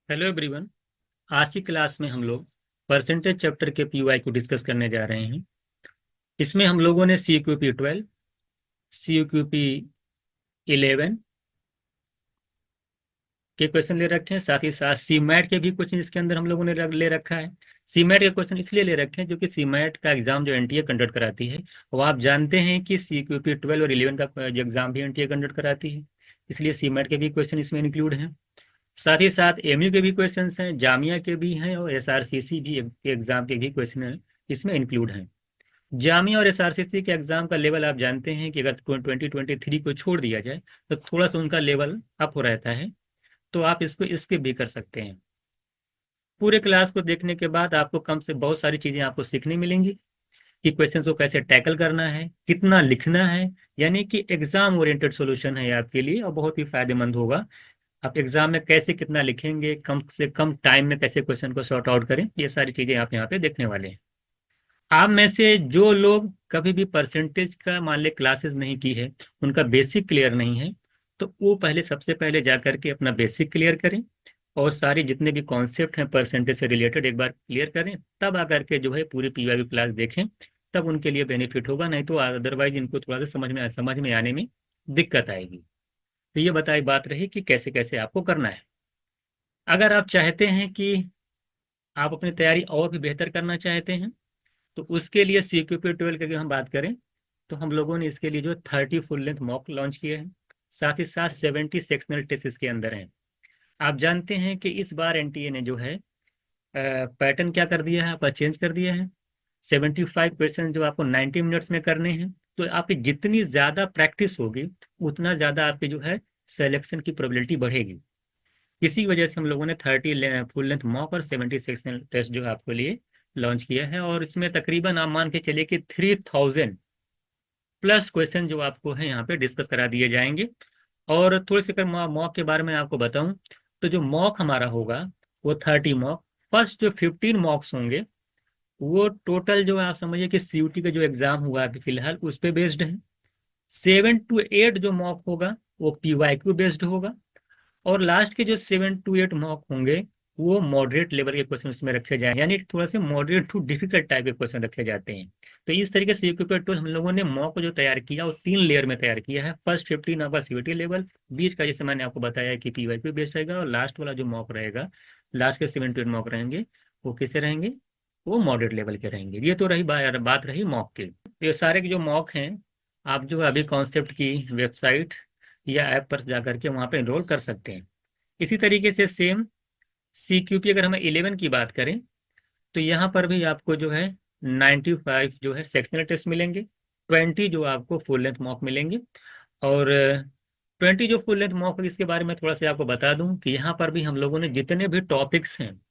Hello everyone. आज की class में हम लोग परसेंटेज चैप्टर के पीवाई को डिस्कस करने जा रहे हैं। इसमें हम लोगों ने CQP 12, CQP 11 के क्वेश्चन ले रखे हैं। साथ ही साथ सीमैट के भी क्वेश्चन इसके अंदर हम लोगों ने ले रखा है। सीमैट के क्वेश्चन इसलिए ले रखे हैं क्योंकि सीमैट का एग्जाम जो एनटीए कंडक्ट कराती है, वो आप जानते हैं कि CQP 12 और 11 का जो एग्जाम भी एनटीए कंडक्ट कराती है। इसलिए सीमैट के भी क्वेश्चन इसमें इंक्लूड हैं। साथ ही साथ एमयू के भी क्वेश्चंस हैं, जामिया के भी हैं और एसआरसीसी भी के एग्जाम के भी क्वेश्चन हैं, इसमें इंक्लूड हैं। जामिया और एसआरसीसी के एग्जाम का लेवल आप जानते हैं कि अगर 2023 को छोड़ दिया जाए तो थोड़ा सा उनका लेवल अप हो रहता है, तो आप इसको स्किप भी कर सकते हैं। पूरे क्लास को देखने के बाद आपको कम से बहुत सारी चीजें आपको सीखने मिलेंगी कि क्वेश्चंस को कैसे टैकल करना है, कितना लिखना है। यानी कि एग्जाम ओरिएंटेड सॉल्यूशन है आपके लिए और बहुत ही फायदेमंद होगा। आप एग्जाम में कैसे कितना लिखेंगे, कम से कम टाइम में कैसे क्वेश्चन को सॉर्ट आउट करें, ये सारी चीजें आप यहाँ पे देखने वाले हैं। आप में से जो लोग कभी भी परसेंटेज का मान ले क्लासेस नहीं की है, उनका बेसिक क्लियर नहीं है, तो वो पहले सबसे पहले जा करके अपना बेसिक क्लियर करें और सारे जितने भी कॉन्सेप्ट हैं परसेंटेज से रिलेटेड एक बार क्लियर करें, तब आकर के जो है पूरी पीवाई क्लास देखें। तब उनके लिए बेनिफिट होगा, नहीं तो अदरवाइज इनको थोड़ा सा समझ में आने में दिक्कत आएगी। तो ये बताई बात रही कि कैसे कैसे आपको करना है। अगर आप चाहते हैं कि आप अपनी तैयारी और भी बेहतर करना चाहते हैं, तो उसके लिए CQP 12 की अगर हम बात करें, तो हम लोगों ने इसके लिए जो 30 फुल लेंथ मॉक लॉन्च किए हैं। साथ ही साथ 70 सेक्शनल टेस्ट इसके अंदर हैं। आप जानते हैं कि इस बार एनटीए ने जो है पैटर्न क्या कर दिया है, आपका चेंज कर दिया है। 75% जो आपको 90 मिनट्स में करने हैं। तो आपकी जितनी ज़्यादा प्रैक्टिस होगी, उतना ज़्यादा आपकी जो है सिलेक्शन की प्रोबेबिलिटी बढ़ेगी। इसी वजह से हम लोगों ने 30 फुल लेंथ मॉक और 70 सेक्शनल टेस्ट जो है आपके लिए लॉन्च किया है। और इसमें तकरीबन आप मान के चलिए कि 3000+ क्वेश्चन जो आपको है यहाँ पे डिस्कस करा दिए जाएंगे। और थोड़े से अगर मॉक के बारे में आपको बताऊं, तो जो मॉक हमारा होगा वो 30 मॉक। फर्स्ट जो 15 मॉक्स होंगे, वो टोटल जो आप समझिए कि सीयूटी का जो एग्जाम हुआ अभी फिलहाल उस पे बेस्ड है। 7 to 8 जो मॉक होगा वो पीवाईक्यू बेस्ड होगा। और लास्ट के जो 7 to 8 मॉक होंगे, वो मॉडरेट लेवल के क्वेश्चन उसमें रखे जाएंगे, यानी थोड़ा से मॉडरेट टू डिफिकल्ट टाइप के क्वेश्चन रखे जाते हैं। तो इस तरीके से CQP 12 हम लोगों ने मॉक को जो तैयार किया वो 3 लेयर में तैयार किया है। फर्स्ट 15 आपका सीयूटी लेवल, बीच का जैसे मैंने आपको बताया कि पीवाईक्यू बेस्ड रहेगा, और लास्ट वाला जो मॉक रहेगा, लास्ट के 7 to 8 मॉक रहेंगे, वो किससे रहेंगे, वो मॉडरेट लेवल के रहेंगे। ये तो रही बात रही मॉक की। तो ये सारे के जो मॉक हैं, आप जो अभी कॉन्सेप्ट की वेबसाइट या ऐप पर जाकर के वहाँ पे एनरोल कर सकते हैं। इसी तरीके से सेम CQP अगर हमें 11 की बात करें, तो यहाँ पर भी आपको जो है 95 जो है सेक्शनल टेस्ट मिलेंगे, 20 जो आपको फुल लेंथ मॉक मिलेंगे। और 20 जो फुल लेंथ मॉक, इसके बारे में थोड़ा सा आपको बता दूं कि यहाँ पर भी हम लोगों ने जितने भी टॉपिक्स हैं,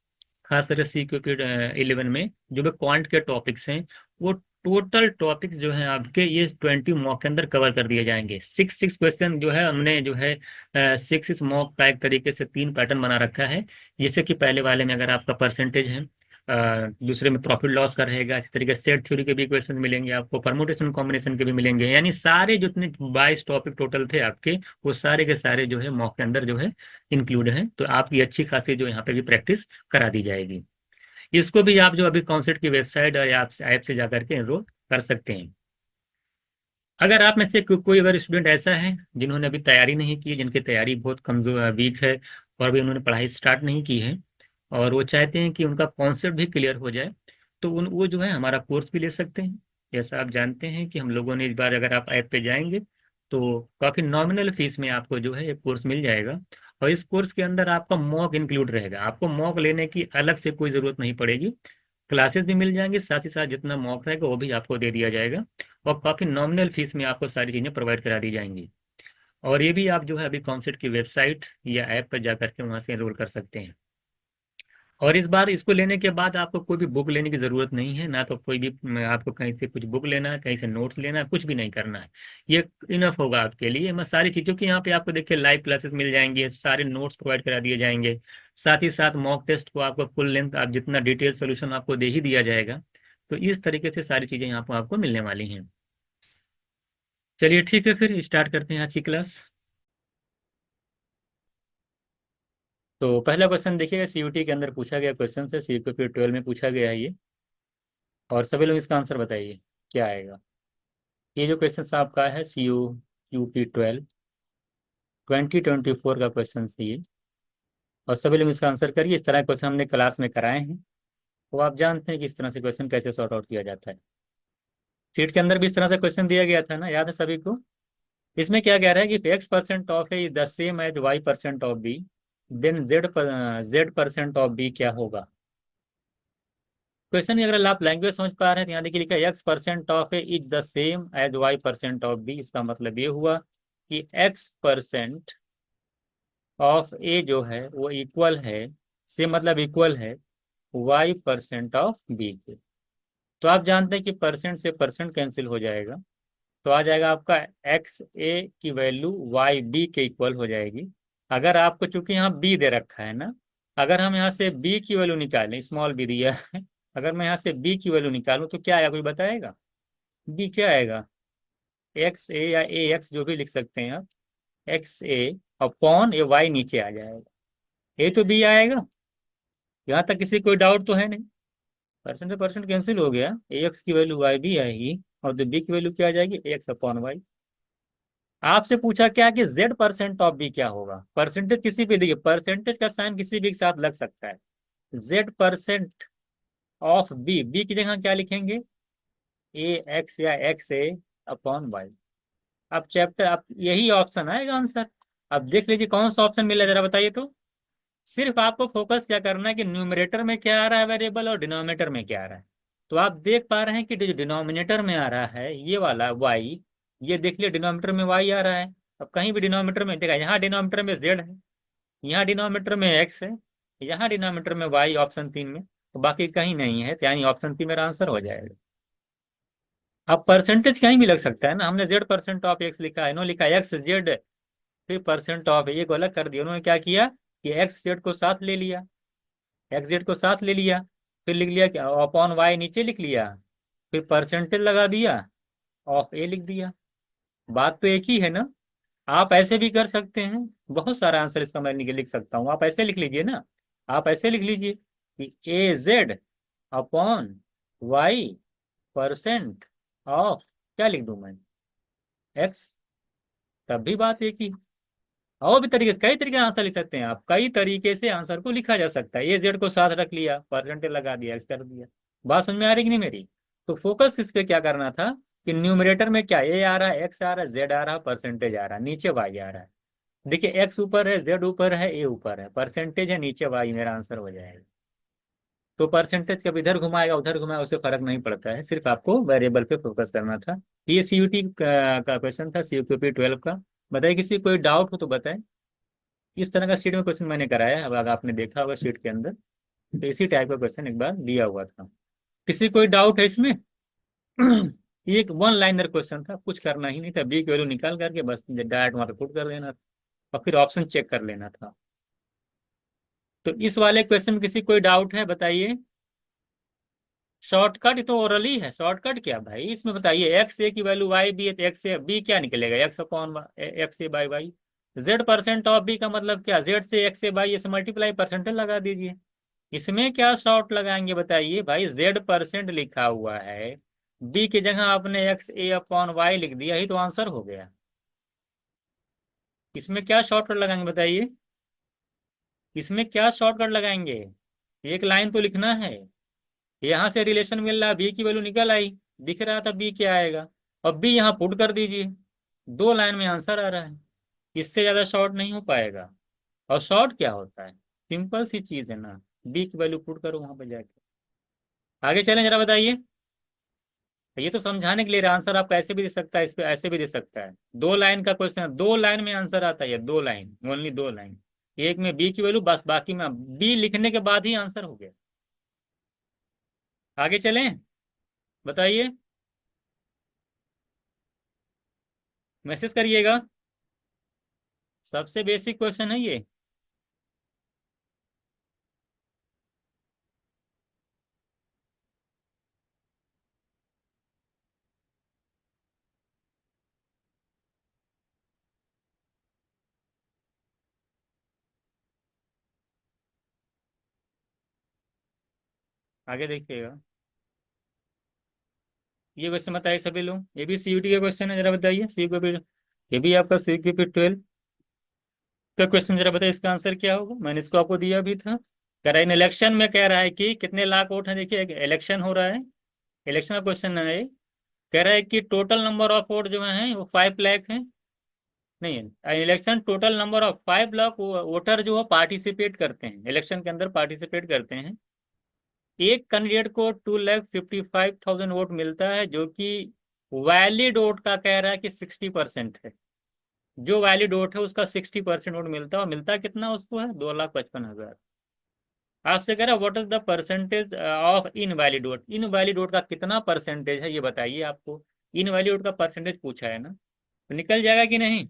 खास करके CQP 11 में जो भी क्वांट के टॉपिक्स हैं, वो टोटल टॉपिक्स जो हैं आपके ये 20 मॉक के अंदर कवर कर दिए जाएंगे। 6 6 क्वेश्चन जो है हमने जो है 6 6 मॉक का एक तरीके से 3 पैटर्न बना रखा है। जैसे कि पहले वाले में अगर आपका परसेंटेज है, दूसरे में प्रॉफिट लॉस का रहेगा। इसी तरीके से सेट थ्योरी के भी क्वेश्चन मिलेंगे आपको, परमुटेशन कॉम्बिनेशन के भी मिलेंगे। यानी सारे जितने 22 टॉपिक टोटल थे आपके, वो सारे के सारे जो है मॉक के अंदर जो है इंक्लूड हैं। तो आपकी अच्छी खासी जो यहाँ पे भी प्रैक्टिस करा दी जाएगी। इसको भी आप जो अभी कॉन्सेप्ट की वेबसाइट और ऐप से जाकर के एनरोल कर सकते हैं। अगर आप में से कोई अगर स्टूडेंट ऐसा है जिन्होंने अभी तैयारी नहीं की है, जिनकी तैयारी बहुत कमजोर वीक है, और अभी उन्होंने पढ़ाई स्टार्ट नहीं की है, और वो चाहते हैं कि उनका कॉन्सेप्ट भी क्लियर हो जाए, तो वो जो है हमारा कोर्स भी ले सकते हैं। जैसा आप जानते हैं कि हम लोगों ने इस बार, अगर आप ऐप पे जाएंगे तो काफ़ी नॉमिनल फीस में आपको जो है एक कोर्स मिल जाएगा। और इस कोर्स के अंदर आपका मॉक इंक्लूड रहेगा, आपको मॉक लेने की अलग से कोई ज़रूरत नहीं पड़ेगी। क्लासेस भी मिल जाएंगे, साथ ही साथ जितना मॉक रहेगा वो भी आपको दे दिया जाएगा। और काफ़ी नॉमिनल फीस में आपको सारी चीज़ें प्रोवाइड करा दी जाएंगी। और ये भी आप जो है अभी कॉन्सेप्ट की वेबसाइट या ऐप पर जा करके वहाँ से एनरोल कर सकते हैं। और इस बार इसको लेने के बाद आपको कोई भी बुक लेने की ज़रूरत नहीं है, ना तो कोई भी आपको कहीं से कुछ बुक लेना है, कहीं से नोट्स लेना है, कुछ भी नहीं करना है। ये इनफ होगा आपके लिए। मैं सारी चीज़ों की यहाँ पे आपको देखिए लाइव क्लासेस मिल जाएंगी, सारे नोट्स प्रोवाइड करा दिए जाएंगे। साथ ही साथ मॉक टेस्ट को आपको फुल लेंथ आप जितना डिटेल सोल्यूशन आपको दे ही दिया जाएगा। तो इस तरीके से सारी चीज़ें यहाँ पर आपको मिलने वाली हैं। चलिए ठीक है, फिर स्टार्ट करते हैं आज की क्लास। तो पहला क्वेश्चन देखिएगा, सीयूटी के अंदर पूछा गया क्वेश्चन है, सीक्यूपी 12 में पूछा गया है ये। और सभी लोग इसका आंसर बताइए क्या आएगा। ये जो क्वेश्चन आपका है CUPE 12 2024 का क्वेश्चन है ये। और सभी लोग इसका आंसर करिए। इस तरह के क्वेश्चन हमने क्लास में कराए हैं, तो आप जानते हैं कि इस तरह से क्वेश्चन कैसे सॉर्ट आउट किया जाता है। सीट के अंदर भी इस तरह से क्वेश्चन दिया गया था ना, याद है सभी को। इसमें क्या कह रहा है कि X% of A is the same as Y% of B, then Z% of B क्या होगा। क्वेश्चन अगर आप लैंग्वेज समझ पा रहे हैं तो यहाँ देखिए लिखा है X% of A is the same as Y% of B. इसका मतलब ये हुआ कि X% ऑफ ए जो है वो इक्वल है, से मतलब इक्वल है Y% ऑफ बी के। तो आप जानते हैं कि परसेंट से परसेंट कैंसिल हो जाएगा, तो आ जाएगा आपका XA की वैल्यू YB के इक्वल हो जाएगी। अगर आपको चूंकि यहाँ B दे रखा है ना, अगर हम यहाँ से B की वैल्यू निकालें, स्मॉल b दिया है, अगर मैं यहाँ से B की वैल्यू निकालूं तो क्या आएगा, कोई बताएगा। B क्या आएगा, XA या AX जो भी लिख सकते हैं आप, XA अपॉन ए वाई नीचे आ जाएगा। ए तो B आएगा, यहाँ तक किसी कोई डाउट तो है नहीं। परसेंट से परसेंट कैंसिल हो गया, AX की वैल्यू YB आएगी, और तो B की वैल्यू क्या आ जाएगी, AX अपॉन वाई। आपसे पूछा क्या कि Z% ऑफ बी क्या होगा। परसेंटेज किसी भी, देखिए परसेंटेज का साइन किसी भी के साथ लग सकता है। Z% ऑफ बी, बी की जगह क्या लिखेंगे, AX या XA अपॉन वाई। अब चैप्टर, अब यही ऑप्शन आएगा आंसर। अब देख लीजिए कौन सा ऑप्शन मिला, जरा बताइए तो। सिर्फ आपको फोकस क्या करना है कि न्यूमरेटर में क्या आ रहा है वेरिएबल, और डिनोमिनेटर में क्या आ रहा है। तो आप देख पा रहे हैं कि जो डिनोमिनेटर में आ रहा है ये वाला वाई, ये देख लिया डिनोमिनेटर में वाई आ रहा है। अब कहीं भी डिनोमिनेटर में देखा, यहाँ डिनोमिनेटर में जेड है, यहाँ डिनोमिनेटर में एक्स है, यहाँ डिनोमिनेटर में वाई, ऑप्शन 3 में, तो बाकी कहीं नहीं है, तो यानी ऑप्शन 3 मेरा आंसर हो जाएगा। अब परसेंटेज कहीं भी लग सकता है ना, हमने Z% ऑफ एक्स लिखा है, इन्होंने लिखा XZ, फिर परसेंट ऑफ ये को अलग कर दिया। उन्होंने क्या किया कि XZ को साथ ले लिया, XZ को साथ ले लिया, फिर लिख लिया क्या, अपॉन वाई नीचे लिख लिया, फिर परसेंटेज लगा दिया, ऑफ ए लिख दिया। बात तो एक ही है ना। आप ऐसे भी कर सकते हैं, बहुत सारा आंसर इसका मैं लिख सकता हूँ, आप ऐसे लिख लीजिए ना। आप ऐसे लिख लीजिए कि AZ upon Y percent of, क्या लिख दूं मैं, एक्स। तब भी बात एक ही। और भी तरीके से, कई तरीके से आंसर लिख सकते हैं आप, कई तरीके से आंसर को लिखा जा सकता है। AZ को साथ रख लिया, परसेंटेज लगा दिया, एक्स कर दिया। बात समझ में आ रही कि नहीं मेरी। तो फोकस किस पे क्या करना था कि न्यूमरेटर में क्या ए आ रहा है, एक्स आ रहा है, जेड आ रहा है, परसेंटेज आ रहा है, नीचे वाई आ रहा है। देखिए एक्स ऊपर है, जेड ऊपर है, ए ऊपर है, परसेंटेज है नीचे वाई, मेरा आंसर हो जाएगा। तो परसेंटेज कब इधर घुमाएगा उधर घुमाएगा उससे फर्क नहीं पड़ता है, सिर्फ आपको वेरिएबल पे फोकस करना था। ये CUT का क्वेश्चन था, CUPE 12 का। बताइए किसी कोई डाउट हो तो बताएं। इस तरह का शीट में क्वेश्चन मैंने कराया है, अब अगर आपने देखा होगा शीट के अंदर, तो इसी टाइप का क्वेश्चन एक बार दिया हुआ था। किसी कोई डाउट है इसमें। ये एक वन लाइनर क्वेश्चन था, कुछ करना ही नहीं था, बी की वैल्यू निकाल करके बस डायरेक्ट वहां पे पुट कर देना था, और फिर ऑप्शन चेक कर लेना था। तो इस वाले क्वेश्चन में किसी कोई डाउट है बताइए। शॉर्टकट तो ओरली है, शॉर्टकट क्या भाई इसमें बताइए। XA की वैल्यू वाई बी है, तो एक्स ए बी क्या निकलेगा, X upon XA by Y. Z% of B का मतलब क्या, जेड से XA बाई से मल्टीप्लाई परसेंटेज लगा दीजिए। इसमें क्या शॉर्ट लगाएंगे बताइए भाई, Z% लिखा हुआ है, बी की जगह आपने XA अपॉन वाई लिख दिया, ही तो आंसर हो गया। इसमें क्या शॉर्टकट लगाएंगे बताइए, इसमें क्या शॉर्टकट लगाएंगे। एक लाइन तो लिखना है। यहाँ से रिलेशन मिल रहा है, बी की वैल्यू निकल आई, दिख रहा था बी क्या आएगा, और बी यहाँ पुट कर दीजिए, 2 लाइन में आंसर आ रहा है। इससे ज्यादा शॉर्ट नहीं हो पाएगा। और शॉर्ट क्या होता है, सिंपल सी चीज है ना, बी की वैल्यू पुट करो वहां पे जाके। आगे चलें जरा बताइए। ये तो समझाने के लिए आंसर आपका ऐसे भी दे सकता है, इस पे ऐसे भी दे सकता है। 2 लाइन का क्वेश्चन है, 2 लाइन में आंसर आता है, 2 लाइन, ओनली 2 लाइन। एक में बी की वैल्यू, बस बाकी में बी लिखने के बाद ही आंसर हो गया। आगे चलें, बताइए, मैसेज करिएगा। सबसे बेसिक क्वेश्चन है ये। आगे देखिएगा। ये क्वेश्चन बताइए सभी लोग, ये भी सीयूटी का क्वेश्चन है, जरा बताइए। सी को भी, ये भी आपका सी के पी 12 का क्वेश्चन, जरा बताइए इसका आंसर क्या होगा। मैंने इसको आपको दिया भी था। कह रहा है इन इलेक्शन में, कह रहा है कि कितने लाख वोट हैं। देखिए इलेक्शन हो रहा है, इलेक्शन का क्वेश्चन है ये। कह रहा है कि टोटल नंबर ऑफ वोट जो हैं वो 5 लाख हैं। नहीं, election total number of 5 lakh voter जो है पार्टिसिपेट करते हैं, इलेक्शन के अंदर पार्टिसिपेट करते हैं। एक कैंडिडेट को 2,55,000 वोट मिलता है, जो कि वैलिड वोट का कह रहा है कि 60% है। जो वैलिड वोट है उसका 60% वोट मिलता है, और मिलता कितना उसको है, 2,55,000। आपसे कह रहा है what is the percentage of invalid vote. Invalid vote का कितना परसेंटेज है ये बताइए। आपको इनवैलिड वोट का परसेंटेज पूछा है ना, तो निकल जाएगा कि नहीं।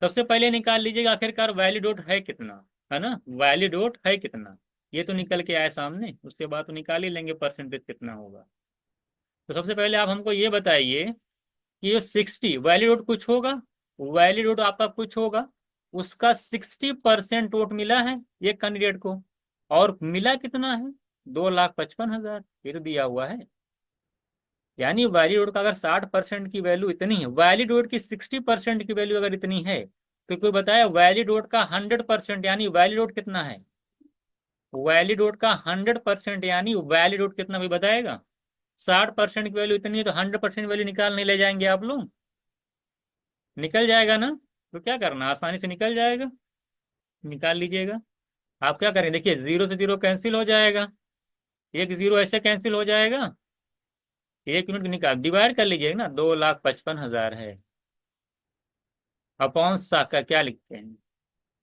सबसे पहले निकाल लीजिएगा आखिरकार वैलिड वोट है कितना, है ना, वैलिड वोट है कितना। ये तो निकल के आया सामने, उसके बाद तो निकाल ही लेंगे परसेंटेज कितना होगा। तो सबसे पहले आप हमको ये बताइए कि ये 60 वैलिड वोट कुछ होगा, वैलिड वोट आपका कुछ होगा, उसका 60% वोट मिला है एक कैंडिडेट को। और मिला कितना है, 2,55,000, ये तो दिया हुआ है। यानी वैलिड वोट का अगर 60% की वैल्यू इतनी है, वैलिड वोट की 60% की वैल्यू अगर इतनी है, तो कोई बताया वैलिड वोट का 100%, यानी वैलिड वोट कितना है। वैलिड वोट का 100% यानी वैलिड वोट कितना भी बताएगा। 60% की वैल्यू इतनी है, तो 100% वैल्यू निकालने ले जाएंगे आप लोग, निकल जाएगा ना। तो क्या करना, आसानी से निकल जाएगा, निकाल लीजिएगा। आप क्या करें, देखिए 0 से 0 कैंसिल हो जाएगा, एक जीरो ऐसे कैंसिल हो जाएगा। 1 यूनिट निकाल डिवाइड कर लीजिएगा ना, 2,55,000 है। अपॉन सा का क्या लिखते हैं,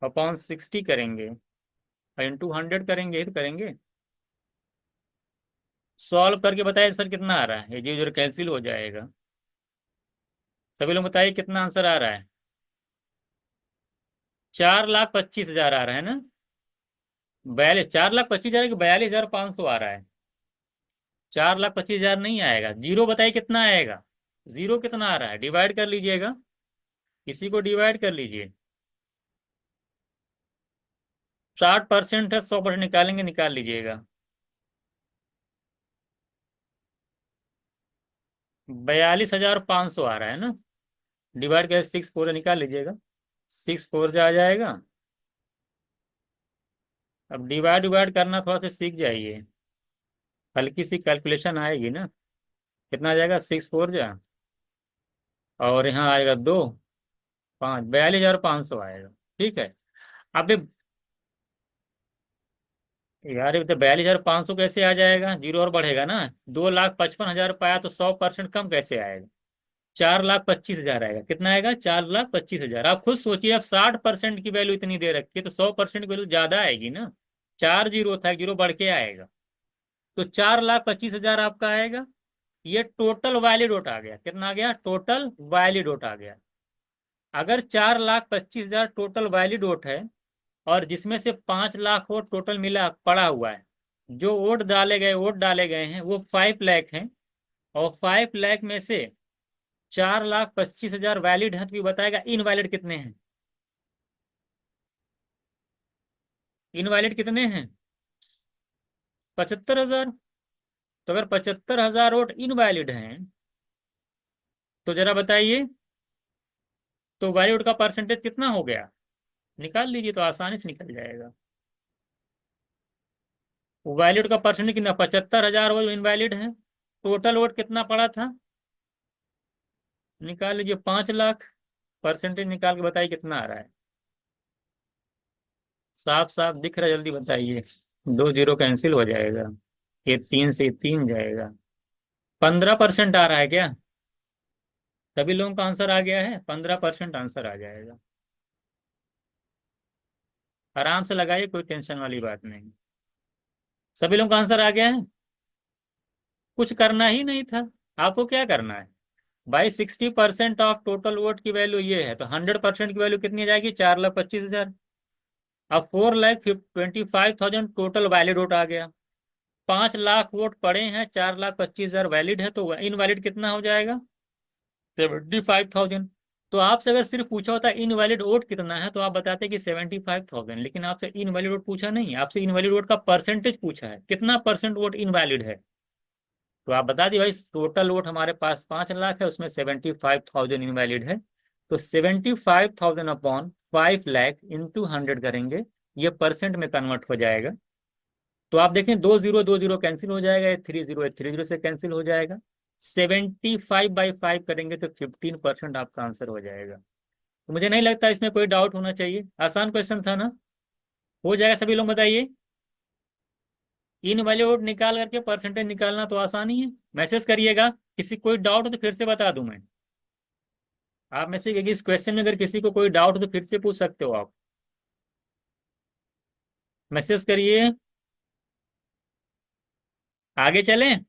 अपॉन 60 करेंगे, और इंटू 100 करेंगे, ये तो करेंगे। सॉल्व करके बताइए आंसर कितना आ रहा है, ये जीरो जीरो कैंसिल हो जाएगा। सभी लोग बताइए कितना आंसर आ रहा है। 4,25,000 आ रहा है ना। 4,25,000 की 42,500 आ रहा है। 4,25,000 नहीं आएगा, जीरो बताइए कितना आएगा। जीरो कितना आ रहा है, डिवाइड कर लीजिएगा, इसी को डिवाइड कर लीजिए। 60% है, 100% निकालेंगे, निकाल लीजिएगा। 42,500 आ रहा है ना। डिवाइड कर 6 4 निकाल लीजिएगा, 6 4 से आ जाएगा। अब डिवाइड डिवाइड करना थोड़ा सा सीख जाइए, हल्की सी कैलकुलेशन आएगी ना। कितना आ जाएगा, 6 4 जा, और यहाँ आएगा 2 5, 42,500 आएगा। ठीक है। अब यार ये तो 42,500 कैसे आ जाएगा, जीरो और बढ़ेगा ना। 2,55,000 पाया तो 100% कम कैसे आएगा। 4,25,000 आएगा। कितना आएगा, 4,25,000। आप खुद सोचिए, अब 60% की वैल्यू इतनी दे रखी है, तो 100% की वैल्यू ज्यादा आएगी ना। 4 जीरो था, जीरो बढ़ के आएगा। तो 4,25,000 आपका आएगा। ये टोटल वैलिड वोट आ गया, कितना आ गया, टोटल वैलिड वोट आ गया। अगर 4,25,000 टोटल वैलिड वोट है, और जिसमें से 5 लाख वोट टोटल मिला पड़ा हुआ है, जो वोट डाले गए हैं वो 5 लाख हैं, और 5 लाख में से 4,25,000 वैलिड है, तो ये बताएगा इनवैलिड कितने हैं। इनवैलिड कितने हैं, 75,000। तो अगर 75,000 वोट इनवैलिड हैं, तो जरा बताइए, तो वैलिड का परसेंटेज कितना हो गया, निकाल लीजिए, तो आसानी से निकल जाएगा। वैलिड का परसेंटेज कितना, 75,000 वोट इनवैलिड है। टोटल वोट कितना पड़ा था, निकाल लीजिए, 5 लाख। परसेंटेज निकाल के बताइए कितना आ रहा है। साफ साफ दिख रहा है, जल्दी बताइए। 2 जीरो कैंसिल हो जाएगा, ये 3 से 3 जाएगा। 15% आ रहा है क्या, सभी लोगों का आंसर आ गया है, 15% आंसर आ जाएगा। आराम से लगाइए, कोई टेंशन वाली बात नहीं। सभी लोगों का आंसर आ गया है, कुछ करना ही नहीं था। आपको क्या करना है भाई, 60% ऑफ टोटल वोट की वैल्यू ये है, तो 100% की वैल्यू कितनी आ जाएगी, 4,25,000। अब 4,25,000 टोटल वैलिड वोट आ गया। 5 लाख वोट पड़े हैं, 4,25,000 वैलिड है, तो इनवैलिड कितना हो जाएगा, 75,000। तो आपसे अगर सिर्फ पूछा होता इनवैलिड वोट कितना है तो आप बताते कि 75,000, लेकिन आपसे इनवैलिड वोट पूछा नहीं, आपसे इनवैलिड वोट का परसेंटेज पूछा है, कितना परसेंट वोट इनवैलिड है। तो आप बता दिए भाई टोटल वोट हमारे पास 5 लाख है, उसमें 75,000 इनवैलिड है। तो 75,000 अपॉन 5 लाख इंटू 100 करेंगे, ये परसेंट में कन्वर्ट हो जाएगा। तो आप देखें 2 0 2 0 कैंसिल हो जाएगा, 3 0 से कैंसिल हो जाएगा। 75/5 करेंगे तो 15% आपका आंसर हो जाएगा। तो मुझे नहीं लगता इसमें कोई डाउट होना चाहिए, आसान क्वेश्चन था ना। हो जाएगा सभी लोग बताइए। इन वैल्यू निकाल करके परसेंटेज निकालना तो आसान ही है। मैसेज करिएगा, किसी कोई डाउट हो तो फिर से बता दूं मैं। आप में से इस क्वेश्चन में अगर किसी को कोई डाउट हो तो फिर से पूछ सकते हो आप। मैसेज करिए, आगे चलें।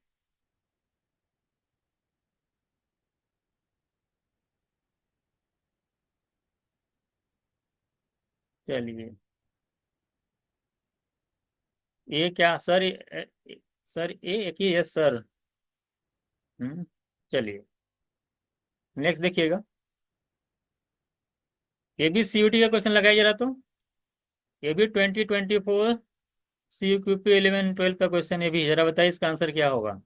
चलिए, ये क्या सर, सर एक ही, यस सर। चलिए, नेक्स्ट देखिएगा। ये भी सीयूटी का क्वेश्चन लगाइए जरा तो। ये भी 2024 CQP 11 12 का क्वेश्चन, ये भी जरा बताइए इसका आंसर क्या होगा।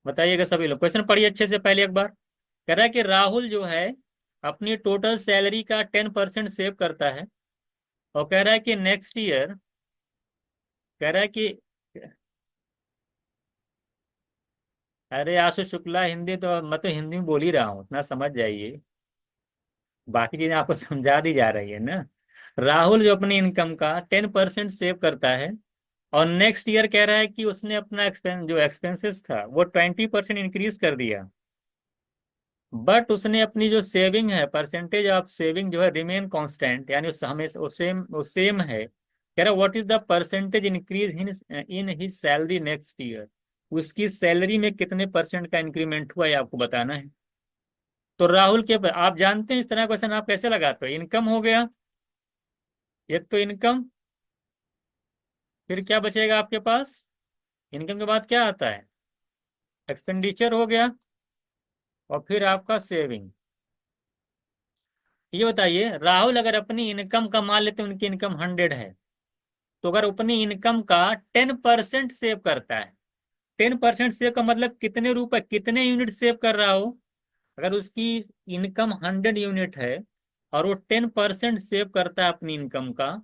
बताइएगा सभी लोग, क्वेश्चन पढ़िए अच्छे से पहले एक बार। कह रहा है कि राहुल जो है अपनी टोटल सैलरी का 10% सेव करता है, और कह रहा है कि नेक्स्ट ईयर, कह रहा है कि, अरे आशु शुक्ला, हिंदी तो मैं तो हिंदी में बोल ही रहा हूँ, इतना समझ जाइए। बाकी चीजें आपको समझा दी जा रही है ना। राहुल जो अपनी इनकम का 10% सेव करता है, और नेक्स्ट ईयर कह रहा है कि उसने अपना जो एक्सपेंसेस था वो 20% इंक्रीज कर दिया। बट उसने अपनी जो सेविंग है, परसेंटेज ऑफ सेविंग जो है रिमेन कांस्टेंट, यानी उस हमेशा वो सेम है। कह रहा what is the percentage increase in his salary next year. उसकी सैलरी में कितने परसेंट का इंक्रीमेंट हुआ, ये आपको बताना है। तो राहुल के, आप जानते हैं इस तरह क्वेश्चन आप कैसे लगाते हो। इनकम हो गया, एक तो इनकम, फिर क्या बचेगा आपके पास, इनकम के बाद क्या आता है, एक्सपेंडिचर हो गया, और फिर आपका सेविंग। ये बताइए, राहुल अगर अपनी इनकम का, मान लेते हैं उनकी इनकम 100 है, तो अगर अपनी इनकम का 10% सेव करता है, 10% सेव का मतलब कितने रुपए, कितने यूनिट सेव कर रहा हो। अगर उसकी इनकम 100 यूनिट है और वो 10% सेव करता है अपनी इनकम का,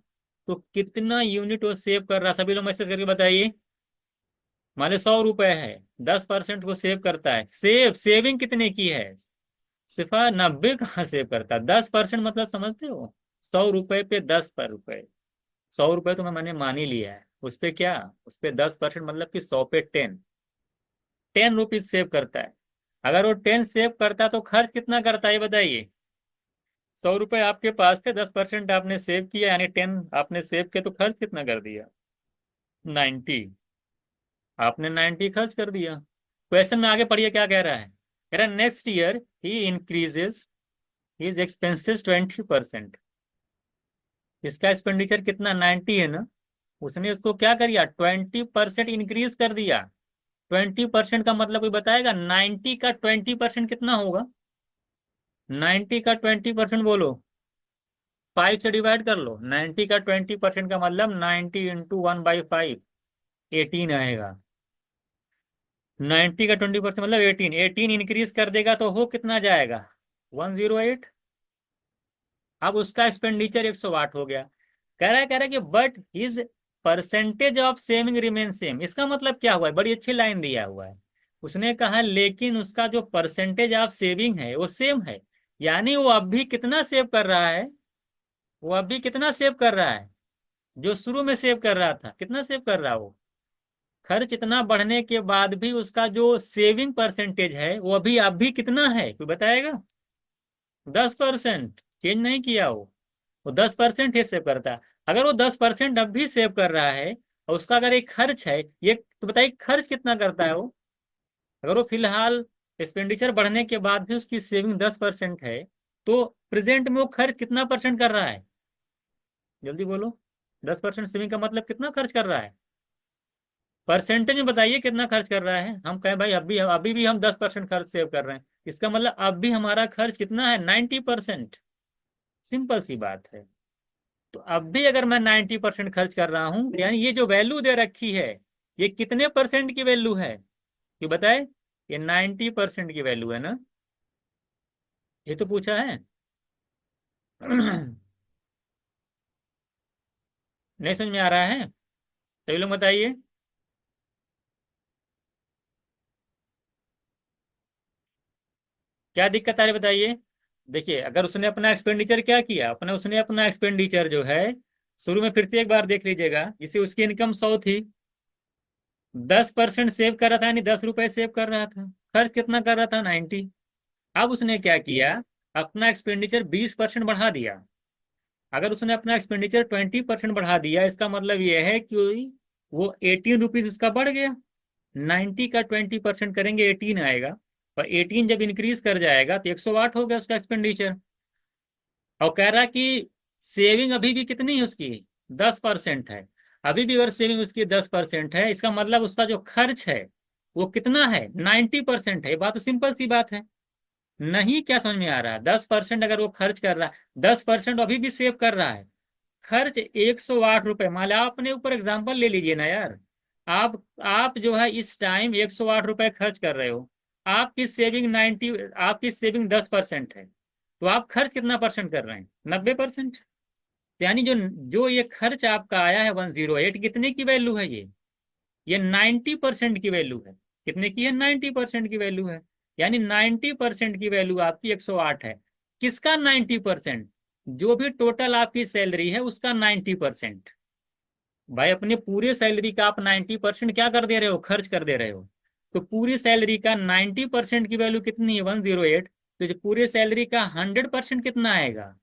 तो कितना यूनिट वो सेव कर रहा है, सभी लोग मैसेज करके बताइए। मान लो 100 रुपए है, 10% को सेव करता है, सेविंग कितने की है, सिफा 90 कहाँ सेव करता है, 10% मतलब समझते हो, 100 रुपए पे 10 रुपए, 100 रुपए तो मैंने मान ही लिया है, उस पे क्या, उस पे 10% मतलब कि 100 पे 10 रुपीज सेव करता है। अगर वो 10 सेव करता तो खर्च कितना करता है ये बताइए। 100 रुपए आपके पास थे, 10% आपने सेव किया, यानी 10 आपने सेव किया, तो खर्च कितना कर दिया, 90। आपने 90 खर्च कर दिया। क्वेश्चन में आगे पढ़िए क्या कह रहा है। कह रहा है नेक्स्ट ईयर ही इंक्रीजेस हिज एक्सपेंसेस 20%। इसका एक्सपेंडिचर कितना, 90 है ना, उसने उसको क्या कर दिया, 20% इंक्रीज कर दिया। 20% का मतलब कोई बताएगा, 90 का 20% कितना होगा, 90 का 20% बोलो, 5 से डिवाइड कर लो। 90 का 20% का मतलब 90 इंटू 1/5, 18 आएगा। 90 का 20% मतलब 18, 18 इंक्रीज कर देगा तो हो कितना जाएगा, 108। अब उसका एक्सपेंडिचर 108 हो गया। कह रहा है कि but his percentage of saving remain same. इसका मतलब क्या हुआ है, बड़ी अच्छी लाइन दिया हुआ है। उसने कहा लेकिन उसका जो परसेंटेज ऑफ सेविंग है वो सेम है, यानी वो अब भी कितना सेव कर रहा है, वो अब भी कितना सेव कर रहा है, जो शुरू में सेव कर रहा था कितना सेव कर रहा है वो। खर्च इतना बढ़ने के बाद भी उसका जो सेविंग परसेंटेज है वो अभी कितना है, कोई बताएगा। 10%, चेंज नहीं किया वो 10% ही सेव करता है। अगर वो 10% अब भी सेव कर रहा है, और उसका अगर एक खर्च है ये, तो बताइए खर्च कितना करता है वो। अगर वो फिलहाल एक्सपेंडिचर बढ़ने के बाद भी उसकी सेविंग 10% है, तो प्रेजेंट में वो खर्च कितना परसेंट कर रहा है, जल्दी बोलो। 10% सेविंग का मतलब कितना खर्च कर रहा है, परसेंटेज में बताइए कितना खर्च कर रहा है। हम कहें भाई अभी अभी भी हम 10% खर्च सेव कर रहे हैं, इसका मतलब अब भी हमारा खर्च कितना है, 90%। सिंपल सी बात है। तो अब भी अगर मैं 90% खर्च कर रहा हूं, यानी ये जो वैल्यू दे रखी है, ये कितने परसेंट की वैल्यू है, ये बताए। ये 90% की वैल्यू है ना, ये तो पूछा है। नहीं समझ में आ रहा है, सभी लोग बताइए। क्या दिक्कत आ रही है बताइए। देखिए अगर उसने अपना एक्सपेंडिचर क्या किया, अपने उसने अपना एक्सपेंडिचर जो है, शुरू में फिर से एक बार देख लीजिएगा, इसे उसकी इनकम 100 थी, 10% सेव कर रहा था, यानी 10 रुपए सेव कर रहा था, खर्च कितना कर रहा था, 90। अब उसने क्या किया, अपना एक्सपेंडिचर 20% बढ़ा दिया। अगर उसने अपना एक्सपेंडिचर 20% बढ़ा दिया, इसका मतलब यह है कि वो 18 रुपीज उसका बढ़ गया। 90 का 20% करेंगे 18 आएगा, और 18 जब इंक्रीज कर जाएगा तो 108 हो गया उसका एक्सपेंडिचर। और कह रहा कि सेविंग अभी भी कितनी है उसकी, 10% है। अभी भी अगर सेविंग उसकी 10% है, इसका मतलब उसका जो खर्च है वो कितना है, 90% है। ये बात तो सिंपल सी बात है। नहीं, क्या समझ में आ रहा है, 10% अगर वो खर्च कर रहा है, 10% अभी भी सेव कर रहा है। खर्च 108 रुपए, मान लो आप अपने ऊपर एग्जाम्पल ले लीजिए ना यार। आप जो है इस टाइम 108 रुपए खर्च कर रहे हो, आपकी सेविंग 90, आपकी सेविंग 10% है, तो आप खर्च कितना परसेंट कर रहे हैं, 90%। यानी जो जो ये खर्च आपका आया है 108, कितने की वैल्यू है ये 90% की वैल्यू है। कितने की है, 90% की वैल्यू है। यानी 90% की वैल्यू आपकी 108 है। किसका 90%, जो भी टोटल आपकी सैलरी है उसका 90%। भाई अपने पूरे सैलरी का आप 90% क्या कर दे रहे हो, खर्च कर दे रहे हो। तो पूरी सैलरी का 90% की वैल्यू कितनी है, 108। तो जो पूरे सैलरी का 100% कितना आएगा,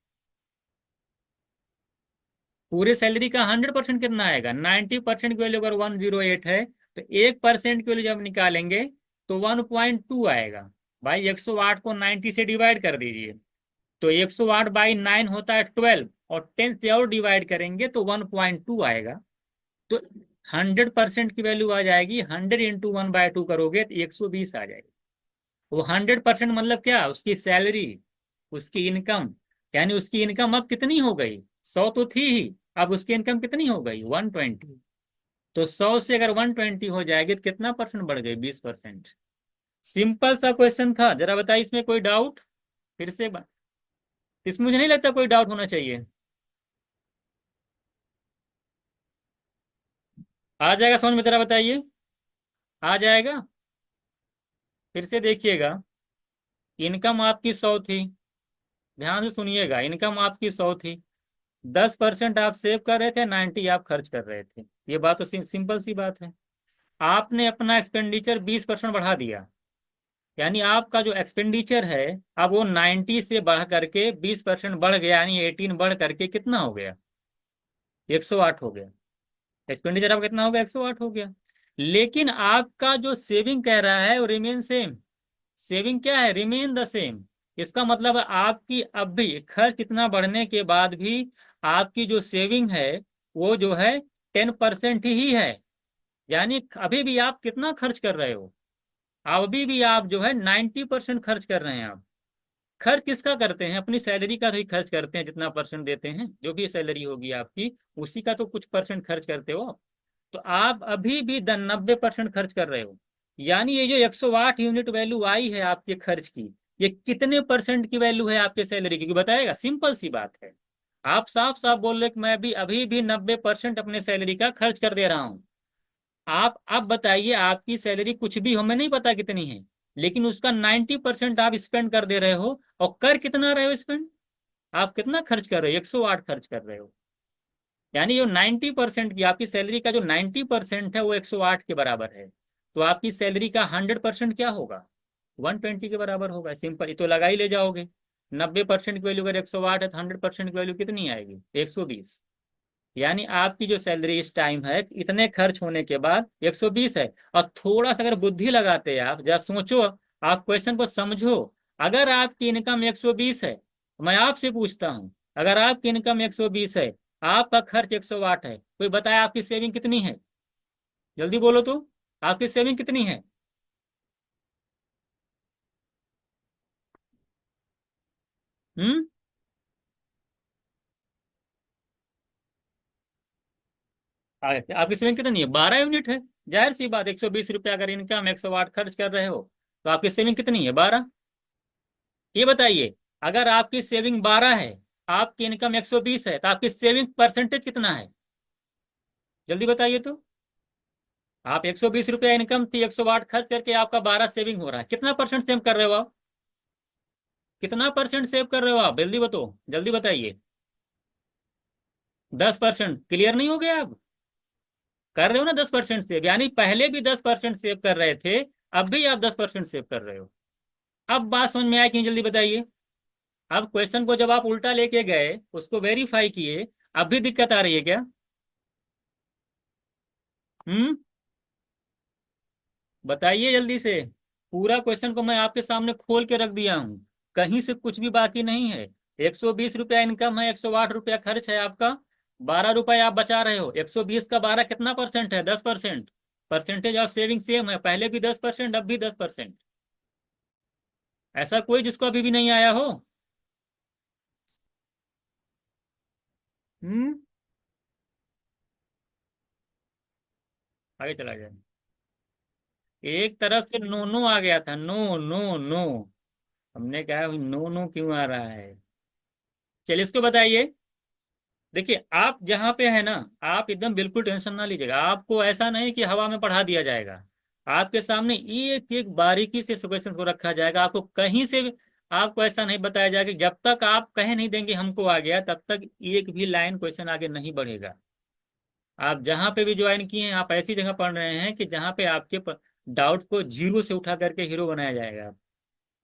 पूरे सैलरी का 100% कितना आएगा, 90% की वैल्यू अगर 108 है, तो 1% की वैल्यू जब निकालेंगे तो 1.2 आएगा। भाई 108 को 90 से डिवाइड कर दीजिए, तो 108/9 होता है 12, और 10 से और डिवाइड करेंगे तो 1.2 आएगा। तो 100% की वैल्यू आ जाएगी, 100 × 1/2 करोगे तो 120 आ जाएगी। वो 100% मतलब क्या, उसकी सैलरी, उसकी इनकम। यानी उसकी इनकम अब कितनी हो गई, 100 तो थी ही, अब उसकी इनकम कितनी हो गई, 120। तो 100 से अगर 120 हो जाएगी तो कितना परसेंट बढ़ गई, 20%। सिंपल सा क्वेश्चन था, जरा बताइए इसमें कोई डाउट। फिर से इसमें मुझे नहीं लगता कोई डाउट होना चाहिए। आ जाएगा समझ में, जरा बताइए। आ जाएगा। फिर से देखिएगा, इनकम आपकी 100 थी, ध्यान से सुनिएगा, इनकम आपकी 100 थी, 10% आप सेव कर रहे थे, 90 आप खर्च कर रहे थे। ये बात तो सिंपल सी बात है। आपने अपना एक्सपेंडिचर 20% बढ़ा दिया, यानी आपका जो एक्सपेंडिचर है, अब वो 90 से बढ़ करके 20% बढ़ गया, यानी 18 बढ़ करके कितना हो गया, 108 हो गया। एक्सपेंडिचर आपका कितना हो गया, 108 हो गया। लेकिन आपका जो सेविंग कह रहा है वो रिमेन सेम। सेविंग क्या है, रिमेन द सेम। इसका मतलब है आपकी अब भी खर्च इतना बढ़ने के बाद भी आपकी जो सेविंग है वो जो है 10% ही है। यानी अभी भी आप कितना खर्च कर रहे हो, अभी भी आप जो है 90% खर्च कर रहे हैं आप। खर्च किसका करते हैं, अपनी सैलरी का तो ही खर्च करते हैं, जितना परसेंट देते हैं, जो भी सैलरी होगी आपकी उसी का तो कुछ परसेंट खर्च करते हो। तो आप अभी भी 90% खर्च कर रहे हो। यानी ये जो 108 यूनिट वैल्यू आई है आपके खर्च की, ये कितने परसेंट की वैल्यू है आपके सैलरी की, बताएगा। सिंपल सी बात है। आप साफ साफ बोल रहे कि मैं भी अभी भी 90% अपने सैलरी का खर्च कर दे रहा हूं। आप अब बताइए, आपकी सैलरी कुछ भी हमें नहीं पता कितनी है, लेकिन उसका 90% आप स्पेंड कर दे रहे हो, और कर कितना रहे हो स्पेंड, आप कितना खर्च कर रहे हो, 108 खर्च कर रहे हो। यानी जो 90% की आपकी सैलरी का जो 90% है वो 108 के बराबर है। तो आपकी सैलरी का 100% क्या होगा, 120 के बराबर होगा। सिंपल, ये तो लगा ही ले जाओगे। 90% की वैल्यू अगर 108 है तो 100% की वैल्यू कितनी आएगी, 120। यानी आपकी जो सैलरी इस टाइम है, इतने खर्च होने के बाद 120 है। और थोड़ा सा अगर बुद्धि लगाते हैं आप, जरा सोचो, आप क्वेश्चन को समझो। अगर आपकी इनकम 120 है, मैं आपसे पूछता हूं, अगर आपकी इनकम 120 है, आपका खर्च 108 है, कोई बताए आपकी सेविंग कितनी है, जल्दी बोलो तो, आपकी सेविंग कितनी है? हम्म। आपकी सेविंग कितनी है? 12 यूनिट है। जाहिर सी बात, 120 रुपया अगर इनकम, 108 खर्च कर रहे हो, तो आपकी सेविंग कितनी है? 12। ये बताइए, अगर आपकी सेविंग 12 है, आपकी इनकम 120 है, तो आपकी सेविंग परसेंटेज कितना है? जल्दी बताइए तो। आप 120 रुपया इनकम थी, 108 खर्च करके आपका 12 सेविंग हो रहा है, कितना परसेंट सेव कर रहे हो आप? कितना परसेंट सेव कर रहे हो आप? जल्दी बताओ, जल्दी बताइए। 10%। क्लियर नहीं हो गया आप? कर रहे हो ना 10% सेव, यानी पहले भी 10% सेव कर रहे थे, अब भी आप 10% सेव कर रहे हो। अब बात समझ में आया कि नहीं? जल्दी बताइए। अब क्वेश्चन को जब आप उल्टा लेके गए, उसको वेरीफाई किए, अब भी दिक्कत आ रही है क्या? हम्म। बताइए जल्दी से। पूरा क्वेश्चन को मैं आपके सामने खोल के रख दिया हूँ, कहीं से कुछ भी बाकी नहीं है। 120 रुपया इनकम है, 108 रुपया खर्च है आपका, 12 रुपये आप बचा रहे हो। 120 का 12 कितना परसेंट है? 10%। परसेंटेज ऑफ सेविंग सेम है, पहले भी 10%, अब भी 10%। ऐसा कोई जिसको अभी भी नहीं आया हो? हम्म। आगे चला जाए। एक तरफ से नो नो आ गया था, नो नो नो। हमने कहा नो नो क्यों आ रहा है। चलिए इसको बताइए। देखिए, आप जहाँ पे है ना, आप एकदम बिल्कुल टेंशन ना लीजिएगा, आपको ऐसा नहीं कि हवा में पढ़ा दिया जाएगा। आपके सामने एक एक बारीकी से क्वेश्चन को रखा जाएगा, आपको कहीं से भी आपको ऐसा नहीं बताया जाएगा कि जब तक आप कह नहीं देंगे हमको आ गया, तब तक एक भी लाइन क्वेश्चन आगे नहीं बढ़ेगा। आप जहाँ पे भी ज्वाइन किए हैं, आप ऐसी जगह पढ़ रहे हैं कि जहाँ पे आपके डाउट को जीरो से उठा करके हीरो बनाया जाएगा।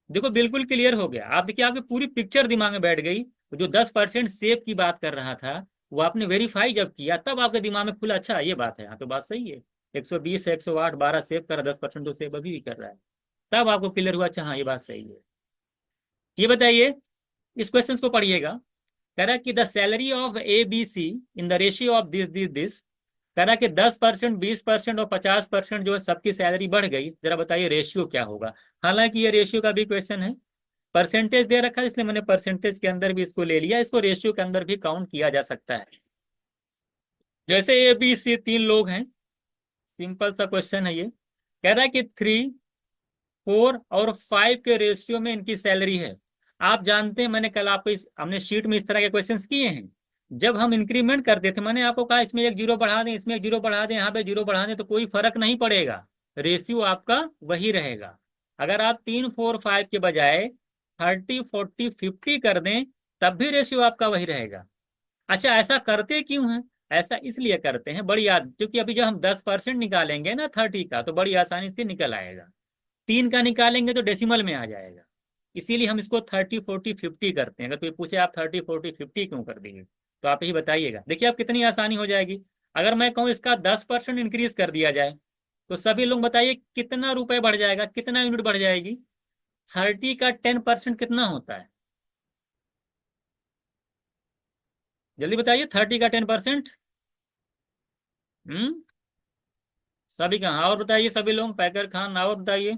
देखो बिल्कुल क्लियर हो गया। आप देखिए, आपकी पूरी पिक्चर दिमाग में बैठ गई। तो जो 10% सेव की बात कर रहा था, वो आपने वेरीफाई जब किया, तब आपके दिमाग में खुला, अच्छा ये बात है, हाँ तो बात सही है। 120 108 12 सेव कर रहा, 10% तो सेव अभी भी कर रहा है। तब आपको क्लियर हुआ, अच्छा हाँ ये बात सही है। ये बताइए, इस क्वेश्चन को पढ़िएगा। कह रहा है कि the salary of A B C in the ratio of this कह रहा है कि 10%, 20% और 50% जो है सबकी सैलरी बढ़ गई, जरा बताइए रेशियो क्या होगा। हालांकि ये रेशियो का भी क्वेश्चन है, परसेंटेज दे रखा है, इसलिए मैंने परसेंटेज के अंदर भी इसको ले लिया, इसको रेशियो के अंदर भी काउंट किया जा सकता है। जैसे ए बी सी तीन लोग हैं, सिंपल सा क्वेश्चन है ये। कह रहा है कि 3 4 और 5 के रेशियो में इनकी सैलरी है। आप जानते हैं, मैंने कल आपको हमने शीट में इस तरह के क्वेश्चंस किए हैं। जब हम इंक्रीमेंट करते थे, मैंने आपको कहा इसमें एक जीरो बढ़ा दें, इसमें एक जीरो बढ़ा दें, यहाँ पे जीरो बढ़ा दें, तो कोई फर्क नहीं पड़ेगा, रेशियो आपका वही रहेगा। अगर आप 3 4 5 के बजाय 30 40 50 कर दें, तब भी रेशियो आपका वही रहेगा। अच्छा, ऐसा करते क्यों हैं? ऐसा इसलिए करते हैं, बड़ी याद, क्योंकि अभी जब हम 10% निकालेंगे ना 30 का, तो बड़ी आसानी से निकल आएगा। 3 का निकालेंगे तो डेसिमल में आ जाएगा। इसीलिए हम इसको 30 40 50 करते हैं। अगर कोई पूछे आप 30 40 50 क्यों कर दिए, तो आप ही बताइएगा। देखिए आप कितनी आसानी हो जाएगी। अगर मैं कहूँ इसका 10% इंक्रीज कर दिया जाए, तो सभी लोग बताइए कितना रुपए बढ़ जाएगा, कितना यूनिट बढ़ जाएगी? 30 का 10% कितना होता है? जल्दी बताइए, 30 का 10%। हम्म। सभी का हाँ, और बताइए सभी लोग, पैकर खान और बताइए,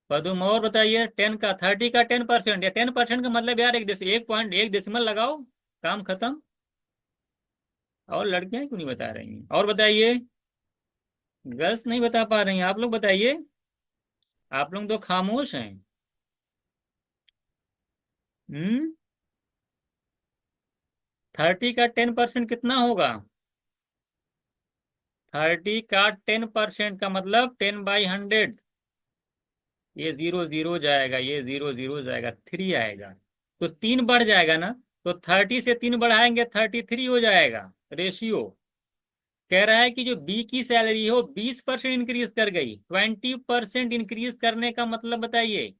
पदुम और बताइए। 30 का 10% या 10% का मतलब यार एक पॉइंट एक डेसिमल लगाओ, काम खत्म। और लड़कियां क्यों नहीं बता रही हैं? और बताइए। गर्ल्स नहीं बता पा रही हैं, आप लोग बताइए। आप लोग तो खामोश हैं। हम्म। 30 का 10% कितना होगा? 30 का 10% का मतलब 10/100। ये जीरो जीरो जाएगा, ये जीरो जीरो जाएगा, 3 आएगा। तो 3 बढ़ जाएगा ना, तो 30 से 3 बढ़ाएंगे, 33 हो जाएगा रेशियो। कह रहा है कि जो बी की सैलरी हो 20% इंक्रीज कर गई, 20% इंक्रीज करने का मतलब बताइए?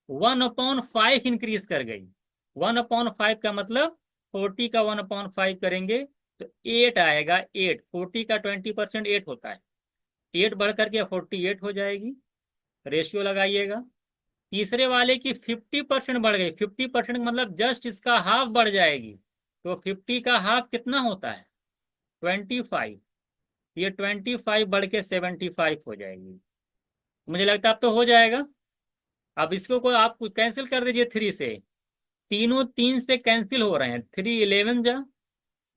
1/5 इंक्रीज कर गई। 1/5 का मतलब 40 का 1/5 करेंगे तो 8 आएगा। 8, 40 का 20% 8 होता है। 8 बढ़ करके 48 हो जाएगी। रेशियो लगाइएगा। तीसरे वाले की 50% बढ़ गई, 50% मतलब जस्ट इसका हाफ बढ़ जाएगी। तो 50 का हाफ कितना होता है? 25। ये 25 बढ़ के 75 हो जाएगी। मुझे लगता है अब तो हो जाएगा। अब इसको कोई आप कैंसिल कर दीजिए 3 से। तीनों 3 से कैंसिल हो रहे हैं। 3 11 जा,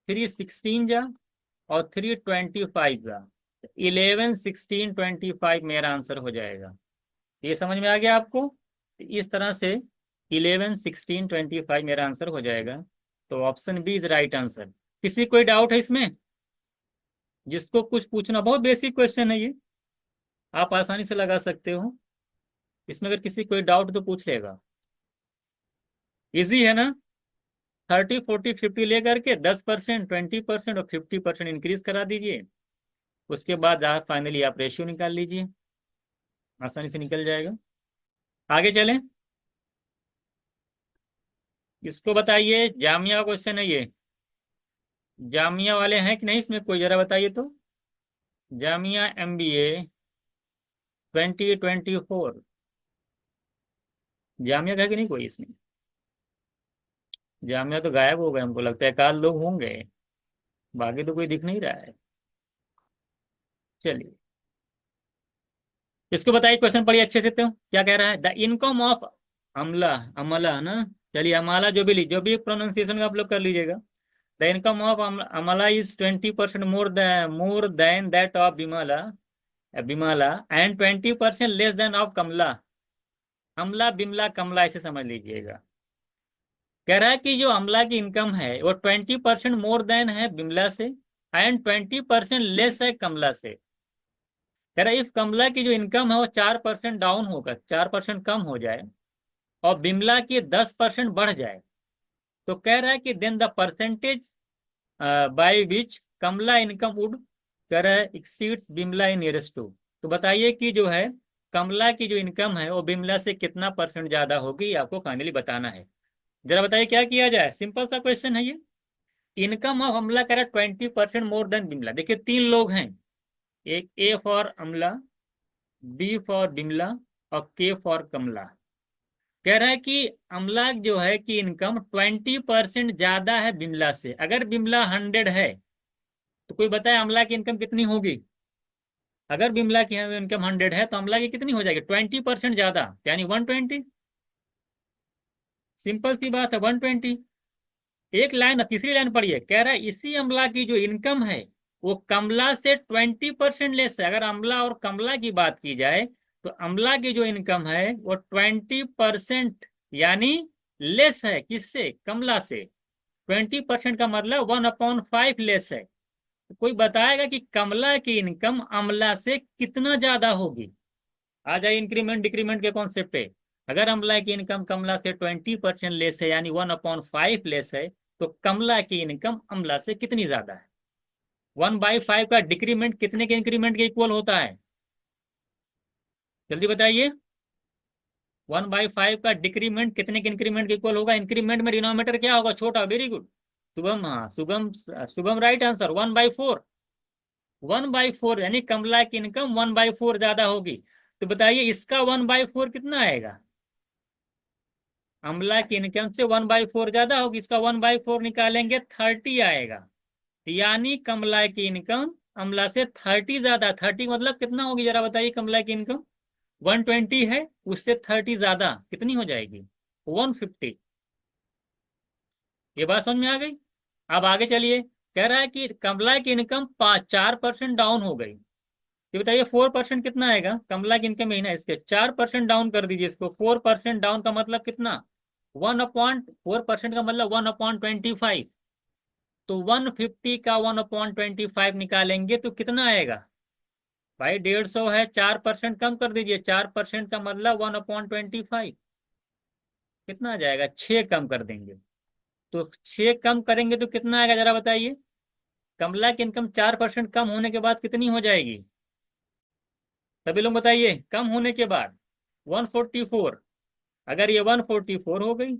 3 16 जा, और 3 25 जा। 11 16 25 मेरा आंसर हो जाएगा। ये समझ में आ गया आपको? तो इस तरह से 11 16 25 मेरा आंसर हो जाएगा। तो option B is right answer. किसी कोई डाउट है इसमें? जिसको कुछ पूछना, बहुत बेसिक क्वेश्चन है ये, आप आसानी से लगा सकते हो। इसमें अगर किसी कोई डाउट तो पूछ लेगा। इजी है ना? 30 40 50 लेकर के 10% 20% और 50% इंक्रीज करा दीजिए। उसके बाद आप फाइनली आप रेशियो निकाल लीजिए, आसानी से निकल जाएगा। आगे चलें। इसको बताइए, जामिया क्वेश्चन है ये। जामिया वाले हैं कि नहीं इसमें कोई, जरा बताइए तो। जामिया MBA 2024। जामिया का है कि नहीं कोई इसमें? जामिया तो गायब हो गए, हमको लगता है एकाध लोग होंगे, बाकी तो कोई दिख नहीं रहा है। चलिए, इसको बताइए, क्वेश्चन पढ़िए अच्छे से। तो क्या कह रहा है? द इनकम ऑफ अमला, अमला ना, चलिए अमाला, जो भी प्रोनाउंसिएशन का आप लोग कर लीजिएगा। The income of Amala is 20% more than that of Bimala, Bimala and 20% less than of Kamala. Amala, Bimala, कमला ऐसे समझ लीजिएगा। कह रहा है कि जो अमला की इनकम है वो 20% मोर देन है बिमला से, एंड 20% लेस है कमला से। कह रहा है इफ कमला की जो इनकम है वो 4% डाउन होगा, 4% कम हो जाए, और बिमला की 10% बढ़ जाए, तो कह रहा है कि then the percentage by which Kamla income would, कह रहा है, exceeds Bimla in years two. तो बताइए कि जो है कमला की जो इनकम है वो बिमला से कितना परसेंट ज्यादा होगी, आपको फाइनली बताना है। जरा बताइए क्या किया जाए। सिंपल सा क्वेश्चन है ये। इनकम ऑफ अमला कह रहा है 20% मोर देन बिमला। देखिए 3 लोग हैं, एक ए फॉर अमला, बी फॉर बिमला, और के फॉर कमला। कह रहा है कि अमला जो है कि इनकम 20% ज्यादा है बिमला से। अगर बिमला 100 है तो कोई बताए अमला की इनकम कितनी होगी? अगर बिमला की इनकम 100 है तो अमला की कितनी हो जाएगी? 20% ज्यादा, यानी 120। सिंपल सी बात है, 120। एक लाइन, तीसरी लाइन पढ़िए। कह रहा है इसी अमला की जो इनकम है वो कमला से 20% लेस है। अगर अमला और कमला की बात की जाए तो अमला की जो इनकम है वो 20% यानी लेस है, किससे? कमला से। 20% का मतलब 1/5 लेस है। तो कोई बताएगा कि कमला की इनकम अमला से कितना ज्यादा होगी? आ जाए इंक्रीमेंट डिक्रीमेंट के कॉन्सेप्ट पे। अगर अमला की इनकम कमला से 20% लेस है, यानी 1/5 लेस है, तो कमला की इनकम अमला से कितनी ज्यादा है? 1/5 का डिक्रीमेंट कितने के इंक्रीमेंट के इक्वल होता है? जल्दी बताइए। 1/5 का डिक्रीमेंट कितने के इंक्रीमेंट के इक्वल होगा? इंक्रीमेंट में डिनोमिनेटर क्या होगा? छोटा। वेरी गुड शुभम, हाँ शुभम, शुभम राइट आंसर। 1/4। 1/4 यानी कमला की इनकम 1/4 ज्यादा होगी। तो बताइए इसका 1/4 कितना आएगा? अमला की इनकम से 1/4 ज्यादा होगी, इसका 1/4 निकालेंगे 30 आएगा। यानी कमला की इनकम अमला से 30 ज्यादा। 30 मतलब कितना होगी जरा बताइए? कमला की इनकम 120 है, उससे 30 ज्यादा कितनी हो जाएगी? 150। ये बात समझ में आ गई? अब आगे चलिए। कह रहा है कि कमला की इनकम 4% डाउन हो गई। ये बताइए 4% कितना आएगा? कमला की इनकम ही ना, इसके 4% डाउन कर दीजिए इसको। 4% डाउन का मतलब कितना? 1/4% का मतलब 1/25। तो 150 का 1/25 निकालेंगे तो कितना आएगा? भाई 150 है, 4% कम कर दीजिए। 4% का मतलब 1/25 कितना आ जाएगा? 6 कम कर देंगे। तो 6 कम करेंगे तो कितना आएगा जरा बताइए? कमला की इनकम 4% कम होने के बाद कितनी हो जाएगी? सभी लोग बताइए, कम होने के बाद 144। अगर ये 144 हो गई,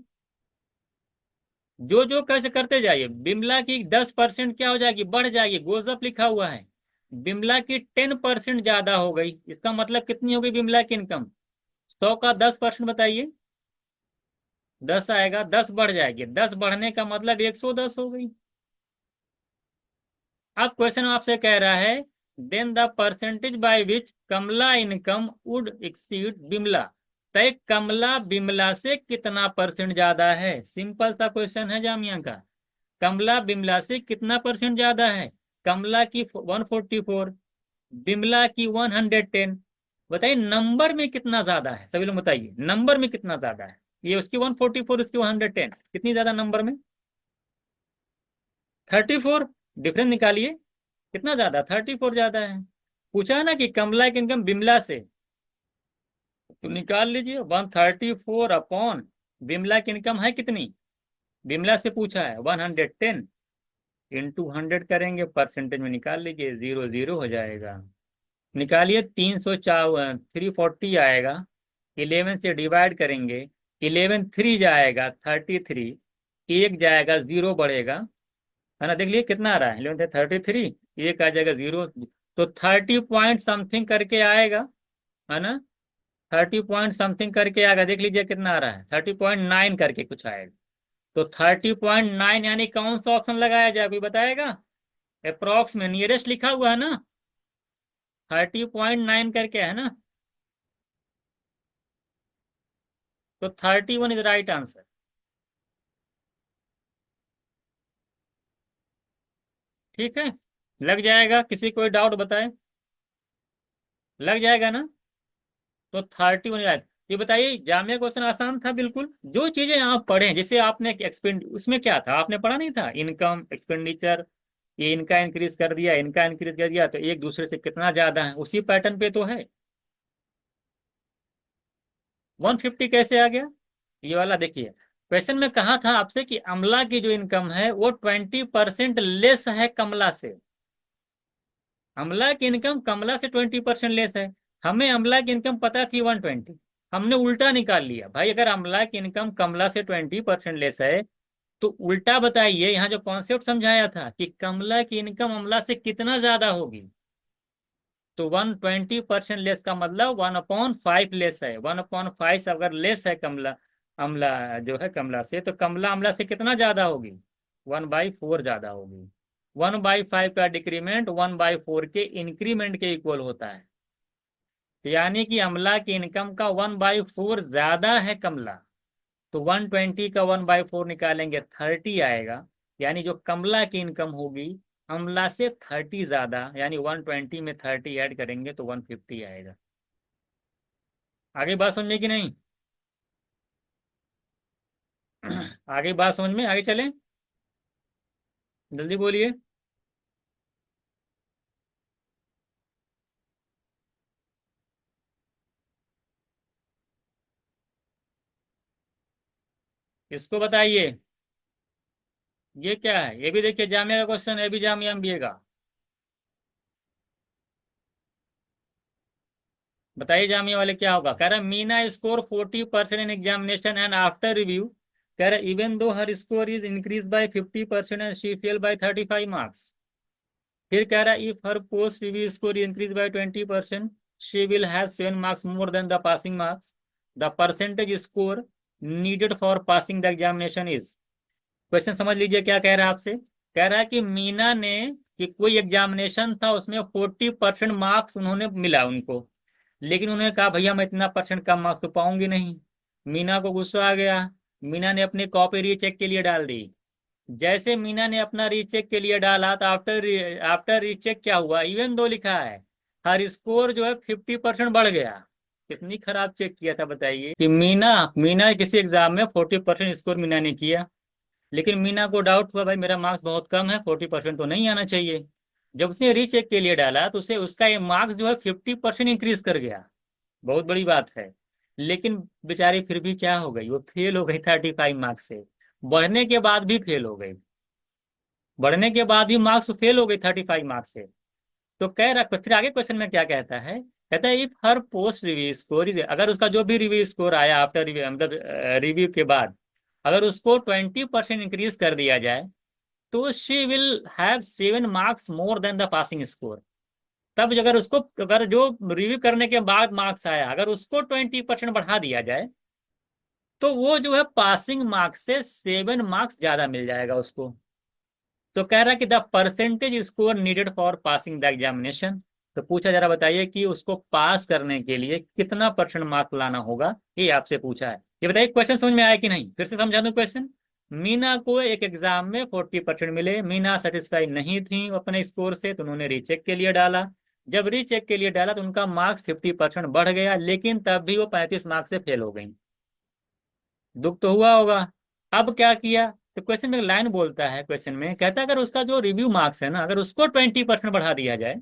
जो जो कैसे करते जाइए, बिमला की 10% क्या हो जाएगी? बढ़ जाएगी। गोजप लिखा हुआ है। बिमला की 10% ज्यादा हो गई, इसका मतलब कितनी हो गई बिमला की इनकम? 100 का 10% बताइए। 10 आएगा, 10 बढ़ जाएगी। 10 बढ़ने का मतलब 110 हो गई। अब क्वेश्चन आपसे कह रहा है then the percentage by which Kamla income would exceed Bimla. तय कमला बिमला से कितना परसेंट ज्यादा है? सिंपल सा क्वेश्चन है जामिया का। कमला बिमला से कितना परसेंट ज्यादा है? कमला की 144, बिमला की 110। बताइए नंबर में कितना ज्यादा है, सभी लोग बताइए नंबर में कितना ज्यादा है। ये उसकी 144, उसकी 110, कितनी ज्यादा नंबर में? 34। डिफरेंस निकालिए, कितना ज्यादा? 34 ज्यादा है। पूछा है ना कि कमला की इनकम बिमला से, तो निकाल लीजिए 134 अपॉन बिमला की इनकम है कितनी? बिमला से पूछा है 110, इंटू 100 करेंगे, परसेंटेज में निकाल लीजिए, 00 हो जाएगा। निकालिए 340 आएगा। 11 से डिवाइड करेंगे, 11 3 जाएगा 33, एक जाएगा 0 बढ़ेगा, है ना? देख लिए कितना आ रहा है, 11 33, एक आ जाएगा 0, तो 30 पॉइंट समथिंग करके आएगा, है ना? 30 पॉइंट समथिंग करके आएगा, देख लीजिए कितना आ रहा है, 30.9 करके कुछ आएगा। तो 30.9 यानी कौन सा ऑप्शन लगाया जाए, कोई बताएगा? अप्रोक्स में नियरेस्ट लिखा हुआ है ना, 30.9 करके है ना, तो 31 इज राइट आंसर। ठीक है, लग जाएगा? किसी कोई डाउट बताए? लग जाएगा ना? तो 31 राइट। ये बताइए, जामिया क्वेश्चन आसान था बिल्कुल। जो चीजें आप पढ़े, जैसे आपने एक्सपेंड, उसमें क्या था आपने पढ़ा नहीं था, इनकम एक्सपेंडिचर, ये इनका इंक्रीज कर दिया, इनका इंक्रीज कर दिया, तो एक दूसरे से कितना ज्यादा है, उसी पैटर्न पे तो है। 150 कैसे आ गया? ये वाला देखिए, क्वेश्चन में कहा था आपसे कि अमला की जो इनकम है वो 20% लेस है कमला से। अमला की इनकम कमला से 20% लेस है। हमें अमला की इनकम पता थी 120, हमने उल्टा निकाल लिया। भाई अगर अमला की इनकम कमला से 20% लेस है, तो उल्टा बताइए, यहाँ जो कॉन्सेप्ट समझाया था कि कमला की इनकम अमला से कितना ज्यादा होगी, तो 120% लेस का मतलब 1/5 लेस है। 1/5 अगर लेस है कमला, अमला जो है कमला से, तो कमला अमला से कितना ज्यादा होगी? 1/4 ज्यादा होगी। 1/5 का डिक्रीमेंट 1/4 के इंक्रीमेंट के इक्वल होता है। यानी कि अमला की इनकम का 1/4 ज्यादा है कमला, तो 120 का 1/4 निकालेंगे 30 आएगा। यानी जो कमला की इनकम होगी अमला से 30 ज्यादा, यानी 120 में 30 ऐड करेंगे तो 150 आएगा। आगे बात समझ में कि नहीं? आगे बात समझ में, आगे चलें, जल्दी बोलिए। इसको बताइए, ये क्या है? ये भी देखिए जामिया का क्वेश्चन है, भी जामिया एमबीए का। बताइए जामिया वाले क्या होगा। कह रहा है Meena score 40% in examination and after review, कह रहा है even though her score is increase by 50% and she fail by 35 marks. फिर कह रहा है if her post review score increase by 20% she will have 7 marks more than the passing marks. The percentage score needed for passing the examination is. Question समझ लीजिए क्या कह रहा है आपसे। कह रहा है कि मीना ने, कि कोई एग्जामिनेशन था उसमें 40% मार्क्स उन्होंने मिला उनको, लेकिन उन्होंने कहा भैया मैं इतना परसेंट कम मार्क्स तो पाऊंगी नहीं। मीना को गुस्सा आ गया, मीना ने अपनी कॉपी रीचेक के लिए डाल दी। जैसे मीना ने अपना रीचेक के लिए डाला, तो आफ्टर रीचेक क्या हुआ, इवन दो लिखा है, हर स्कोर जो है 50% बढ़ गया। कितनी खराब चेक किया था बताइए, कि मीना मीना किसी एग्जाम में 40% स्कोर मीना ने किया, लेकिन मीना को डाउट हुआ भाई मेरा मार्क्स बहुत कम है, 40% तो नहीं आना चाहिए। जब उसने रीचेक के लिए डाला तो उसे उसका ये मार्क्स जो है 50% इंक्रीज कर गया। बहुत बड़ी बात है। लेकिन बेचारी फिर भी क्या हो गई, वो फेल हो गई 35 मार्क्स से। बढ़ने के बाद भी फेल हो गई, बढ़ने के बाद भी मार्क्स फेल हो गई 35 मार्क्स से। तो कह रहा, फिर आगे क्वेश्चन में क्या कहता है, कहता है if her post review score is, अगर उसका जो भी रिव्यू स्कोर आया आफ्टर रिव्यू, मतलब रिव्यू के बाद, अगर उसको 20% इंक्रीज कर दिया जाए, तो she will have 7 marks more than the passing score. तब अगर उसको, अगर जो रिव्यू करने के बाद मार्क्स आया अगर उसको 20% बढ़ा दिया जाए, तो वो जो है पासिंग मार्क्स से 7 मार्क्स ज्यादा मिल जाएगा उसको। तो कह रहा है कि the percentage score needed for passing the examination, तो पूछा जरा बताइए कि उसको पास करने के लिए कितना परसेंट मार्क लाना होगा, ये आपसे पूछा है। ये बताइए क्वेश्चन समझ में आया कि नहीं, फिर से समझा दूं क्वेश्चन। मीना को एक एग्जाम में 40% मिले, मीना सेटिस्फाई नहीं थी अपने स्कोर से, तो उन्होंने रीचेक के लिए डाला। जब रीचेक के लिए डाला तो उनका मार्क्स 50% बढ़ गया, लेकिन तब भी वो 35 मार्क्स से फेल हो गई। दुख तो हुआ होगा। अब क्या किया, तो क्वेश्चन में लाइन बोलता है, क्वेश्चन में कहता है अगर उसका जो रिव्यू मार्क्स है ना, अगर उसको 20% बढ़ा दिया जाए,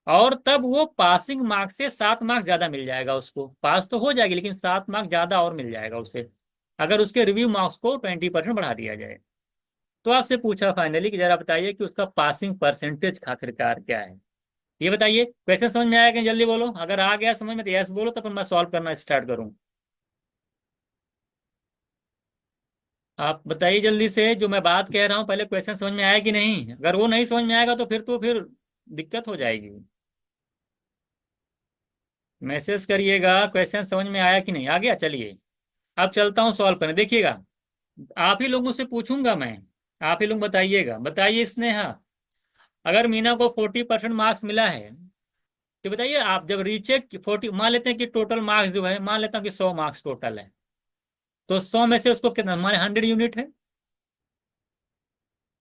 और तब वो पासिंग मार्क्स से 7 मार्क्स ज्यादा मिल जाएगा उसको, पास तो हो जाएगी लेकिन 7 मार्क्स ज्यादा और मिल जाएगा उसे, अगर उसके रिव्यू मार्क्स को 20% बढ़ा दिया जाए। तो आपसे पूछा फाइनली कि जरा बताइए कि उसका पासिंग परसेंटेज आखिरकार क्या है। ये बताइए क्वेश्चन समझ में आया कि नहीं? जल्दी बोलो, अगर आ गया समझ में तो यस बोलो, तो फिर मैं सॉल्व करना स्टार्ट करूं। आप बताइए जल्दी से, जो मैं बात कह रहा हूँ पहले क्वेश्चन समझ में आया कि नहीं, अगर वो नहीं समझ में आएगा तो फिर दिक्कत हो जाएगी। मैसेज करिएगा क्वेश्चन समझ में आया कि नहीं, आ गया, चलिए अब चलता हूँ सॉल्व करने, देखिएगा। आप ही लोगों से पूछूंगा मैं, आप ही लोग बताइएगा। बताइए स्नेहा, अगर मीना को 40% मार्क्स मिला है, तो बताइए आप जब रीचेक 40, मान लेते हैं कि टोटल मार्क्स जो है, मान लेता हूँ कि 100 मार्क्स टोटल है, तो 100 में से उसको कितना, मान 100 यूनिट है,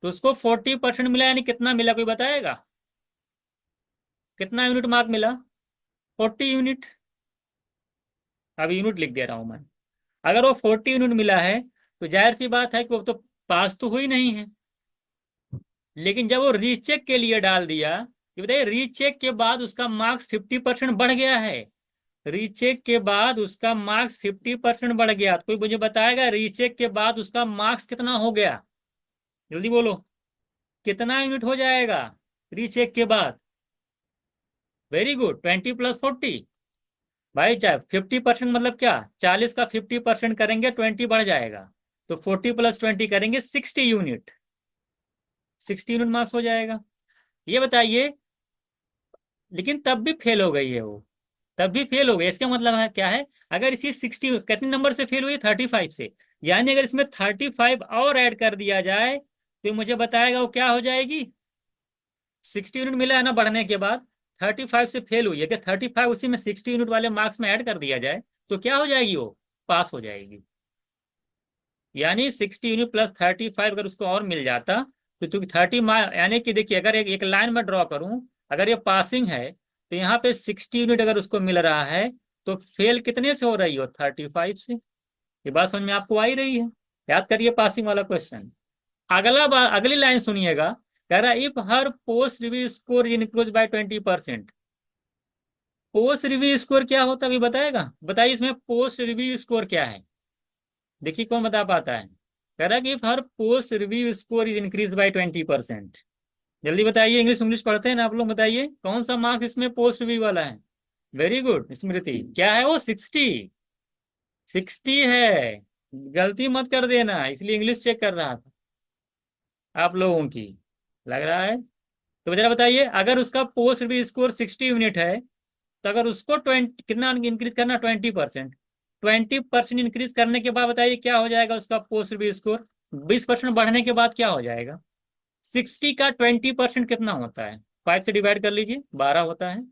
तो उसको 40% मिला, यानी कितना मिला, कोई बताएगा कितना यूनिट मार्क मिला? 40 यूनिट। अब यूनिट लिख दे रहा हूं मैं। अगर वो 40 यूनिट मिला है, तो जाहिर सी बात है कि वो तो पास तो हुई नहीं है। लेकिन जब वो रीचेक के लिए डाल दिया, ये बताइए रीचेक के बाद उसका मार्क्स 50% बढ़ गया है, रीचेक के बाद उसका मार्क्स 50% बढ़ गया, तो कोई मुझे बताएगा रीचेक के बाद उसका मार्क्स कितना हो गया? जल्दी बोलो, कितना यूनिट हो जाएगा रीचेक के बाद? Very good, 20 + 40। भाई चाहे 50% मतलब क्या, 40 का 50% करेंगे 20 बढ़ जाएगा, तो 40 + 20 करेंगे 60 यूनिट, 60 यूनिट मार्क्स हो जाएगा। ये बताइए, लेकिन तब भी फेल हो गई है वो, तब भी फेल हो गई, इसका मतलब है क्या है, अगर इसी 60, कितने नंबर से फेल हुई, 35 से, यानी अगर इसमें 35 और ऐड कर दिया जाए, तो मुझे बताएगा वो क्या हो जाएगी। 60 यूनिट मिला है ना बढ़ने के बाद, 35 से फेल हुई है, कि 35 उसी में 60 यूनिट वाले मार्क्स में ऐड कर दिया जाए, तो क्या हो जाएगी, वो पास हो जाएगी। यानी 60 यूनिट प्लस 35 अगर उसको और मिल जाता, तो 30 मार्क, यानी कि देखिए अगर एक लाइन में ड्रॉ करूं, अगर ये पासिंग है, तो यहाँ पे 60 यूनिट अगर उसको मिल रहा है, तो फेल कितने से हो रही हो, 35 से। ये बात समझ में आपको आ ही रही है? याद करिए पासिंग वाला क्वेश्चन। अगला बार अगली लाइन सुनिएगा, कह रहा if her post review score increase by 20%। Post review score क्या होता है, अभी बताएगा? बताइए इसमें पोस्ट रिव्यू स्कोर क्या है, देखिए कौन बता पाता है। कह रहा है कि if her post review score is increase by 20%। जल्दी बताइए, इंग्लिश इंग्लिश पढ़ते हैं ना आप लोग, बताइए कौन सा मार्क्स इसमें पोस्ट रिव्यू वाला है। वेरी गुड स्मृति, क्या है वो, 60। 60 है, गलती मत कर देना, इसलिए इंग्लिश चेक कर रहा था आप लोगों की, लग रहा है। तो जरा बताइए, अगर उसका पोस्ट रिव्यू स्कोर 60 यूनिट है, तो अगर उसको 20 कितना इंक्रीज करना, 20%। 20% इंक्रीज करने के बाद बताइए क्या हो जाएगा उसका पोस्ट रिव्यू स्कोर, 20% बढ़ने के बाद क्या हो जाएगा। 60 का 20% कितना होता है, 5 से डिवाइड कर लीजिए, 12 होता है,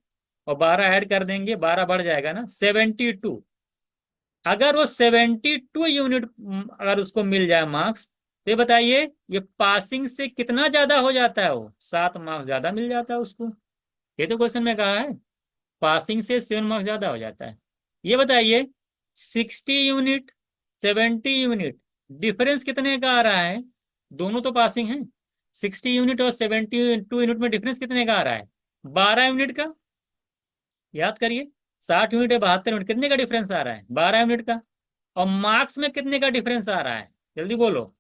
और 12 ऐड कर देंगे, 12 बढ़ जाएगा ना, 72। अगर वो 72 यूनिट अगर उसको मिल जाए मार्क्स, तो ये बताइए ये पासिंग से कितना ज्यादा हो जाता है, वो 7 मार्क्स ज्यादा मिल जाता है उसको। ये तो क्वेश्चन में कहा है, पासिंग से 7 मार्क्स ज्यादा हो जाता है। ये बताइए 60 यूनिट, 70 यूनिट, डिफरेंस कितने का आ रहा है, दोनों तो पासिंग है। 60 यूनिट और 72 यूनिट में डिफरेंस कितने का आ रहा है, 12 यूनिट का। याद करिए, 60 यूनिट है, 72 यूनिट, कितने का डिफरेंस आ रहा है, 12 यूनिट का। और मार्क्स में कितने का डिफरेंस आ रहा है, जल्दी बोलो।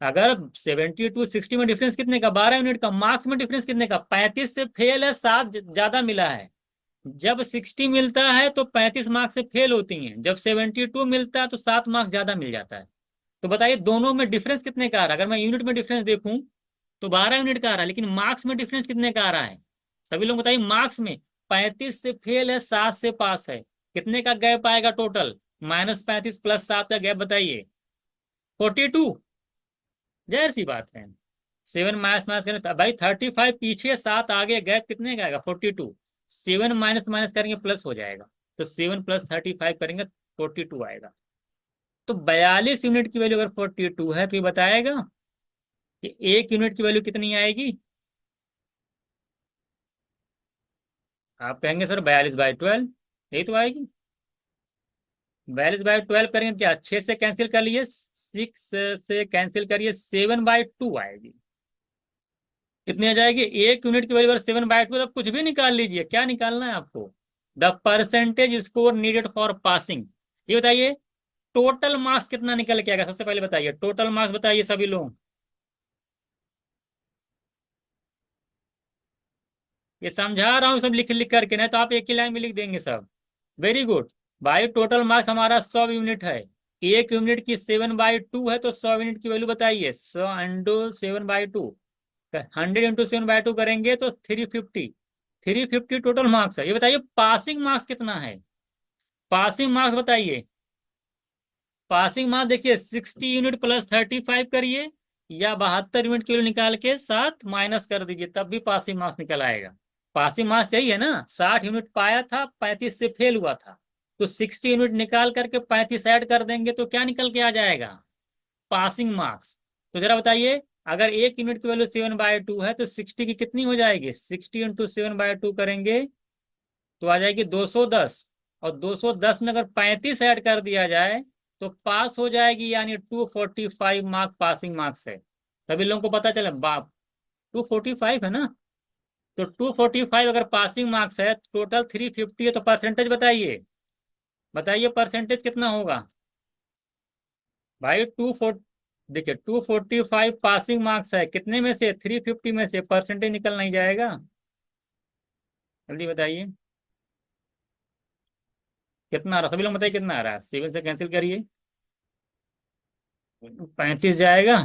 अगर 72 60 में डिफरेंस कितने का, 12 यूनिट का, मार्क्स में डिफरेंस कितने का, 35 से फेल है, 7 ज्यादा मिला है। जब 60 मिलता है तो 35 मार्क्स से फेल होती हैं, जब 72 मिलता है तो 7 मार्क्स ज्यादा मिल जाता है। तो बताइए दोनों में डिफरेंस कितने का आ रहा है, अगर मैं यूनिट में डिफरेंस देखूं तो 12 यूनिट का आ रहा है, लेकिन मार्क्स में डिफरेंस कितने का आ रहा है, सभी लोग बताइए। मार्क्स में 35 से फेल है, 7 से पास है, कितने का गैप आएगा टोटल, -35 + 7 का गैप बताइए, 42। जाहिर सी बात है 7 माइनस माइनस करें तो भाई 35 पीछे, 7 आगे, गैप कितने का आएगा 42। 7 माइनस माइनस करेंगे प्लस हो जाएगा, तो 7 प्लस 35 करेंगे 42 आएगा। तो 42 यूनिट की वैल्यू अगर 42 है तो ये बताएगा कि 1 यूनिट की वैल्यू कितनी आएगी। आप कहेंगे सर 42/12, यही तो आएगी। 42/12 करेंगे क्या, 6 से कैंसिल कर लिए, 6 से कैंसिल करिए, 7/2 आएगी। कितनी आ जाएगी, 1 यूनिट की वैल्यू अगर 7/2, तो कुछ भी निकाल लीजिए, क्या निकालना है आपको, the percentage score needed for passing. ये बताइए टोटल मार्क्स कितना निकल के आएगा, सबसे पहले बताइए टोटल मार्क्स बताइए सभी लोग। ये समझा रहा हूँ सब लिख लिख करके, नहीं तो आप एक ही लाइन में लिख देंगे सब। Very good. भाई टोटल मार्क्स हमारा 100 यूनिट है, 1 यूनिट की 7/2 है, तो 100 यूनिट की वैल्यू बताइए, 100 × 7/2, 100 × 7/2 करेंगे तो 350। 350 टोटल मार्क्स है। ये बताइए पासिंग मार्क्स कितना है, पासिंग मार्क्स बताइए। पासिंग मार्क्स देखिए 60 यूनिट प्लस 35 करिए, या 72 यूनिट की वैल्यू निकाल के 7 माइनस कर दीजिए, तब भी पासिंग मार्क्स निकल आएगा। पासिंग मार्क्स यही है ना, 60 यूनिट पाया था, 35 से फेल हुआ था, तो 60 यूनिट निकाल करके 35 ऐड कर देंगे तो क्या निकल के आ जाएगा, पासिंग मार्क्स। तो जरा बताइए, अगर 1 यूनिट की वैल्यू 7/2 है तो 60 की कितनी हो जाएगी, 60 × 7/2 करेंगे तो आ जाएगी 210, और 210 में अगर 35 ऐड कर दिया जाए तो पास हो जाएगी, यानी 245 मार्क पासिंग मार्क्स है। सभी लोगों को पता चला बाप, 245 है ना। तो 245 अगर पासिंग मार्क्स है, टोटल 350 है, तो परसेंटेज बताइए, बताइए परसेंटेज कितना होगा। भाई 240, देखिए 245 पासिंग मार्क्स है, कितने में से, 350 में से, परसेंटेज निकल नहीं जाएगा। जल्दी बताइए कितना आ रहा, सभी लोग बताइए कितना आ रहा है, 7 से कैंसिल करिए, 35 जाएगा,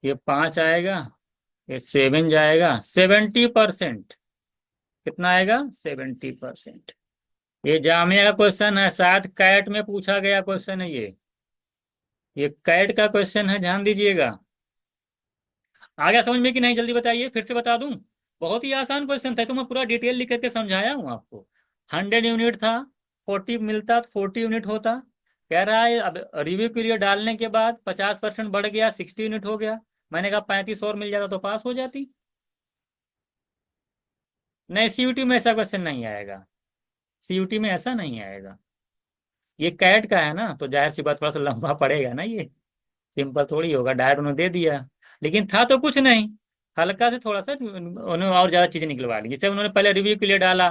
ये 5 आएगा, ये 7 जाएगा, 70%। कितना आएगा, 70%। ये जामिया का क्वेश्चन है, शायद कैट में पूछा गया क्वेश्चन है ये कैट का क्वेश्चन है, ध्यान दीजिएगा। आ गया समझ में कि नहीं, जल्दी बताइए, फिर से बता दूं। बहुत ही आसान क्वेश्चन था, तो मैं पूरा डिटेल लिख करके समझाया हूं आपको। 100 यूनिट था, 40 मिलता तो 40 यूनिट होता। कह रहा है अब रिव्यू पीरियड डालने के बाद 50% बढ़ गया, 60 यूनिट हो गया। मैंने कहा 35 और मिल जाता तो पास हो जाती। नहीं, सीयूटी में ऐसा क्वेश्चन नहीं आएगा, सीयूटी में ऐसा नहीं आएगा। ये कैट का है ना, तो जाहिर सी बात थोड़ा सा लंबा पड़ेगा ना ये, सिंपल थोड़ी होगा, डायरेक्ट उन्होंने दे दिया। लेकिन था तो कुछ नहीं, हल्का से थोड़ा सा उन्होंने और ज्यादा चीजें निकलवा ली। जैसे उन्होंने पहले रिव्यू के लिए डाला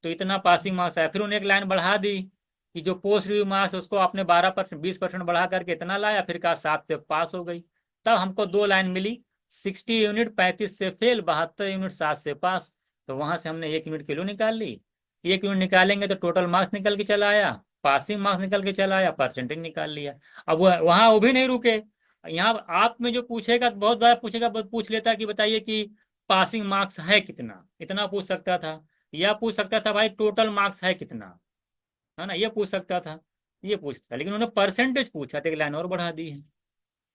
तो इतना पासिंग मार्क्स आया, फिर उन्होंने एक लाइन बढ़ा दी कि जो पोस्ट रिव्यू मार्क्स उसको आपने 12%, 20% बढ़ा करके इतना लाया, फिर कहा 7 से पास हो गई। तब हमको दो लाइन मिली, 60 यूनिट 35 से फेल, 72 यूनिट 7 से पास। तो वहां से हमने 1 यूनिट की वैल्यू निकाल ली। 1 यूनिट निकालेंगे तो टोटल मार्क्स निकल के चला आया, पासिंग मार्क्स निकल के चला आया, परसेंटेज निकाल लिया। अब वहां वो भी नहीं रुके, यहाँ आप में जो पूछेगा बहुत बार पूछेगा, पूछ लेता कि बताइए कि पासिंग मार्क्स है कितना, इतना पूछ सकता था। या पूछ सकता था भाई टोटल मार्क्स है कितना, है ना, ये पूछ सकता था, ये पूछता, लेकिन उन्होंने परसेंटेज पूछा तो एक लाइन और बढ़ा दी है।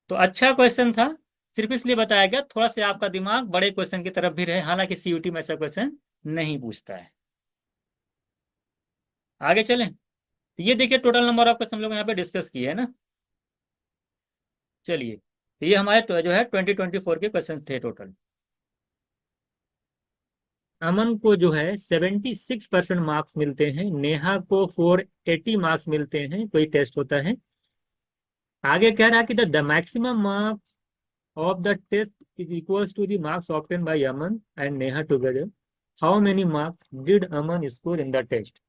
तो अच्छा क्वेश्चन था, सिर्फ इसलिए बताया गया थोड़ा सा आपका दिमाग बड़े क्वेश्चन की तरफ भी रहे, हालांकि सीयूटी में ऐसा क्वेश्चन नहीं पूछता है। आगे चलें, तो ये देखिए टोटल नंबर ऑफ क्वेश्चन हम लोग यहाँ पे डिस्कस किए है ना। चलिए, तो ये हमारे जो है 2024 के क्वेश्चन थे टोटल। अमन को जो है 76% मार्क्स मिलते हैं, नेहा को 480 मार्क्स मिलते हैं, कोई टेस्ट होता है। आगे कह रहा है कि the maximum marks of the test is equals to the marks obtain by Aman and Neha together. How many marks did Aman score in the test.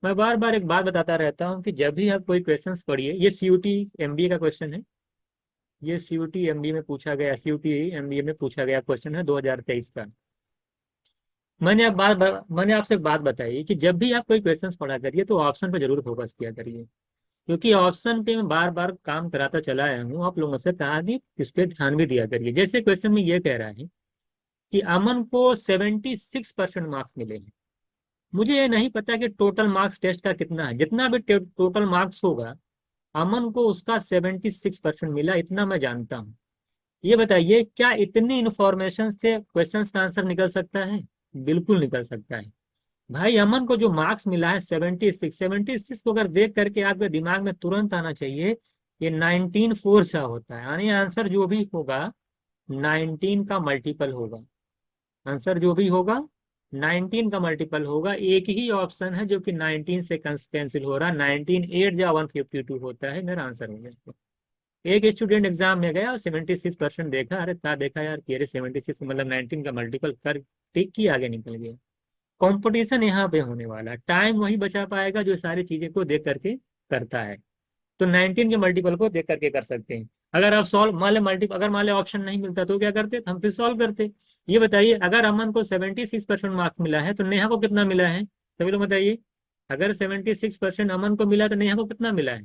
मैं बार बार एक बात बताता रहता हूँ कि जब भी आप कोई क्वेश्चंस पढ़िए, ये सीयूटी एमबीए का क्वेश्चन है, ये सीयूटी एमबीए में पूछा गया, सीयूटी एमबीए में पूछा गया क्वेश्चन है 2023 का। मैंने आपसे एक बात बताई कि जब भी आप कोई क्वेश्चंस पढ़ा करिए तो ऑप्शन पे जरूर फोकस किया करिए, क्योंकि ऑप्शन पे मैं बार बार काम कराता चला आया हूँ, आप लोगों से कहा कि इस पे ध्यान भी दिया करिए। जैसे क्वेश्चन में ये कह रहा है कि अमन को 76% मार्क्स मिले हैं। मुझे ये नहीं पता कि टोटल मार्क्स टेस्ट का कितना है, जितना भी टोटल मार्क्स होगा, अमन को उसका 76% मिला, इतना मैं जानता हूँ। ये बताइए, क्या इतनी इंफॉर्मेशन से क्वेश्चंस का आंसर निकल सकता है? बिल्कुल निकल सकता है। भाई अमन को जो मार्क्स मिला है 76, 76 को अगर देख करके आपके दिमाग में तुरंत आना चाहिए ये 19 4 सा होता है, यानी आंसर जो भी होगा 19 का मल्टीपल होगा। आंसर जो भी होगा 19 का मल्टीपल होगा। एक ही ऑप्शन है जो कि 19 से कैंसिल हो रहा है, 19 8 या 152 होता है, मेरा आंसर हो गया। एक स्टूडेंट एग्जाम में गया और 76% देखा, अरे क्या देखा यार कि अरे 76 मतलब 19 का मल्टीपल कर टिक की आगे निकल गया। कंपटीशन यहाँ पे होने वाला है, टाइम वही बचा पाएगा जो सारी चीजें को देख करके करता है। तो 19 के मल्टीपल को देख करके कर सकते हैं। अगर आप सॉल्व मान ले मल्टीपल, अगर मान ले ऑप्शन नहीं मिलता तो क्या करते, हम फिर सॉल्व करते। ये बताइए, अगर अमन को 76% मार्क्स मिला है तो नेहा को कितना मिला है? सभी लोग बताइए। अगर 76% अमन को मिला तो नेहा को कितना मिला है?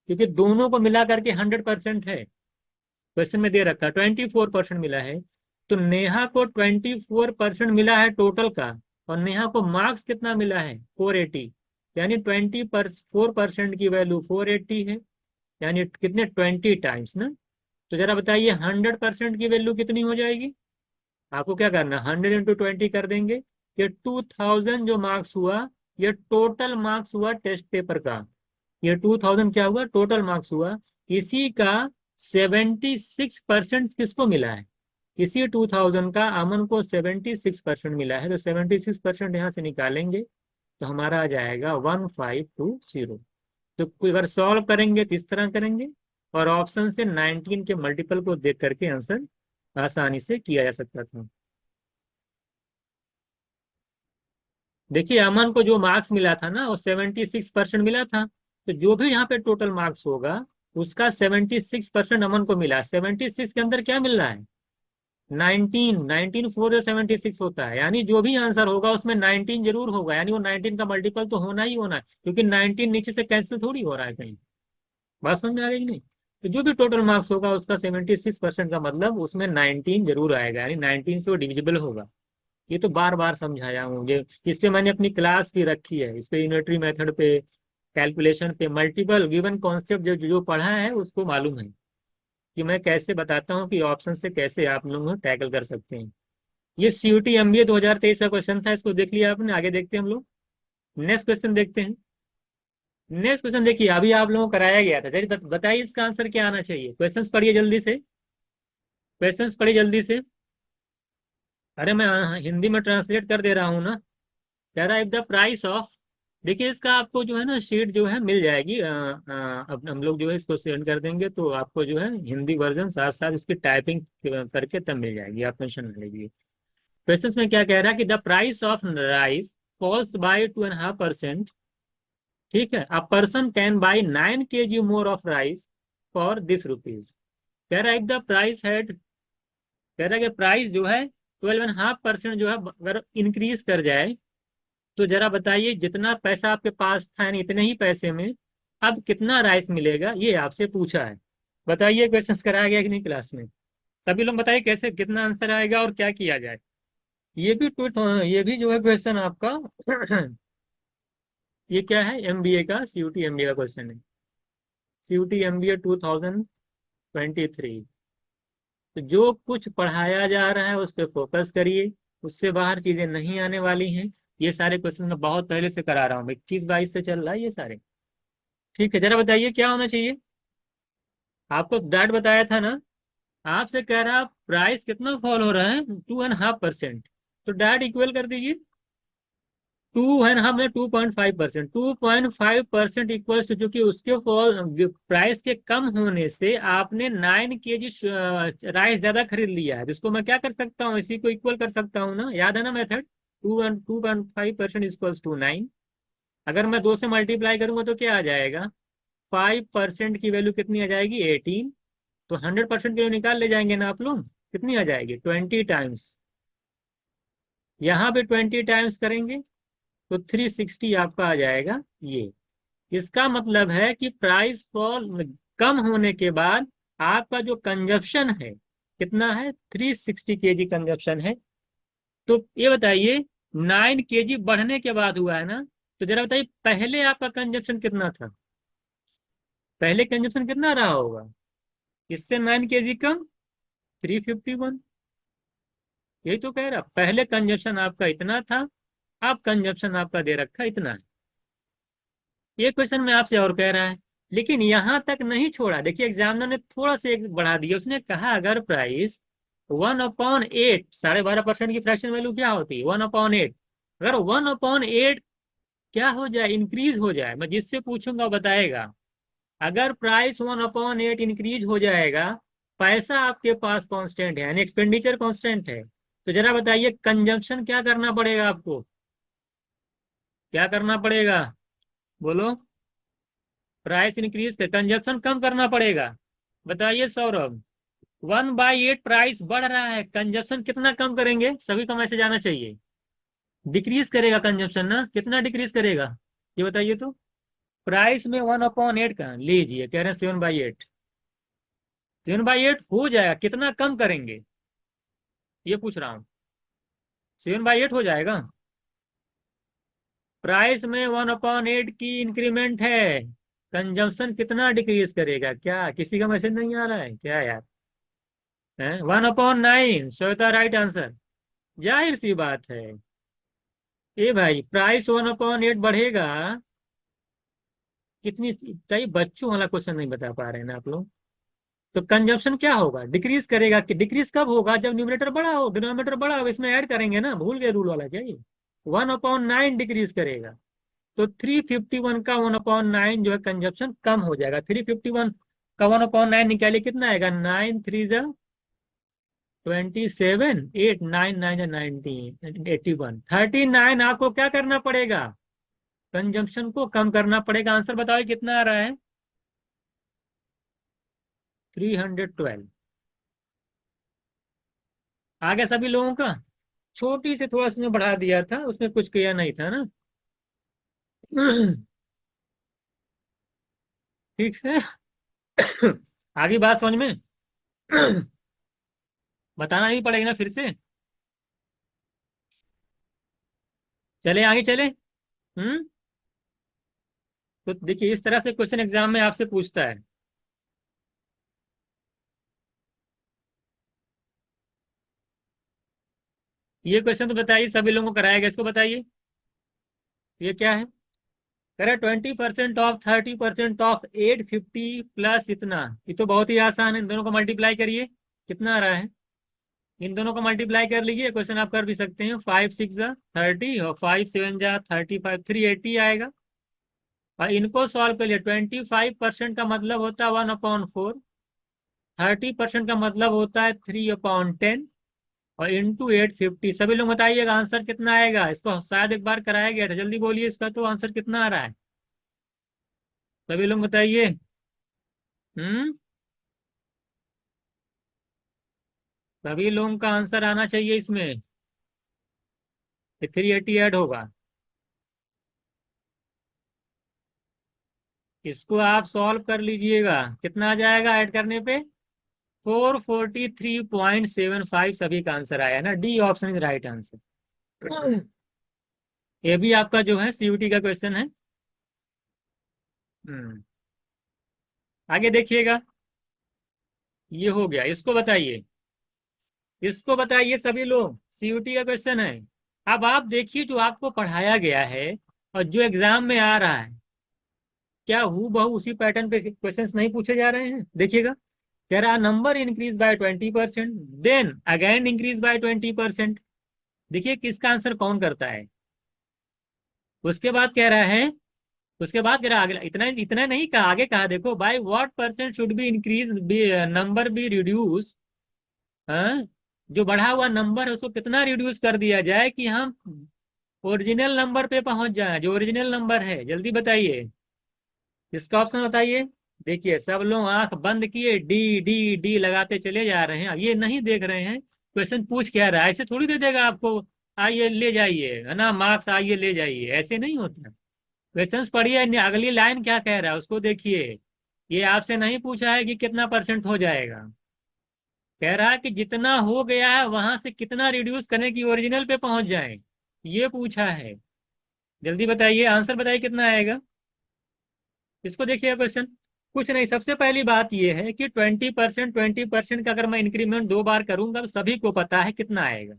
क्योंकि दोनों को मिला करके 100% है। क्वेश्चन में दे रखा 24% मिला है। तो नेहा को 24% मिला है टोटल का, और नेहा को मार्क्स कितना मिला है? 480। यानी 24% की वैल्यू 480 है, यानी कितने 20 टाइम्स ना। तो जरा बताइए 100% की वैल्यू कितनी हो जाएगी? आपको क्या करना, 100 × 20 कर देंगे। ये 2000 जो मार्क्स हुआ, ये टोटल मार्क्स हुआ टेस्ट पेपर का। ये 2000 क्या हुआ, टोटल मार्क्स हुआ। इसी का 76% किसको मिला है? इसी 2000 का अमन को 76% मिला है, तो 76% यहाँ से निकालेंगे तो हमारा आ जाएगा 1520। तो कोई अगर सॉल्व करेंगे तो इस तरह करेंगे, और ऑप्शन से 19 के मल्टीपल को देख करके आंसर आसानी से किया जा सकता था। देखिए अमन को जो मार्क्स मिला था ना वो 76% मिला था, तो जो भी यहाँ पे टोटल मार्क्स होगा उसका 76% अमन को मिला। 76 के अंदर क्या मिल रहा है? 19, 19 4 76 होता है, यानी जो भी आंसर होगा उसमें 19 जरूर होगा, यानी वो 19 का मल्टीपल तो होना ही होना है, क्योंकि 19 नीचे से कैंसिल थोड़ी हो रहा है कहीं। बात समझ में आ गई नहीं? तो जो भी टोटल मार्क्स होगा उसका 76% का मतलब उसमें 19 जरूर आएगा, यानी 19 से वो डिविजिबल होगा। ये तो बार बार समझाया हूँ ये, इस पे मैंने अपनी क्लास भी रखी है, इस पे यूनिटरी मेथड पे, कैलकुलेशन पे, मल्टीपल गिवन कॉन्सेप्ट जो जो पढ़ा है उसको मालूम है कि मैं कैसे बताता हूँ कि ऑप्शन से कैसे आप लोग टैकल कर सकते हैं। ये सीयूटी एमबीए 2023 का क्वेश्चन था, इसको देख लिया आपने, आगे देखते हैं हम लोग। नेक्स्ट क्वेश्चन देखते हैं। नेक्स्ट क्वेश्चन देखिए, अभी आप लोगों को कराया गया था, चलिए बताइए इसका आंसर क्या आना चाहिए। क्वेश्चंस पढ़िए जल्दी से, क्वेश्चंस पढ़िए जल्दी से। अरे मैं हिंदी में ट्रांसलेट कर दे रहा हूँ ना। कह रहा है द प्राइस ऑफ, देखिए इसका आपको जो है ना शीट जो है मिल जाएगी, अब हम लोग जो है इसको सेंड कर देंगे तो आपको जो है हिंदी वर्जन साथ साथ इसकी टाइपिंग करके तब मिल जाएगी, आप टेंशन न लीजिए। क्वेश्चन में क्या कह रहा है कि the price of rice falls by 2.5%। ठीक है, a person can buy 9 kg more of rice for this rupees. कह रहा है द प्राइस हैड, कह रहा है कि प्राइस जो है 12.5% जो है अगर इंक्रीज कर जाए, तो जरा बताइए जितना पैसा आपके पास था यानी इतने ही पैसे में अब कितना राइस मिलेगा, ये आपसे पूछा है। बताइए क्वेश्चंस कराया गया कि नहीं क्लास में? सभी लोग बताइए कैसे कितना आंसर आएगा और क्या किया जाए। ये भी जो है क्वेश्चन आपका ये क्या है, एमबीए का, सीयूटी एमबीए का क्वेश्चन है। CUT MBA 2023। तो जो कुछ पढ़ाया जा रहा है उस पर फोकस करिए, उससे बाहर चीजें नहीं आने वाली हैं। ये सारे क्वेश्चन मैं बहुत पहले से करा रहा हूँ, 21 22 से चल रहा है ये सारे। ठीक है, जरा बताइए क्या होना चाहिए। आपको डाट बताया था ना, आपसे कह रहा प्राइस कितना फॉल हो रहा है, 2.5%। तो डाट इक्वल कर दीजिए, 2.5 में 2.5%, 2.5% इक्वल्स टू, क्योंकि उसके फॉल प्राइस के कम होने से आपने 9 kg राइस ज्यादा खरीद लिया है, जिसको मैं क्या कर सकता हूँ, इसी को इक्वल कर सकता हूँ ना, याद है ना मेथड, 2.5% इक्वल्स टू 9। अगर मैं 2 से मल्टीप्लाई करूंगा तो क्या आ जाएगा, 5% की वैल्यू कितनी आ जाएगी, 18। तो 100% की वैल्यू निकाल ले जाएंगे ना आप लोग, कितनी आ जाएगी, 20 टाइम्स। यहाँ पे 20 टाइम्स करेंगे तो 360 आपका आ जाएगा ये। इसका मतलब है कि प्राइस फॉल कम होने के बाद आपका जो कंजप्शन है कितना है, 360 kg कंजप्शन है। तो ये बताइए 9 kg बढ़ने के बाद हुआ है ना, तो जरा बताइए पहले आपका कंजप्शन कितना था, पहले कंजप्शन कितना रहा होगा, इससे 9 kg कम, 351। यही तो कह रहा, पहले कंजप्शन आपका इतना था, अब कंजप्शन आपका दे रखा इतना है। ये क्वेश्चन में आपसे और कह रहा है, लेकिन यहां तक नहीं छोड़ा। देखिए एग्जामिनर ने थोड़ा सा एक बढ़ा दिया, उसने कहा अगर प्राइस 1/8, 12.5% की फ्रैक्शन वैल्यू क्या होती है, 1/8, अगर 1/8 क्या हो जाए, इंक्रीज हो जाए, मैं जिससे पूछूंगा वो बताएगा। अगर प्राइस 1/8 इंक्रीज हो जाएगा, पैसा आपके पास कांस्टेंट है, यानी एक्सपेंडिचर कांस्टेंट है, तो जरा बताइए कंजम्पशन क्या करना पड़ेगा आपको, क्या करना पड़ेगा, बोलो। प्राइस इंक्रीज कर कंजप्शन कम करना पड़ेगा। बताइए सौरभ, 1/8 प्राइस बढ़ रहा है, कंजप्शन कितना कम करेंगे, सभी को मैसेज आना चाहिए। डिक्रीज करेगा कंजप्शन ना, कितना डिक्रीज करेगा, ये बताइए तो। प्राइस में 1/8 का लीजिए, कह रहे हैं 7/8, 7/8 हो जाएगा, कितना कम करेंगे ये पूछ रहा हूँ। 7/8 हो जाएगा। प्राइस में 1/8 की इंक्रीमेंट है, कंजम्पशन कितना डिक्रीज करेगा, क्या किसी का मैसेज नहीं आ रहा है क्या यार, है 1/9, श्वेता राइट आंसर। जाहिर सी बात है, ए भाई प्राइस 1/8 बढ़ेगा, कितनी, कई बच्चों वाला क्वेश्चन नहीं बता पा रहे हैं ना आप लोग। तो कंजम्पशन क्या होगा, डिक्रीज करेगा, कि डिक्रीज कब होगा, जब न्यूमरेटर बड़ा हो, डिनोमिनेटर बड़ा हो, इसमें ऐड करेंगे ना, भूल गए रूल वाला क्या ये, 1/9 डिक्रीज करेगा। तो 351 का 1/9 जो है कंजप्शन कम हो जाएगा। 351 का 1/9 निकालिए, कितना आएगा, 9 3 27, 8 9 9 19, 81, 39 आपको क्या करना पड़ेगा, कंजम्पशन को कम करना पड़ेगा। आंसर बताओ कितना आ रहा है, 312। आ गया सभी लोगों का। छोटी से थोड़ा सा बढ़ा दिया था, उसमें कुछ किया नहीं था ना। ठीक है। आगे बात समझ में। बताना नहीं पड़ेगा ना फिर से। चले आगे चले। हम्म। तो देखिए इस तरह से क्वेश्चन एग्जाम में आपसे पूछता है। ये क्वेश्चन तो बताइए, सभी लोगों को कराया गया, इसको बताइए ये क्या है। कह रहा 20% ऑफ 30% ऑफ 850 प्लस इतना। ये तो बहुत ही आसान है, इन दोनों को मल्टीप्लाई करिए, कितना आ रहा है, इन दोनों को मल्टीप्लाई कर लीजिए। क्वेश्चन आप कर भी सकते हैं, 5 6 जा 30 और 5 7 जा 35, 380 आएगा। और इनको सॉल्व कर लिए, 25% का मतलब होता है 1/4, 30% का मतलब होता है 3/10, और इंटू 850। सभी लोग बताइएगा आंसर कितना आएगा, इसको शायद एक बार कराया गया था, जल्दी बोलिए इसका तो आंसर कितना आ रहा है, सभी लोग बताइए। हम्म। सभी लोगों का आंसर आना चाहिए इसमें, 380 ऐड होगा। इसको आप सॉल्व कर लीजिएगा, कितना आ जाएगा ऐड करने पे, 443.75। सभी का आंसर आया ना, D option is right answer. ये भी आपका जो है सीयूटी का क्वेश्चन है। हम्म। आगे देखिएगा, ये हो गया, इसको बताइए, इसको बताइए सभी लोग, सीयूटी का क्वेश्चन है। अब आप देखिए जो आपको पढ़ाया गया है और जो एग्जाम में आ रहा है, क्या हु बहू उसी पैटर्न पे क्वेश्चंस नहीं पूछे जा रहे हैं, देखिएगा। कह रहा number increase by 20%, then again increase by 20%। देखिए किसका आंसर कौन करता है। उसके बाद कह रहा है, उसके बाद कह रहा है अगला, इतना इतना नहीं कहा, आगे कहा देखो, by what percent should be increase number be reduce. हाँ, जो बढ़ा हुआ नंबर है उसको कितना रिड्यूस कर दिया जाए कि हम ओरिजिनल नंबर पे पहुंच जाए, जो ओरिजिनल नंबर है, जल्दी बताइए इसका ऑप्शन बताइए। देखिए सब लोग आंख बंद किए, डी डी डी लगाते चले जा रहे हैं, अब ये नहीं देख रहे हैं क्वेश्चन पूछ क्या रहा है, ऐसे थोड़ी दे देगा आपको, आइए ले जाइए है ना मार्क्स, आइए ले जाइए, ऐसे नहीं होता। क्वेश्चंस पढ़िए, अगली लाइन क्या कह रहा है उसको देखिए। ये आपसे नहीं पूछा है कि कितना परसेंट हो जाएगा, कह रहा है कि जितना हो गया है वहां से कितना रिड्यूस करने की ओरिजिनल पे पहुंच जाए, ये पूछा है। जल्दी बताइए आंसर, बताइए कितना आएगा। इसको देखिए क्वेश्चन, कुछ नहीं, सबसे पहली बात यह है कि 20% का अगर मैं इंक्रीमेंट 2 बार करूंगा तो सभी को पता है कितना आएगा,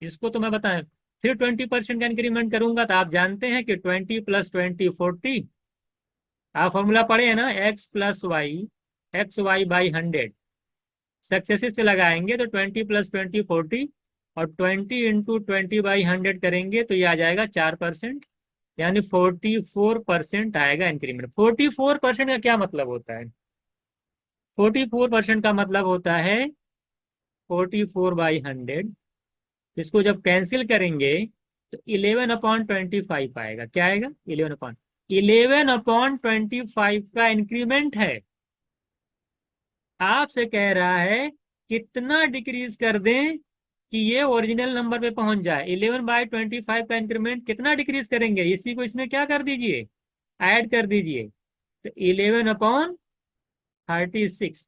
इसको तो मैं बताएं। फिर 20% का इंक्रीमेंट करूंगा तो आप जानते हैं कि 20 + 20 40। आप फॉर्मूला पढ़े हैं ना, x + y, xy/100। सक्सेसिव से लगाएंगे तो 20 + 20 40, और 20 × 20/100 करेंगे तो ये आ जाएगा 4%, यानी 44% आएगा इंक्रीमेंट। 44% का क्या मतलब होता है? 44% का मतलब होता है 44/100। इसको जब कैंसिल करेंगे तो 11/25 आएगा। क्या आएगा? 11/25 का इंक्रीमेंट है। आपसे कह रहा है कितना डिक्रीज कर दें कि ये ओरिजिनल नंबर पे पहुंच जाए। 11/25 का इंक्रीमेंट कितना डिक्रीज करेंगे, इसी को इसमें क्या कर दीजिए, ऐड कर दीजिए, तो 11/36।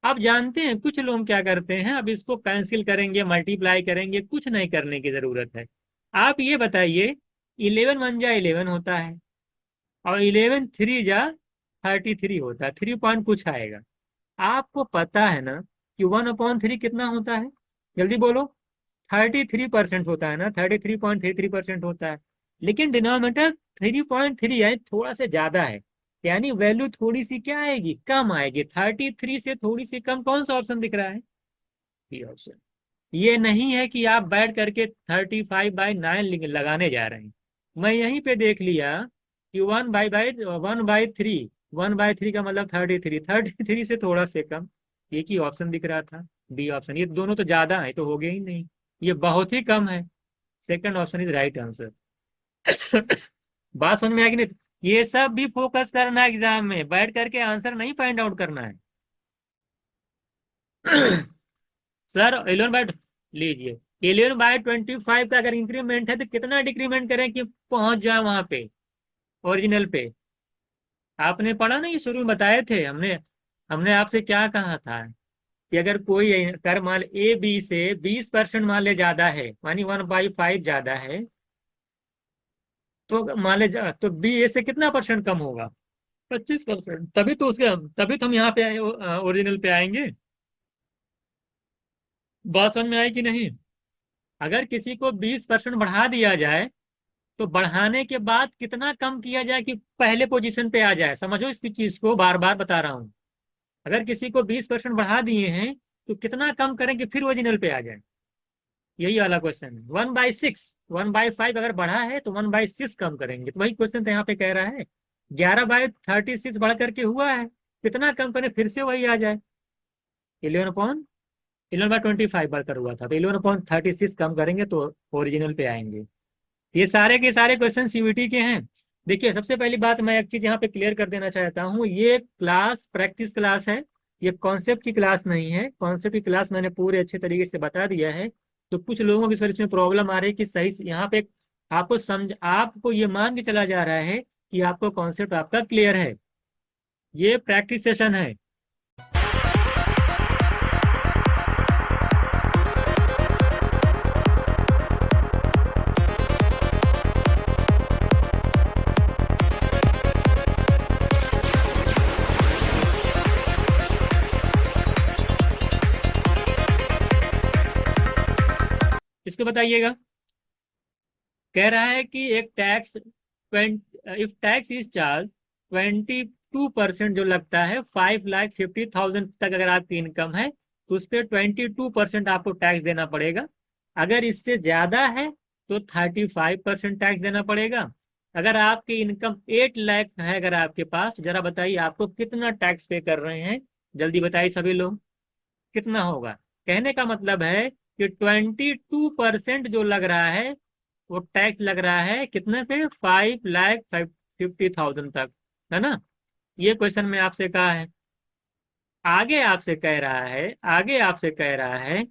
अब जानते हैं कुछ लोग क्या करते हैं, अब इसको कैंसिल करेंगे, मल्टीप्लाई करेंगे, कुछ नहीं करने की जरूरत है। आप ये बताइए, 11 × 1 = 11 होता है, और 11 × 3 = 33 होता है, 3 पॉइंट कुछ आएगा। आपको पता है ना कि 1/3 कितना होता है? जल्दी बोलो। 33% होता है ना, 33.33% होता है। लेकिन डिनोमिनेटर 3.3 है, थोड़ा सा ज्यादा है, यानी वैल्यू थोड़ी सी क्या आएगी, कम आएगी। 33 से थोड़ी सी कम कौन सा ऑप्शन दिख रहा है? B option. ये नहीं है कि आप बैठ करके 35/9 लगाने जा रहे हैं। मैं यहीं पे देख लिया कि 1/3, 1/3 का मतलब 33, 33 से थोड़ा से कम, एक ही ऑप्शन दिख रहा था, बी ऑप्शन। ये दोनों तो ज्यादा है तो हो गए ही नहीं, ये बहुत ही कम है। Second option is right answer. बात समझ में आएगी नहीं? ये सब भी फोकस करना है, एग्जाम में बैठ करके आंसर नहीं फाइंड आउट करना है। सर 11 बाय, लीजिए, 11/25 का अगर इंक्रीमेंट है तो कितना डिक्रीमेंट करें कि पहुंच जाए वहां पे, ओरिजिनल पे? आपने पढ़ा नहीं, शुरू में बताए थे हमने। हमने आपसे क्या कहा था कि अगर कोई कर मान ए बी से 20% मान ले ज्यादा है, मानी 1/5 ज्यादा है, तो मान ले तो बी ए से कितना परसेंट कम होगा? 25%। तभी तो उसके, तभी तो हम यहाँ पे ओरिजिनल पे आएंगे। बात समझ में आई कि नहीं? अगर किसी को 20% बढ़ा दिया जाए तो बढ़ाने के बाद कितना कम किया जाए कि पहले पोजीशन पे आ जाए? समझो इसकी चीज को, बार बार बता रहा हूं। अगर किसी को 20% बढ़ा दिए हैं तो कितना कम करें कि फिर ओरिजिनल पे आ जाए? यही वाला क्वेश्चन है। 1/6, 1/5 अगर बढ़ा है तो 1/6 कम करेंगे, तो वही क्वेश्चन तो यहाँ पे कह रहा है। 11/36 बढ़ करके हुआ है, कितना कम करें फिर से वही आ जाए? 11/25 बढ़कर हुआ था, तो 11/36 कम करेंगे तो ओरिजिनल पे आएंगे। ये सारे के सारे क्वेश्चन सीवीटी के हैं। देखिए, सबसे पहली बात मैं एक चीज यहाँ पे क्लियर कर देना चाहता हूँ, ये क्लास प्रैक्टिस क्लास है, ये कॉन्सेप्ट की क्लास नहीं है। कॉन्सेप्ट की क्लास मैंने पूरे अच्छे तरीके से बता दिया है। तो कुछ लोगों की इस वजह इसमें प्रॉब्लम आ रही है कि सही से यहाँ पे आपको समझ, आपको ये मान के चला जा रहा है कि आपको कॉन्सेप्ट आपका क्लियर है। ये प्रैक्टिस सेशन है। इसको बताइएगा। कह रहा है कि एक tax, if tax is charge 22% जो लगता है 5,50,000 तक अगर आपकी इनकम है तो उस पर 22% आपको टैक्स देना पड़ेगा। अगर इससे ज्यादा है तो 35% टैक्स देना पड़ेगा। अगर आपकी इनकम 8 लाख है अगर आपके पास, तो जरा बताइए आपको कितना टैक्स पे कर रहे हैं? जल्दी बताइए सभी लोग, कितना होगा? कहने का मतलब है कि 22% जो लग रहा है वो टैक्स लग रहा है कितने पे? 5,50,000 तक, है ना? ये क्वेश्चन में आपसे कहा है। आगे आपसे कह रहा है, आगे आपसे कह रहा है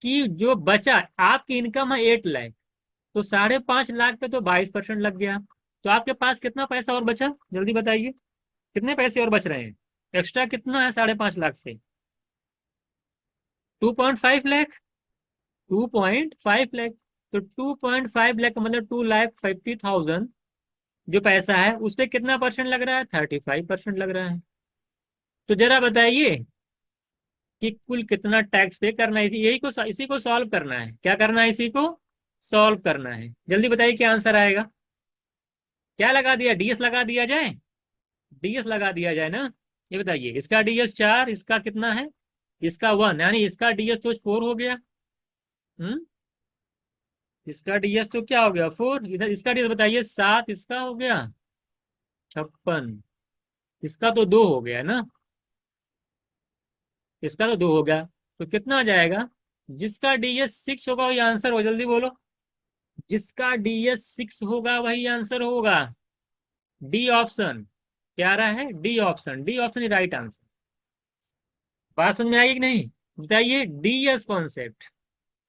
कि जो बचा, आपकी इनकम है 8 लाख, तो 5.5 लाख पे तो 22% लग गया। तो आपके पास कितना पैसा और बचा? जल्दी बताइए, कितने पैसे और बच रहे हैं? एक्स्ट्रा कितना है 5.5 लाख से? 2.5 लाख। 2.5 लाख। तो 2.5 लाख का मतलब 2,50,000 जो पैसा है उस पर कितना परसेंट लग रहा है? 35% लग रहा है। तो जरा बताइए कि कुल कितना टैक्स पे करना है, इसी को सॉल्व करना है। क्या करना है? इसी को सॉल्व करना है। जल्दी बताइए क्या आंसर आएगा। क्या लगा दिया? डीएस लगा दिया जाए? डीएस लगा दिया जाए ना। ये बताइए, इसका डीएस 4, इसका कितना है? इसका 1, यानी इसका डीएस तो 4 हो गया। हम्म। इसका डीएस तो क्या हो गया? 4। इधर इसका डीएस बताइए, 7, इसका हो गया 56। इसका तो 2 हो गया ना। इसका तो 2 हो गया। तो कितना आ जाएगा? जिसका डीएस 6 होगा वही आंसर हो, जल्दी बोलो। जिसका डीएस 6 होगा वही आंसर होगा। D option. क्या रहा है? D option. डी ऑप्शन ही राइट आंसर। बात समझ में आई कि नहीं? बताइए, डीएस कॉन्सेप्ट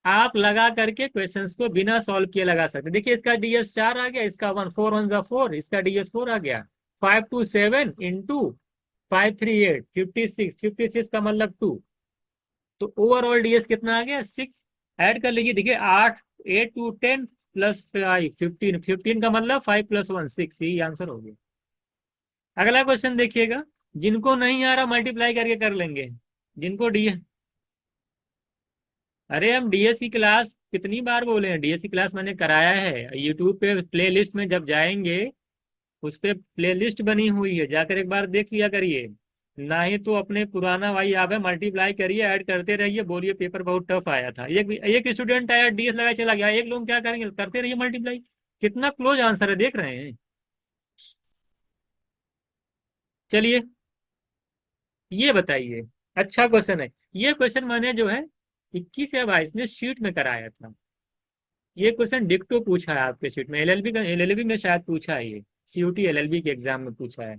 आप लगा करके क्वेश्चंस को बिना सॉल्व किए लगा सकते। देखिए, इसका डीएस 4 आ गया, इसका 1, 4 1 जा 4, इसका डीएस 4 आ गया। 5 2 7 इंटू 5 3 8, 56। 56 का मतलब 2। तो ओवरऑल डीएस कितना आ गया? 6। ऐड कर लीजिए, देखिए 8, 8 2 10 प्लस 5 15। 15 का मतलब 5 प्लस 1 6, यही आंसर हो गया। अगला क्वेश्चन देखिएगा। जिनको नहीं आ रहा मल्टीप्लाई करके कर लेंगे। जिनको डी अरे हम डीएस की क्लास कितनी बार बोले हैं? डीएस की क्लास मैंने कराया है यूट्यूब पे, प्ले लिस्ट में जब जाएंगे उस पे प्ले लिस्ट बनी हुई है, जाकर एक बार देख लिया करिए। ना ही तो अपने पुराना भाई आप है, मल्टीप्लाई करिए, ऐड करते रहिए, बोलिए पेपर बहुत टफ आया था। एक स्टूडेंट आया डीएस लगा चला गया, एक लोग क्या करेंगे? करते रहिए मल्टीप्लाई। कितना क्लोज आंसर है, देख रहे हैं? चलिए, ये बताइए। अच्छा क्वेश्चन है। ये क्वेश्चन मैंने जो है 21 या 22 में शीट में कराया था। ये क्वेश्चन डिक्टो पूछा है आपके शीट में, एलएलबी में शायद पूछा है ये। सीयूटी एलएलबी के एग्जाम में पूछा है।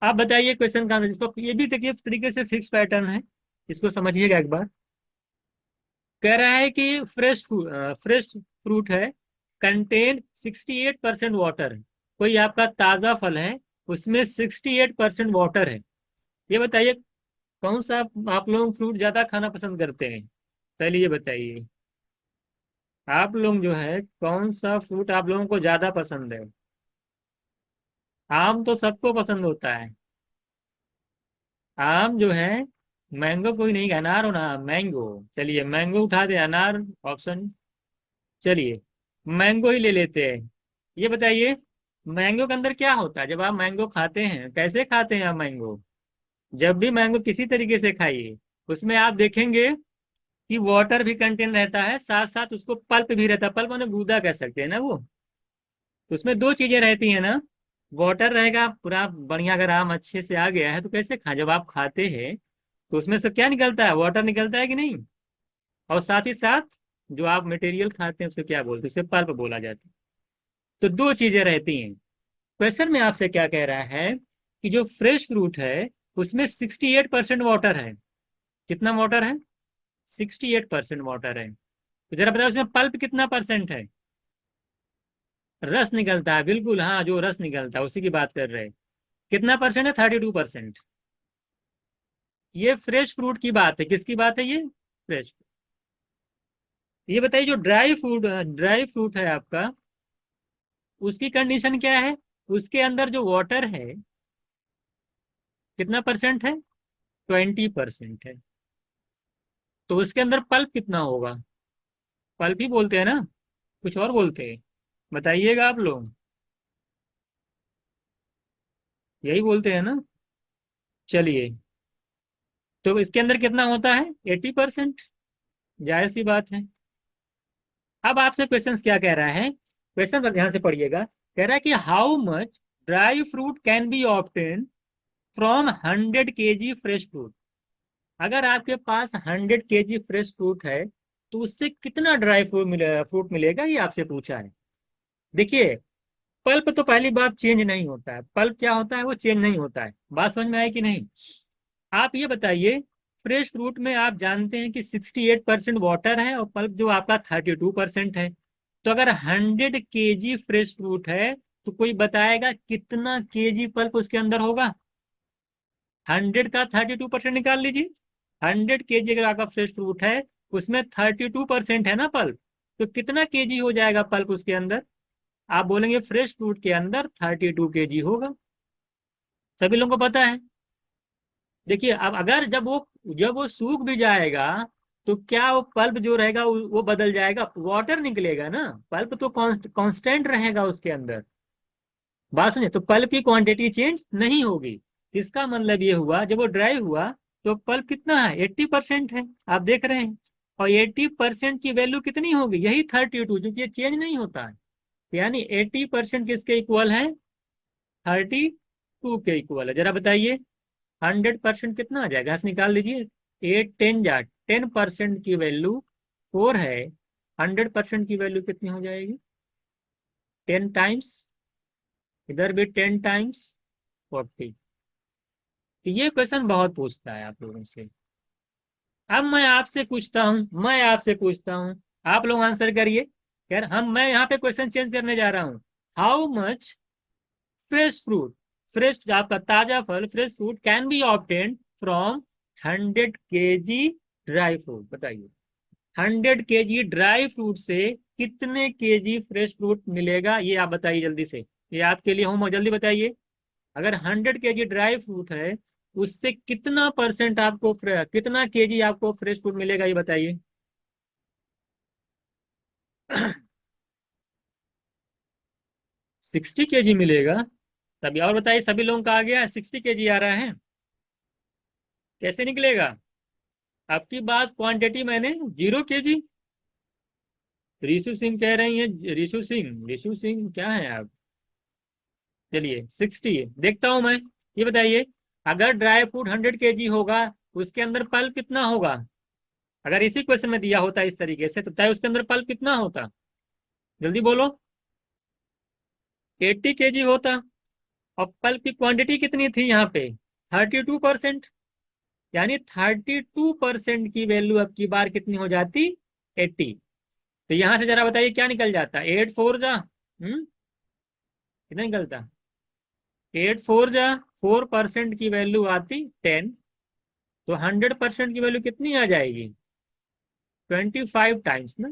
आप बताइए क्वेश्चन का आंसर। इसको ये भी देखिए तरीके से फिक्स पैटर्न है, इसको समझिएगा एक बार। कह रहा है कि फ्रेश फ्रूट है, कंटेन 68% वाटर है। कोई आपका ताजा फल है, उसमें 68% वाटर है। ये बताइए कौन सा आप लोग फ्रूट ज्यादा खाना पसंद करते हैं? पहले ये बताइए, आप लोग जो है कौन सा फ्रूट आप लोगों को ज्यादा पसंद है? आम तो सबको पसंद होता है। आम जो है, मैंगो कोई नहीं, अनार हो ना, मैंगो। चलिए मैंगो उठा दे, अनार ऑप्शन। चलिए मैंगो ही ले लेते हैं। ये बताइए, मैंगो के अंदर क्या होता है जब आप मैंगो खाते हैं? कैसे खाते हैं आप मैंगो? जब भी मैंगो किसी तरीके से खाइए, उसमें आप देखेंगे कि वाटर भी कंटेन रहता है, साथ साथ उसको पल्प भी रहता है। पल्प माने गूदा कह सकते हैं ना वो। तो उसमें दो चीजें रहती है ना। वाटर रहेगा पूरा बढ़िया, अगर आम अच्छे से आ गया है तो कैसे खा, जब आप खाते हैं तो उसमें से क्या निकलता है? वाटर निकलता है कि नहीं? और साथ ही साथ जो आप मटेरियल खाते हैं उसको क्या बोलते हैं? उसे पल्प बोला जाता है। तो दो चीजें रहती हैं। क्वेश्चन में आपसे क्या कह रहा है कि जो फ्रेश फ्रूट है उसमें 68% वाटर है। कितना वाटर है? 68% वाटर है। तो जरा बताओ उसमें पल्प कितना परसेंट है? रस निकलता है, बिल्कुल हाँ, जो रस निकलता है उसी की बात कर रहे हैं। कितना परसेंट है? 32%। ये फ्रेश फ्रूट की बात है। किसकी बात है ये? फ्रेश। ये बताइए, जो ड्राई फ्रूट है आपका, उसकी कंडीशन क्या है? उसके अंदर जो वाटर है कितना परसेंट है? 20% है। तो उसके अंदर पल्प कितना होगा? पल्प ही बोलते हैं ना, कुछ और बोलते हैं? बताइएगा आप लोग। यही बोलते हैं ना। चलिए, तो इसके अंदर कितना होता है? 80%। जायज सी बात है। अब आपसे क्वेश्चन क्या कह रहा है? क्वेश्चन पर ध्यान से पढ़िएगा। कह रहा है कि how much dry fruit can be obtain from 100 kg fresh fruit. अगर आपके पास 100 kg फ्रेश फ्रूट है तो उससे कितना ड्राई फ्रूट मिलेगा, ये आपसे पूछा है। देखिए, पल्प तो पहली बात चेंज नहीं होता है। पल्प क्या होता है? वो चेंज नहीं होता है। बात समझ में आई कि नहीं? आप ये बताइए, फ्रेश फ्रूट में आप जानते हैं कि 68% वाटर है और पल्प जो आपका 32% है। तो अगर 100 kg फ्रेश फ्रूट है तो कोई बताएगा कितना केजी पल्प उसके अंदर होगा? 100 का 32% निकाल लीजिए। 100 kg अगर आपका फ्रेश फ्रूट है, उसमें 32% है ना पल्प, तो कितना केजी हो जाएगा पल्प उसके अंदर? आप बोलेंगे फ्रेश फ्रूट के अंदर 32 kg होगा। सभी लोगों को पता है। देखिए अब अगर जब वो सूख भी जाएगा तो क्या वो पल्प जो रहेगा वो बदल जाएगा, वाटर निकलेगा ना, पल्प तो कांस्टेंट रहेगा उसके अंदर। बात सुनिए, तो पल्प की क्वांटिटी चेंज नहीं होगी। इसका मतलब ये हुआ जब वो ड्राई हुआ तो पल्प कितना है, 80% है, आप देख रहे हैं। और 80% की वैल्यू कितनी होगी, यही 32, क्योंकि ये चेंज नहीं होता है। यानी 80% किसके इक्वल है, 32 के इक्वल है। जरा बताइए 100% कितना आ जाएगा, घास निकाल लीजिए। 8 10 जा 10% की वैल्यू 4 है, 100% की वैल्यू कितनी हो जाएगी, 10 टाइम्स, इधर भी 10 टाइम्स 40। तो ये क्वेश्चन बहुत पूछता है आप लोगों से। अब मैं आपसे पूछता हूँ, आप लोग आंसर करिए। यार मैं यहाँ पे क्वेश्चन चेंज करने जा रहा हूँ। How much fresh fruit, fresh आपका ताजा फल, fresh fruit can be obtained from 100 kg dry fruit, बताइए। 100 kg ड्राई फ्रूट से कितने केजी फ्रेश फ्रूट मिलेगा, ये आप बताइए जल्दी से। ये आपके लिए होमवर्क, जल्दी बताइए। अगर 100 kg ड्राई फ्रूट है, उससे कितना परसेंट आपको कितना केजी आपको फ्रेश फ्रूट मिलेगा, ये बताइए। 60 kg मिलेगा। तभी और बताइए, सभी लोगों का आ गया, 60 kg आ रहा है, कैसे निकलेगा। आपकी बात क्वांटिटी मैंने 0 kg। ऋषु सिंह कह रही है, ऋषु सिंह क्या है आप। चलिए 60 देखता हूं मैं। ये बताइए, अगर ड्राई फ्रूट 100 kg होगा, उसके अंदर पल्प कितना होगा। अगर इसी क्वेश्चन में दिया होता इस तरीके से, तो तय उसके अंदर पल्प कितना होता, जल्दी बोलो। 80 kg होता। और पल्प की क्वांटिटी कितनी थी यहाँ पे, 32%। यानी 32% की वैल्यू अब की बार कितनी हो जाती, 80। तो यहां से जरा बताइए क्या निकल जाता, 8 4 जा कितना निकलता, 8 4 जा 4% की वैल्यू आती 10। तो 100% की वैल्यू कितनी आ जाएगी, 25 टाइम्स ना।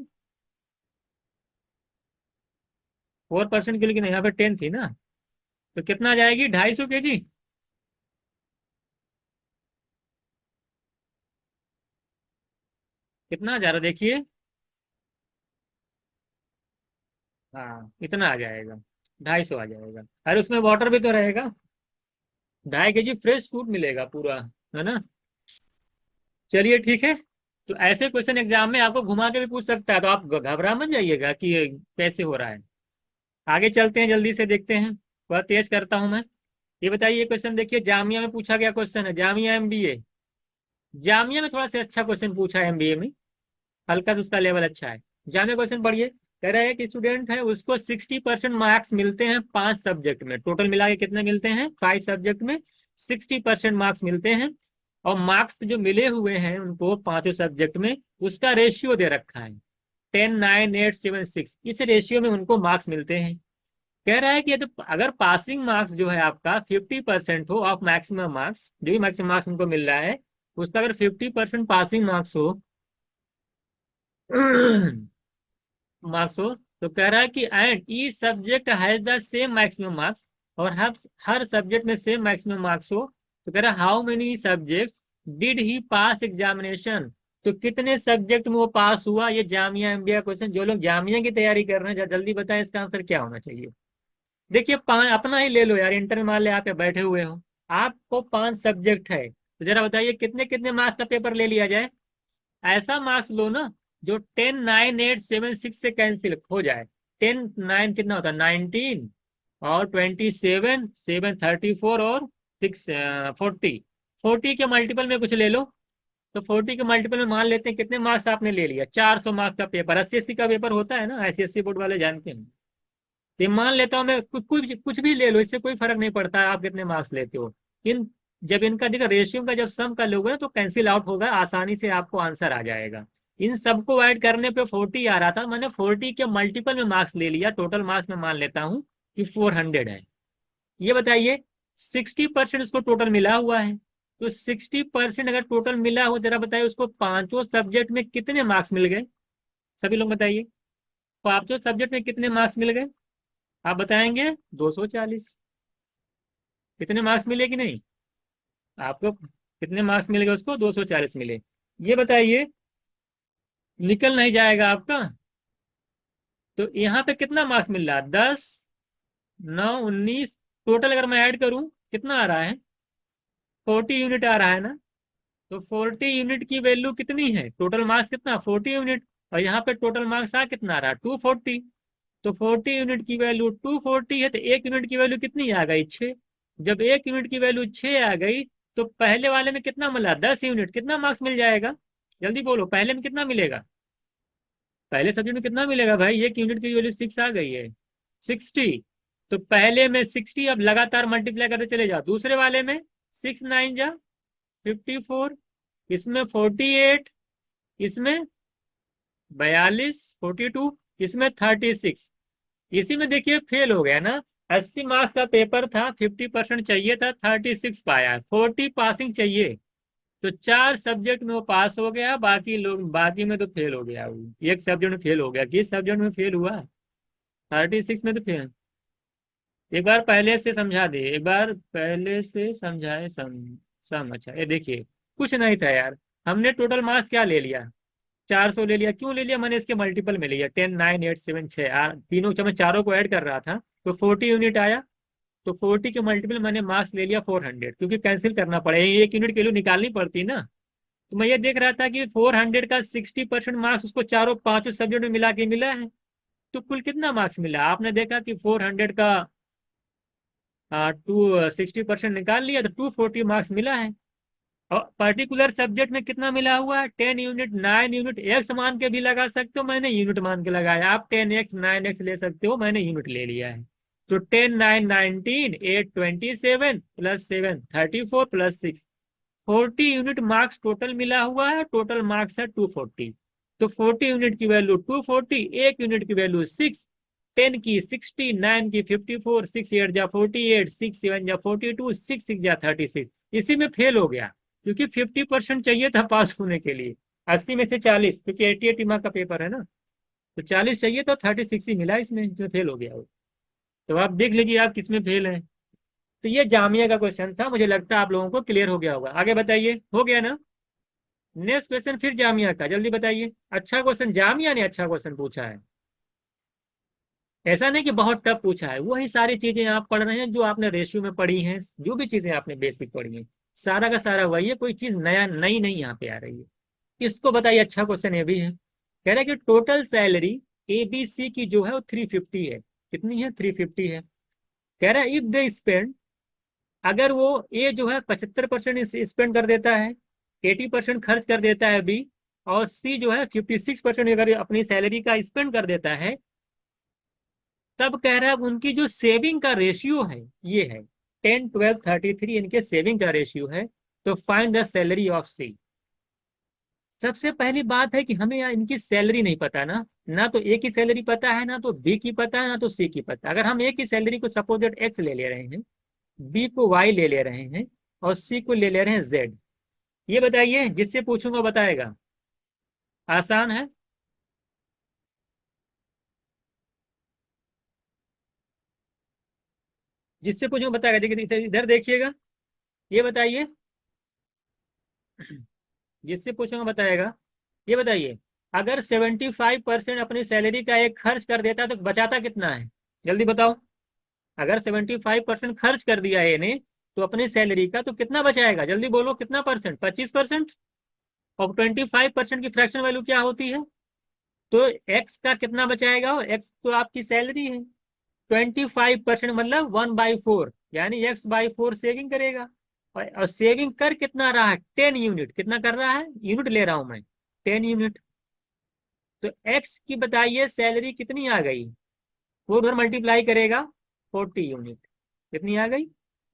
4% की, लेकिन यहाँ पे 10 थी ना, तो कितना आ जाएगी, 250 kg। कितना आ जा रहा देखिए, हाँ इतना आ जाएगा, 250 आ जाएगा। अरे उसमें वाटर भी तो रहेगा। 2.5 kg फ्रेश फ्रूट मिलेगा पूरा, है ना। चलिए ठीक है। तो ऐसे क्वेश्चन एग्जाम में आपको घुमा के भी पूछ सकता है, तो आप घबरा मत जाइएगा कि ये कैसे हो रहा है। आगे चलते हैं, जल्दी से देखते हैं, थोड़ा तेज करता हूं मैं। ये बताइए, ये क्वेश्चन देखिए, जामिया में पूछा गया क्वेश्चन है, जामिया एमबीए। जामिया में थोड़ा सा अच्छा क्वेश्चन पूछा है एमबीए में, हल्का तो उसका लेवल अच्छा है। जामिया क्वेश्चन पढ़िए। कह रहा है कि स्टूडेंट है, उसको 60% मार्क्स मिलते हैं 5 सब्जेक्ट में, टोटल मिला के कितने मिलते हैं, 5 सब्जेक्ट में 60% मार्क्स मिलते हैं। और मार्क्स जो मिले हुए हैं उनको पांचों सब्जेक्ट में, उसका रेशियो दे रखा है 10 9 8 7 6, इस रेशियो में उनको मार्क्स मिलते हैं। कह रहा है कि यदि अगर पासिंग मार्क्स जो है आपका 50% हो ऑफ मैक्सिमम मार्क्स, जो भी मैक्सिमम मार्क्स उनको मिल रहा है, उसका अगर 50% पासिंग मार्क्स हो मार्क्स हो, तो कह रहा है कि and each subject has the same maximum marks, और हर सब्जेक्ट में सेम मैक्सिमम मार्क्स हो, तो कह रहा है how many subjects did he pass examination. तो कितने सब्जेक्ट में वो पास हुआ, ये जामिया एमबीए क्वेश्चन। जो लोग जामिया की तैयारी कर रहे हैं, जल्दी बताएं इसका आंसर क्या होना चाहिए। देखिए पांच अपना ही ले लो यार, इंटर में मान ले आप बैठे हुए हो, आपको 5 सब्जेक्ट है, तो जरा बताइए कितने कितने मार्क्स का पेपर ले लिया जाए। ऐसा मार्क्स लो ना जो 10 9 8 7 6 से कैंसिल हो जाए। 10 9 कितना होता है, 19, और 27 7 34, और 6 40। 40 के मल्टीपल में कुछ ले लो। तो 40 के मल्टीपल में मान लेते हैं कितने मार्क्स आपने ले लिया, 400 मार्क्स का पेपर, 80 80 का पेपर होता है ना, ऐसी बोर्ड वाले जानते हैं। ये मान लेता हूं मैं, कुछ भी ले लो, इससे कोई फर्क नहीं पड़ता है आप कितने मार्क्स लेते हो। इन जब इनका देखो रेशियो का जब सम कर लोगे ना, तो कैंसिल आउट होगा, आसानी से आपको आंसर आ जाएगा। इन सबको ऐड करने पे 40 आ रहा था, मैंने 40 के मल्टीपल में मार्क्स ले लिया, टोटल मार्क्स में मान लेता हूँ कि 400 है। ये बताइए 60% उसको टोटल मिला हुआ है, तो 60% अगर टोटल मिला हो, जरा बताइए उसको पांचों सब्जेक्ट में कितने मार्क्स मिल गए, सभी लोग बताइए, पांचों सब्जेक्ट में कितने मार्क्स मिल गए। आप बताएंगे 240। कितने मार्क्स मिले कि नहीं आपको, कितने मार्क्स मिलेगा उसको? 240 मिले। ये बताइए, निकल नहीं जाएगा आपका? तो यहाँ पे कितना मार्क्स मिल रहा है? 10, 9, 19। टोटल अगर मैं ऐड करूं कितना आ रहा है? 40 यूनिट आ रहा है ना? तो 40 यूनिट की वैल्यू कितनी है? टोटल मार्क्स कितना? 40 यूनिट। और यहाँ पे टोटल मार्क्स आ कितना आ रहा है? 240। तो 40 यूनिट की वैल्यू 240 है, तो 1 यूनिट की वैल्यू कितनी आ गई? 6। जब 1 यूनिट की वैल्यू 6 आ गई, तो पहले वाले में कितना मिला? 10 यूनिट। कितना मार्क्स मिल जाएगा? जल्दी बोलो, पहले में कितना मिलेगा? पहले सब्जेक्ट में कितना मिलेगा भाई? 1 यूनिट की वैल्यू 6 आ गई है, 60। तो पहले में 60, अब लगातार मल्टीप्लाई करते चले जाओ। दूसरे वाले में 6 9 जा 54, इसमें 48, इसमें 42, 42, इसमें 36। इसी में देखिए फेल हो गया ना। 80 मार्क्स का पेपर था, 50% चाहिए था, 36 पाया, 40 पासिंग चाहिए। तो 4 सब्जेक्ट में वो पास हो गया, बाकी लोग, बाकी में तो फेल हो गया वो। एक सब्जेक्ट में फेल हो गया। किस सब्जेक्ट में फेल हुआ? 36 में तो फेल। एक बार पहले से समझा दे, एक बार पहले से समझाए, अच्छा ये देखिए, कुछ नहीं था यार। हमने टोटल मार्क्स क्या ले लिया? 400 ले लिया। क्यों ले लिया? मैंने इसके मल्टीपल में लिया। 10, 9, 8, 7, 6, तीनों, जब मैं चारों को ऐड कर रहा था तो 40 यूनिट आया। तो 40 के मल्टीपल मैंने मार्क्स ले लिया 400, क्योंकि कैंसिल करना पड़ेगा, 1 यूनिट की वैल्यू निकालनी पड़ती ना। तो मैं ये देख रहा था कि 400 का 60% मार्क्स उसको चारों पांचों सब्जेक्ट में मिला के मिला है। तो कुल कितना मार्क्स मिला? आपने देखा कि 400 का 60% निकाल लिया तो 240 मार्क्स मिला है। और पर्टिकुलर सब्जेक्ट में कितना मिला हुआ है? 10 यूनिट, 9 यूनिट। एक्स मान के भी लगा सकते हो, मैंने यूनिट मान के लगाया। आप 10x 9x ले सकते हो, मैंने यूनिट ले लिया है। तो 10 9 19, 8 27 plus 7 34 plus 6, 40 unit marks total मिला हुआ है। टोटल मार्क्स है 240। तो 40 यूनिट की वैल्यू 240, 1 यूनिट की वैल्यू 6, 10 की 60, 9 की 54, 6 8 जा 48, 6 7 जा 42, 6 6 जा 36। इसी में फेल हो गया, क्योंकि 50% चाहिए था पास होने के लिए। 80 में से 40, क्योंकि 80 मार्क का पेपर है ना, तो 40 चाहिए तो 36 ही मिला इसमें, जो फेल हो गया वो। तो आप देख लीजिए आप किसमें फेल है। तो ये जामिया का क्वेश्चन था, मुझे लगता है आप लोगों को क्लियर हो गया होगा। आगे बताइए, हो गया ना? नेक्स्ट क्वेश्चन फिर जामिया का, जल्दी बताइए। अच्छा क्वेश्चन, जामिया ने अच्छा क्वेश्चन पूछा है। ऐसा नहीं कि बहुत टफ पूछा है, वही सारी चीजें आप पढ़ रहे हैं जो आपने रेशियो में पढ़ी हैं, जो भी चीजें आपने बेसिक पढ़ी हैं, सारा का सारा वही है। कोई चीज नया नई नहीं यहाँ पे आ रही है। इसको बताइए, अच्छा क्वेश्चन ये भी है। कह रहा है कि टोटल सैलरी एबीसी की जो है वो 350 है। कितनी है? 350 है। कह रहा है इफ दे स्पेंड, अगर वो ए जो है 75% स्पेंड कर देता है, 80% खर्च कर देता है बी, और सी जो है 56% अगर अपनी सैलरी का स्पेंड कर देता है, तब कह रहा है उनकी जो सेविंग का रेशियो है ये है 10 12 33, इनके सेविंग का रेशियो है। तो फाइंड द सैलरी ऑफ सी। सबसे पहली बात है कि हमें यहाँ इनकी सैलरी नहीं पता ना। ना तो ए की सैलरी पता है, ना तो बी की पता है, ना तो सी की पता है। अगर हम ए की सैलरी को सपोज एक्स ले ले रहे हैं, बी को वाई ले ले रहे हैं, और सी को ले ले रहे हैं जेड, ये बताइए, जिससे पूछूंगा बताएगा। आसान है। जिससे पूछूंगा बताएगा। देखिए इधर देखिएगा, ये बताइए। जिससे पूछूंगा बताएगा। ये बताइए, अगर 75% अपनी सैलरी का एक खर्च कर देता तो बचाता कितना है? जल्दी बताओ। अगर 75% खर्च कर दिया ये तो अपनी सैलरी का, तो कितना बचाएगा? जल्दी बोलो, कितना परसेंट? 25%। और 25% की फ्रैक्शन वैल्यू क्या होती है? तो एक्स का कितना बचाएगा? एक्स तो आपकी सैलरी है। 25% मतलब 1/4, यानी x/4 सेविंग करेगा। और सेविंग कर कितना रहा है? 10 यूनिट। कितना कर रहा है? यूनिट ले रहा हूं मैं, 10 यूनिट। तो एक्स की बताइए सैलरी कितनी आ गई? वो उधर मल्टीप्लाई करेगा, 40 यूनिट। कितनी आ गई?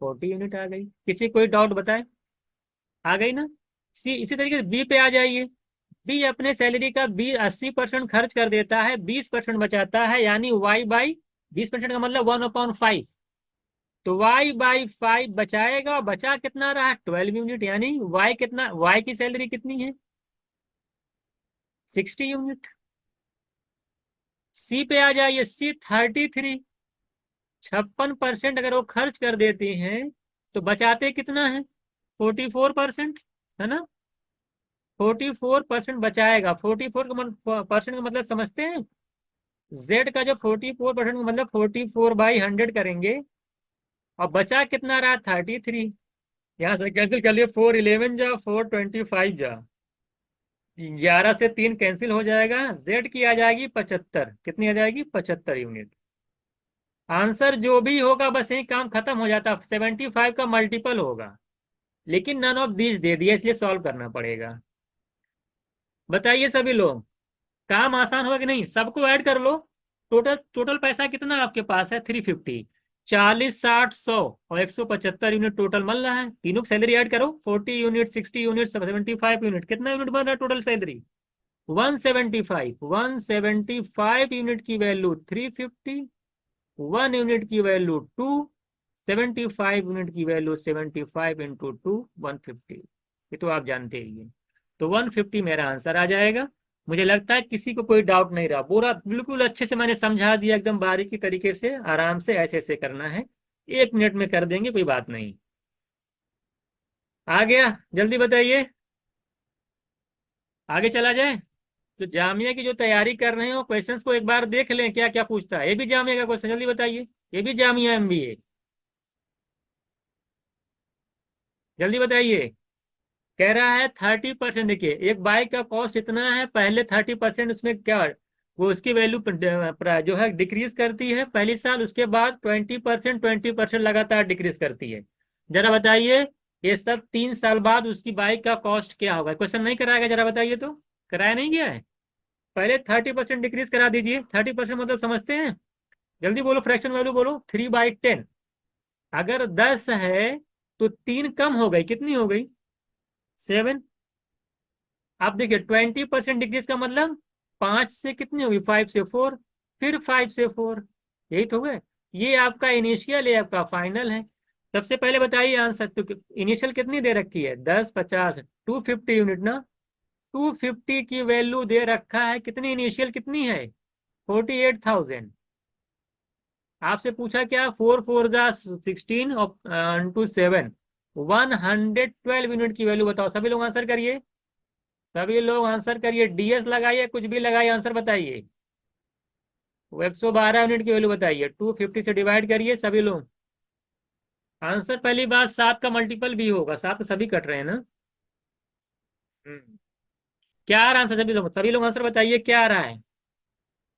40 यूनिट आ गई। किसी कोई डाउट बताए? आ गई ना? सी, इसी तरीके से बी पे आ जाइए। बी अपने सैलरी का बी 80% खर्च कर देता है, 20% बचाता है, यानी y/, 20% का मतलब 1/5। तो y/5 बचाएगा, और बचा कितना रहा? 12 यूनिट। यानी y कितना, y की सैलरी कितनी है? 60 यूनिट। सी पे आ जाइए, सी 33। 56% अगर वो खर्च कर देते हैं, तो बचाते कितना है? 44%, है ना। 44% बचाएगा। 44% का मतलब समझते हैं? जेड का जो 44% का मतलब 44/100 करेंगे, और बचा कितना रहा? 33। यहाँ से कैंसिल कर लिए, 411 जा 425 जा, 11 से 3 कैंसिल हो जाएगा। जेड की आ जाएगी 75। कितनी आ जाएगी? 75 यूनिट। आंसर जो भी होगा बस यही काम खत्म हो जाता। 75 का मल्टीपल होगा, लेकिन नन ऑफ दीज दे दिया, इसलिए सॉल्व करना पड़ेगा। बताइए सभी लोग, काम आसान होगा कि नहीं? सबको ऐड कर लो। टोटल टोटल पैसा कितना आपके पास है? 350। 40, 60, 100 और 175 यूनिट टोटल मिल रहा है। तीनों की सैलरी ऐड करो। 40 यूनिट, 60 यूनिट, 75 यूनिट, कितना यूनिट बन रहा है टोटल सैलरी? 175। 175 यूनिट की वैल्यू 350, 1 यूनिट की वैल्यू 2, 75 यूनिट की वैल्यू 75 इंटू 2, 150। ये तो आप जानते ही हैं। तो 150 मेरा आंसर आ जाएगा। मुझे लगता है किसी को कोई डाउट नहीं रहा। पूरा बिल्कुल अच्छे से मैंने समझा दिया, एकदम बारीकी तरीके से, आराम से ऐसे ऐसे करना है। 1 मिनट में कर देंगे, कोई बात नहीं। आ गया? जल्दी बताइए, आगे चला जाए। तो जामिया की जो तैयारी कर रहे हो, क्वेश्चंस को एक बार देख लें क्या क्या पूछता है। ये भी जामिया का क्वेश्चन, जल्दी बताइए। ये भी जामिया एमबीए, जल्दी बताइए। कह रहा है 30%। देखिए, एक बाइक का कॉस्ट इतना है, पहले 30% उसमें क्या, वो उसकी वैल्यू जो है डिक्रीज करती है पहली साल, उसके बाद 20%, 20% लगातार डिक्रीज करती है। जरा बताइए, ये सब 3 साल बाद उसकी बाइक का कॉस्ट क्या होगा? क्वेश्चन नहीं कराएगा? जरा बताइए तो। कराया नहीं गया है? पहले 30% डिक्रीज करा दीजिए। 30% मतलब समझते हैं? जल्दी बोलो, फ्रैक्शन वैल्यू बोलो। 3/10। अगर 10 है तो 3 कम हो गई, कितनी हो गई? 7। आप देखिए, 20% डिक्रीज का मतलब 5 से कितनी होगी? 5 से 4, फिर 5 से 4। यही तो है। ये आपका इनिशियल है, आपका फाइनल है। सबसे पहले बताइए आंसर तो। इनिशियल कितनी दे रखी है? 10, 50, 250 यूनिट ना। 250 की वैल्यू दे रखा है, कितनी इनिशियल कितनी है? 48,000। आपसे पूछा क्या? 4 4 जा 16 और टू 7, 112 यूनिट की वैल्यू बताओ। सभी लोग आंसर करिए, सभी लोग आंसर करिए। डीएस लगाइए, कुछ भी लगाइए, आंसर बताइए। वो 112 यूनिट की वैल्यू बताइए। 250 से डिवाइड करिए सभी लोग। आंसर पहली बात 7 का मल्टीपल भी होगा। 7 तो सभी कट रहे हैं ना। हम्म। क्या आ रहा है आंसर? सभी लोग आंसर बताइए, क्या आ रहा है?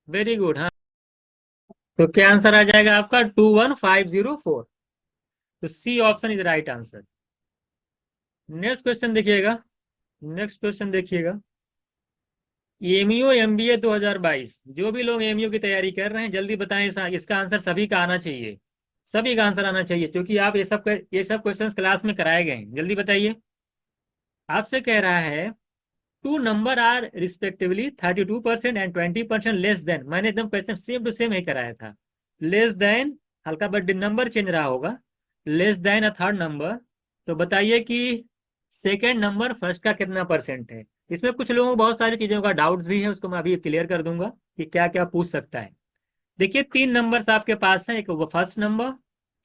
Very good. हाँ, तो क्या आंसर आ जाएगा आपका? 21504। तो C option is right answer. Next question देखिएगा। नेक्स्ट क्वेश्चन देखिएगा। एमईओ एमबीए 2022, जो भी लोग एमईओ की तैयारी कर रहे हैं जल्दी बताएं। इसका आंसर सभी का आना चाहिए। सभी का आंसर आना चाहिए, क्योंकि आप ये सब क्वेश्चंस क्लास में कराए गए हैं। जल्दी बताइए। आपसे कह रहा है, two number are respectively 32% and 20% less than. मैंने एकदम क्वेश्चन सेम टू सेम ही कराया था। लेस देन, हल्का बट नंबर चेंज रहा होगा। Less than a third number. तो बताइए कि सेकेंड नंबर फर्स्ट का कितना परसेंट है? इसमें कुछ लोगों को बहुत सारी चीजों का डाउट भी है, उसको मैं अभी क्लियर कर दूंगा कि क्या क्या पूछ सकता है। देखिए, 3 नंबर्स आपके पास हैं, एक first number,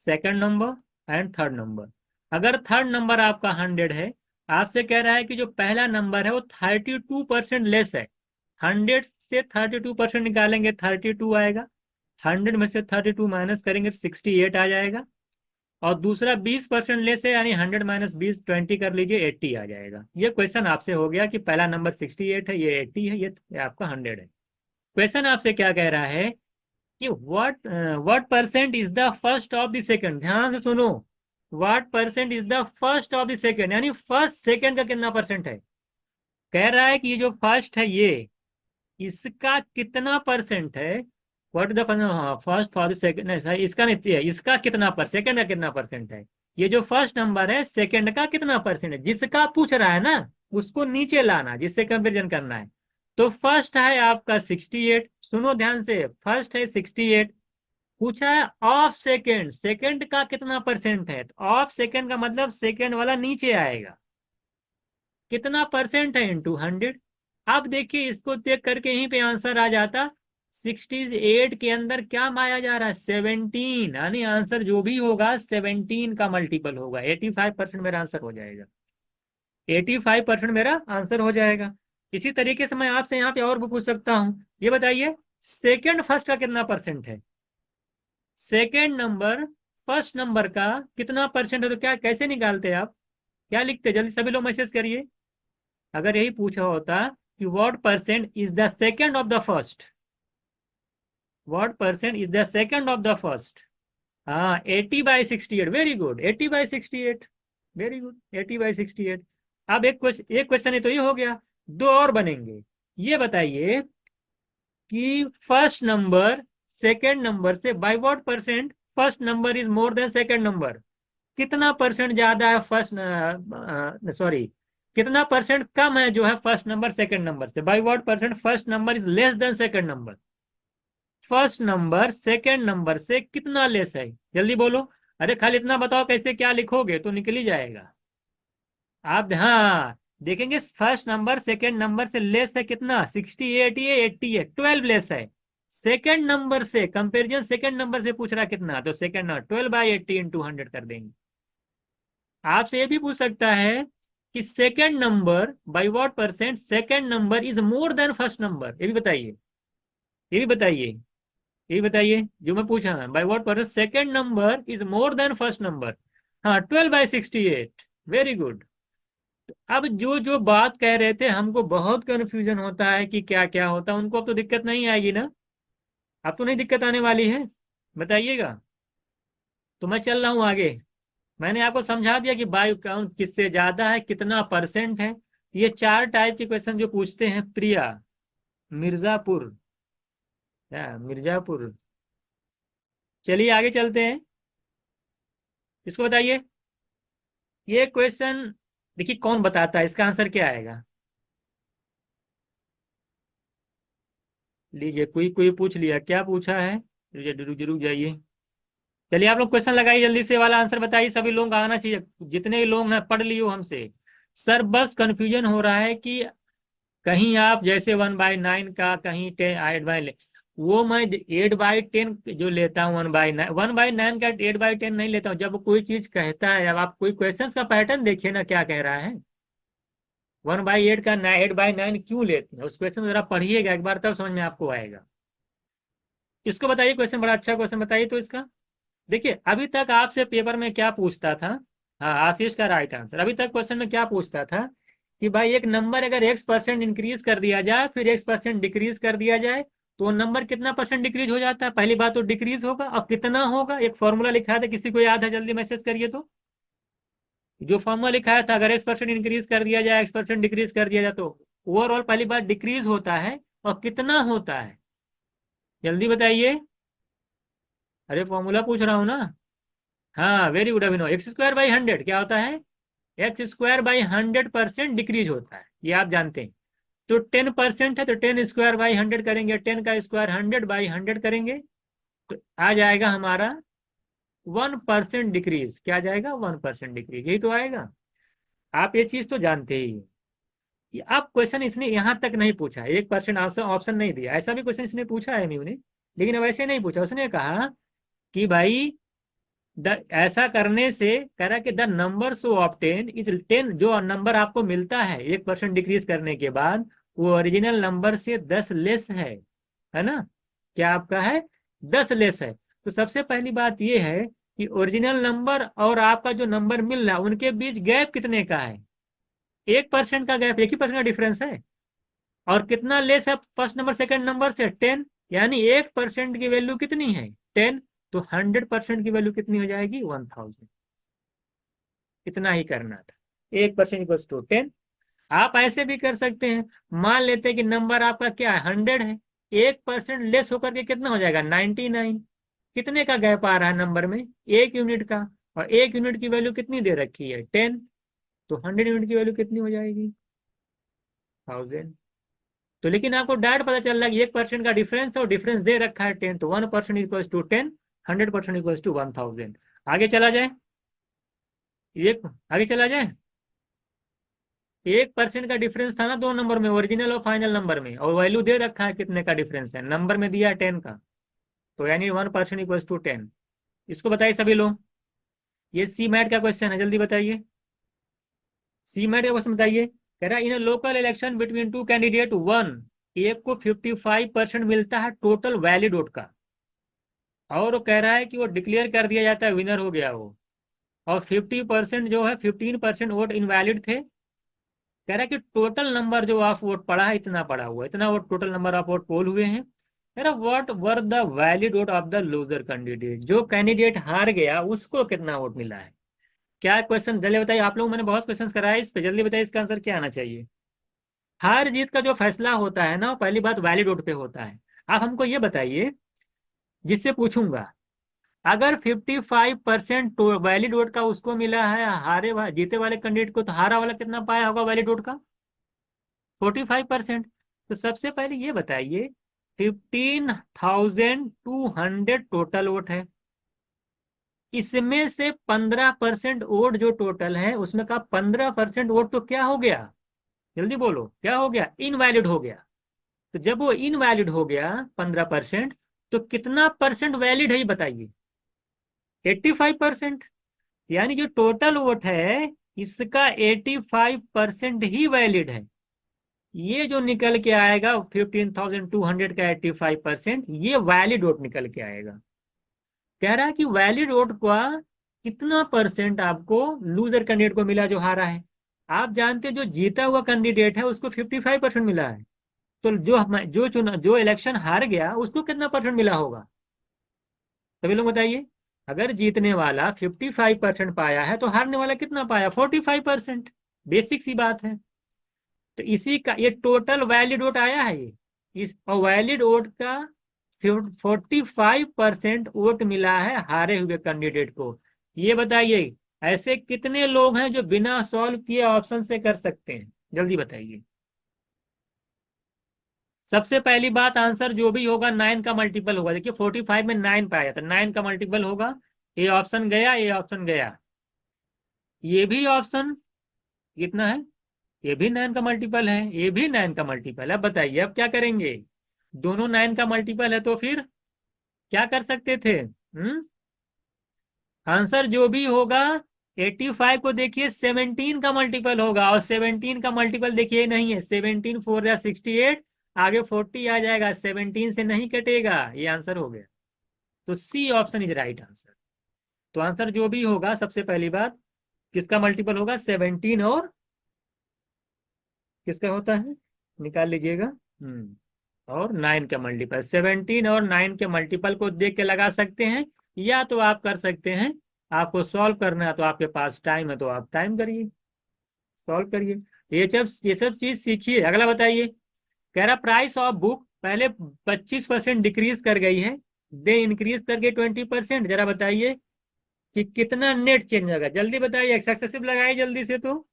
second number and third number. अगर थर्ड नंबर आपका 100 है, आपसे कह रहा है कि जो पहला नंबर है वो 32% लेस है। 100 से 32% निकालेंगे, 32 आएगा। 100 में से 32 माइनस करेंगे तो 68 आ जाएगा। और दूसरा 20% लेस है, यानी 100 माइनस 20, 20 कर लीजिए, 80 आ जाएगा। ये क्वेश्चन आपसे हो गया कि पहला नंबर 68 है, ये 80 है, ये आपका 100 है। क्वेश्चन आपसे क्या कह रहा है कि what percent is the first of the second. ध्यान से सुनो। What percent is the first of the second, यानी फर्स्ट सेकंड का कितना परसेंट है? कह रहा है कि ये जो फर्स्ट है, ये इसका कितना परसेंट है? What the first for the second, नहीं सही, इसका नहीं है, इसका कितना पर सेकंड का कितना परसेंट है? ये जो फर्स्ट नंबर है, सेकंड का कितना परसेंट है, जिसका पूछ रहा है ना, उसको नीचे लाना, जिससे कंपेरिजन करना है। तो फर्स्ट है आपका 68। सुनो ध्यान से, फर्स्ट है 68। पूछा है ऑफ सेकेंड, सेकेंड का कितना परसेंट है? तो ऑफ सेकेंड का मतलब सेकेंड वाला नीचे आएगा। कितना परसेंट है? इंटू 100। अब देखिए, इसको देख करके यहीं पे आंसर आ जाता। 68 के अंदर क्या माया जा रहा है? 17, यानी आंसर जो भी होगा 17 का मल्टीपल होगा। 85% मेरा आंसर हो जाएगा। 85% मेरा आंसर हो जाएगा। इसी तरीके से मैं आपसे यहाँ पे और भी पूछ सकता हूँ। ये बताइए, सेकेंड फर्स्ट का कितना परसेंट है? सेकेंड नंबर फर्स्ट नंबर का कितना परसेंट है? तो क्या कैसे निकालते हैं आप? क्या लिखते? जल्दी सभी लोग मैसेज करिए। अगर यही पूछा होता कि what percent is the second of the first, what percent is the second of the first? हाँ, 80/68। Very good, 80/68। Very good, 80/68। अब एक क्वेश्चन है तो ये हो गया, दो और बनेंगे। ये बताइए कि फर्स्ट नंबर सेकेंड नंबर से by what percent first number is more than second number? कितना परसेंट ज्यादा है फर्स्ट, सॉरी, कितना परसेंट कम है जो है फर्स्ट नंबर सेकंड नंबर से? By what percent first number is less than second number? First number second number से कितना लेस है? जल्दी बोलो। अरे खाली इतना बताओ, कैसे क्या लिखोगे तो निकल ही जाएगा। आप हाँ देखेंगे, फर्स्ट नंबर सेकंड नंबर से लेस है कितना? 68 है, 80 है, 12 लेस है। सेकंड नंबर से कंपेरिजन, सेकंड नंबर से पूछ रहा कितना, तो सेकंड नंबर 12/80 इंटू 100 कर देंगे। आपसे ये भी पूछ सकता है कि second number by what percent second number is more than first number? ये भी बताइए, ये भी बताइए, ये भी बताइए। जो मैं पूछा है, by what percent second number is more than first number? हाँ, 12/68। Very good. अब जो जो बात कह रहे थे हमको बहुत कंफ्यूजन होता है कि क्या क्या होता है, उनको अब तो दिक्कत नहीं आएगी ना? अब तो नहीं दिक्कत आने वाली है, बताइएगा। तो मैं चल रहा हूँ आगे। मैंने आपको समझा दिया कि बाय काउंट किससे ज्यादा है, कितना परसेंट है। ये चार टाइप के क्वेश्चन जो पूछते हैं। प्रिया, मिर्जापुर, मिर्जापुर। चलिए आगे चलते हैं। इसको बताइए, ये क्वेश्चन देखिए कौन बताता है, इसका आंसर क्या आएगा? लीजिए, कोई कोई पूछ लिया, क्या पूछा है? रुक रुक जाइए। चलिए आप लोग क्वेश्चन लगाइए, जल्दी से वाला आंसर बताइए। सभी लोग आना चाहिए, जितने भी लोग हैं पढ़ लियो हमसे। सर बस कंफ्यूजन हो रहा है कि कहीं आप जैसे 1/9 का, कहीं 10 8/, वो मैं 8/10 जो लेता हूँ, 1/9, 1/9 का 8/10 नहीं लेता हूँ। जब कोई चीज कहता है, अब आप कोई क्वेश्चन का पैटर्न देखिए ना, क्या कह रहा है। 1/8 का 8/9 क्यों लेते हैं, उस क्वेश्चन को जरा पढ़िएगा एक बार, तब समझ में आपको आएगा। इसको बताइए, क्वेश्चन बड़ा अच्छा क्वेश्चन बताइए तो इसका। देखिए अभी तक आपसे पेपर में क्या पूछता था? हाँ, आशीष का राइट आंसर। अभी तक क्वेश्चन में क्या पूछता था कि भाई एक नंबर अगर x% इंक्रीज कर दिया जाए, फिर x% डिक्रीज कर दिया जाए, तो वो नंबर कितना परसेंट डिक्रीज हो जाता है? पहली बात तो डिक्रीज होगा, और कितना होगा? एक फॉर्मूला लिखा था, किसी को याद है? जल्दी मैसेज करिए तो। जो फॉर्मूला लिखाया था, अगर x% इंक्रीज कर दिया जाए, x% डिक्रीज कर दिया जाए, तो ओवरऑल पहली बात डिक्रीज होता है, और कितना होता है? जल्दी बताइए। अरे फॉर्मूला पूछ रहा हूँ ना। हाँ, वेरी गुड अभिनव। x²/100 क्या होता है? x²/100% डिक्रीज होता है, ये आप जानते हैं। तो 10% है, तो 10²/100 करेंगे, 10 का स्क्वायर 100/100 करेंगे, तो आ जाएगा हमारा 1% डिक्रीज। क्या आ जाएगा? 1% डिक्रीज, यही तो आएगा। आप ये चीज तो जानते ही हैं। अब क्वेश्चन इसने यहां तक नहीं पूछा, 1% ऑप्शन ऑप्शन नहीं दिया, ऐसा भी क्वेश्चन इसने पूछा है मीनू ने। लेकिन वैसे नहीं पूछा, उसने कहा कि भाई ऐसा करने से कह रहा कि the number so obtain is 10, जो नंबर आपको मिलता है 1% डिक्रीज करने के बाद, वो ओरिजिनल नंबर से 10 लेस है ना? क्या आपका है? 10 लेस है। तो सबसे पहली बात ये है कि ओरिजिनल नंबर और आपका जो नंबर मिल रहा है, उनके बीच गैप कितने का है? 1% का गैप, 1 ही% का डिफरेंस है। और कितना लेस है फर्स्ट नंबर सेकंड नंबर से? 10। यानी 1% की वैल्यू कितनी है? 10। तो 100% की वैल्यू कितनी हो जाएगी? 1000। इतना ही करना था। 1% इक्वल्स टू 10। आप ऐसे भी कर सकते हैं, मान लेते हैं कि नंबर आपका क्या है? 100 है। 1% लेस होकर के कितना हो जाएगा? 99। कितने का गैप आ रहा है नंबर में? 1 यूनिट का। और 1 यूनिट की वैल्यू कितनी दे रखी है? 10। तो 100 यूनिट की वैल्यू कितनी हो जाएगी? 1000। तो लेकिन आपको डायरेक्ट पता चल रहा है कि 1% का डिफरेंस है, और डिफरेंस दे रखा है 10, तो 1% इक्वल्स टू 10, 100% इक्वल्स टू 1000। आगे चला जाए, ये आगे चला जाए। 1% का डिफरेंस था ना दो नंबर में, ओरिजिनल और फाइनल नंबर में, और वैल्यू दे रखा है कितने का डिफरेंस है, नंबर में दिया है 10 का, तो यानी 1% इक्वल्स टू 10। इसको बताइए सभी लोग। ये सी मैट का क्वेश्चन है, जल्दी बताइए। सी मैट का क्वेश्चन बताइए। कह रहा है in local election between two candidate one, एक को 55% मिलता है टोटल वैलिड वोट का, और वो कह रहा है कि वो डिक्लेयर कर दिया जाता है विनर हो गया वो, और 50% जो है 15% वोट इनवैलिड थे। कह रहा है कि टोटल नंबर जो आप वोट पड़ा है इतना पड़ा हुआ है, इतना vote total number of vote poll हुए हैं। कह रहा what were the valid vote of the loser candidate, जो कैंडिडेट हार गया उसको कितना वोट मिला है। क्या क्वेश्चन, जल्दी बताइए। आप लोग, मैंने बहुत क्वेश्चन कराया इस पे, जल्दी बताइए इसका आंसर क्या आना चाहिए। हार जीत का जो फैसला होता है ना, पहली बात वैलिड वोट पे होता है। आप हमको ये बताइए, जिससे पूछूंगा, अगर 55% वैलिड वोट का उसको मिला है, जीते वाले कैंडिडेट को, तो हारा वाला कितना पाया होगा वैलिड वोट का? 45%। तो सबसे पहले ये बताइए, 15,200 टोटल वोट है, इसमें से 15% वोट जो टोटल है उसमें का 15% वोट तो क्या हो गया, जल्दी बोलो क्या हो गया, इनवैलिड हो गया। तो जब वो इनवैलिड हो गया 15%, तो कितना परसेंट वैलिड है ये बताइए? 85%। यानी जो टोटल वोट है इसका 85% ही वैलिड है। ये जो निकल के आएगा 15,200 का 85%, ये वैलिड वोट निकल के आएगा। कह रहा है कि वैलिड वोट का कितना परसेंट आपको लूजर कैंडिडेट को मिला जो हारा है। आप जानते हैं जो जीता हुआ कैंडिडेट है उसको 55% मिला है, तो जो इलेक्शन हार गया उसको कितना परसेंट मिला होगा? सभी लोग बताइए। अगर जीतने वाला 55% पाया है तो हारने वाला कितना पाया, 45%। बेसिक सी बात है। तो इसी का ये टोटल वैलिड वोट आया है ये, इस वैलिड वोट का 45% वोट मिला है हारे हुए कैंडिडेट को। ये बताइए ऐसे कितने लोग हैं जो बिना सॉल्व किए ऑप्शन से कर सकते हैं, जल्दी बताइए। सबसे पहली बात, आंसर जो भी होगा 9 का मल्टीपल होगा। देखिए 45 में 9 पाया था, 9 का मल्टीपल होगा। ये ऑप्शन गया, ये ऑप्शन गया, ये भी ऑप्शन कितना है, ये भी 9 का मल्टीपल है, ये भी 9 का मल्टीपल है। अब बताइए अब क्या करेंगे, दोनों 9 का मल्टीपल है तो फिर क्या कर सकते थे? आंसर जो भी होगा 85 को देखिए 17 का मल्टीपल होगा, और 17 का मल्टीपल देखिए नहीं है, 17 4 या 68, आगे 40 आ जाएगा, 17 से नहीं कटेगा, ये आंसर हो गया। तो C option is right answer. तो आंसर जो भी होगा, सबसे पहली बात किसका मल्टीपल होगा, 17 और किसका होता है, निकाल लीजिएगा। और 9 का मल्टीपल, 17 और 9 के मल्टीपल को देख के लगा सकते हैं, या तो आप कर सकते हैं, आपको सॉल्व करना है तो आपके पास टाइम है तो आप टाइम करिए, सॉल्व करिए। ये सब चीज सीखिए। अगला बताइए। कह रहा प्राइस ऑफ बुक पहले 25% डिक्रीज कर गई है, दे इंक्रीज करके 20%। जरा बताइए कि कितना नेट चेंज होगा, जल्दी बताइए, एक्सेसिव लगाइए जल्दी से। तो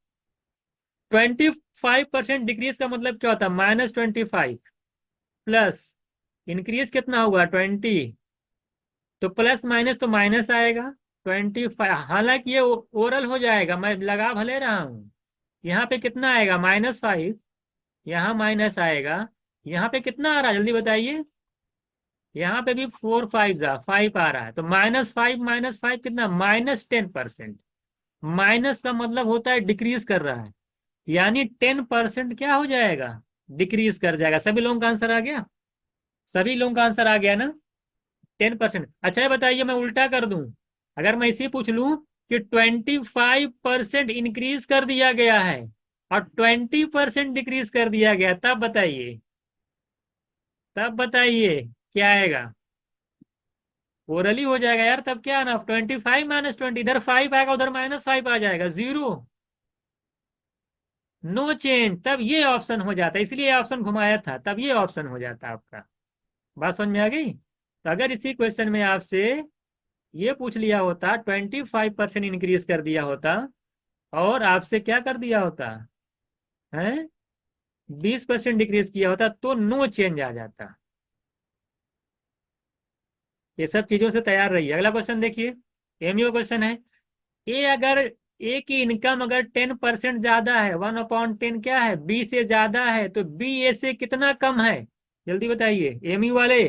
25% डिक्रीज का मतलब क्या होता है, -25, प्लस इंक्रीज कितना हुआ 20, तो प्लस माइनस तो माइनस आएगा 25। हालांकि ये ओरल हो जाएगा, मैं लगा भले रहा हूं। यहाँ पे कितना आएगा, -5, यहाँ माइनस आएगा, यहाँ पे कितना आ रहा है जल्दी बताइए। यहाँ पे भी 4 5 जा 5 आ रहा है, तो -5 कितना, -10%। माइनस का मतलब होता है डिक्रीज कर रहा है, यानी 10% क्या हो जाएगा, डिक्रीज कर जाएगा। सभी लोगों का आंसर आ गया, सभी लोगों का आंसर आ गया ना, 10%। अच्छा ये बताइए, मैं उल्टा कर दूं, अगर मैं इसे पूछ लूं कि 25% इंक्रीज कर दिया गया है और 20% डिक्रीज कर दिया गया, तब बताइए, तब बताइए क्या आएगा। ओरली हो जाएगा यार, तब क्या ना, 25 -20, इधर 5 आएगा उधर -5 आ जाएगा, जीरो, नो चेंज, तब ये ऑप्शन हो जाता, इसलिए ऑप्शन घुमाया था, तब ये ऑप्शन हो जाता आपका। बात समझ में आ गई? तो अगर इसी क्वेश्चन में आपसे ये पूछ लिया होता 25% इंक्रीज कर दिया होता, और आपसे क्या कर दिया होता है, 20% डिक्रीज किया होता, तो नो चेंज आ जाता। ये सब चीजों से तैयार रहिए। अगला क्वेश्चन देखिए, एमयू क्वेश्चन है। ए अगर ए की इनकम अगर 10% ज्यादा है, 1/10 क्या है, बी से ज्यादा है, तो बी ए से कितना कम है? जल्दी बताइए एमयू वाले।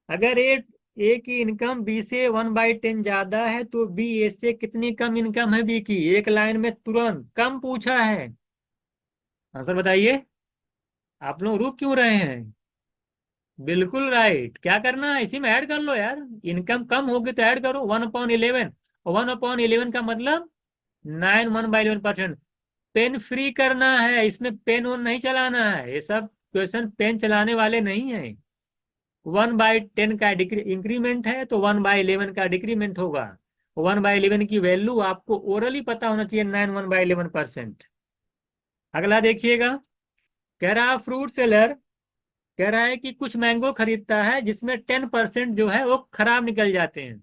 अगर ए की इनकम बी से 1/10 ज्यादा है तो बी ए से कितनी कम इनकम है बी की? एक लाइन में तुरंत कम पूछा है। आंसर बताइए। आप लोग रुक क्यों रहे हैं? बिल्कुल राइट। क्या करना है, इसी में ऐड कर लो यार। इनकम कम होगी तो ऐड करो 1/11। 1/11 का मतलब 9 1/11%। पेन फ्री करना है, इसमें पेन ऑन नहीं चलाना है। ये सब क्वेश्चन पेन चलाने वाले नहीं है। 1/10 का इंक्रीमेंट है तो 1/11 का डिक्रीमेंट होगा। 1/11 की वैल्यू आपको ओरली पता होना चाहिए, 9 1/11%। अगला देखिएगा। कह रहा फ्रूट सेलर कह रहा है कि कुछ मैंगो खरीदता है जिसमें 10% जो है वो खराब निकल जाते हैं।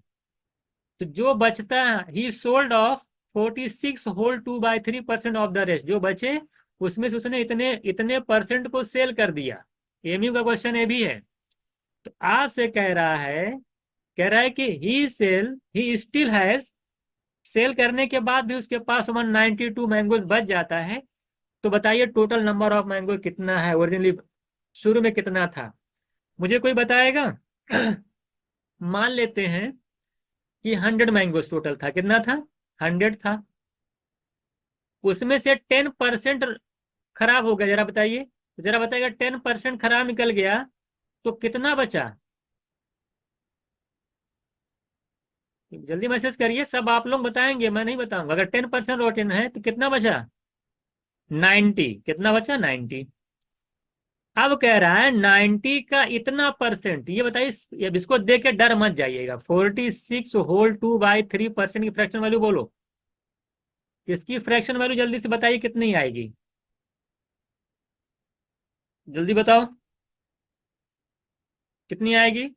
तो जो बचता है ही sold of 46 whole 2/3% of the rest. जो बचे उसमें से उसने इतने इतने परसेंट को सेल कर दिया। एमयू का क्वेश्चन ये भी है। तो आपसे कह रहा है कि ही स्टिल हैज, सेल करने के बाद भी उसके पास 192 मैंगोज बच जाता है। तो बताइए टोटल नंबर ऑफ मैंगो कितना है, ओरिजिनली शुरू में कितना था? मुझे कोई बताएगा? मान लेते हैं कि 100 मैंगोज टोटल था। कितना था? 100 था। उसमें से 10% खराब हो गया। जरा बताइएगा 10% खराब निकल गया तो कितना बचा? जल्दी मैसेज करिए, सब आप लोग बताएंगे, मैं नहीं बताऊंगा। अगर 10% रोटेन है तो कितना बचा? 90। कितना बचा? 90। अब कह रहा है 90 का इतना परसेंट, ये बताइए। अब इसको देख के डर मत जाइएगा। 46 होल 2/3% की फ्रैक्शन वैल्यू बोलो। इसकी फ्रैक्शन वैल्यू जल्दी से बताइए कितनी आएगी? जल्दी बताओ कितनी आएगी?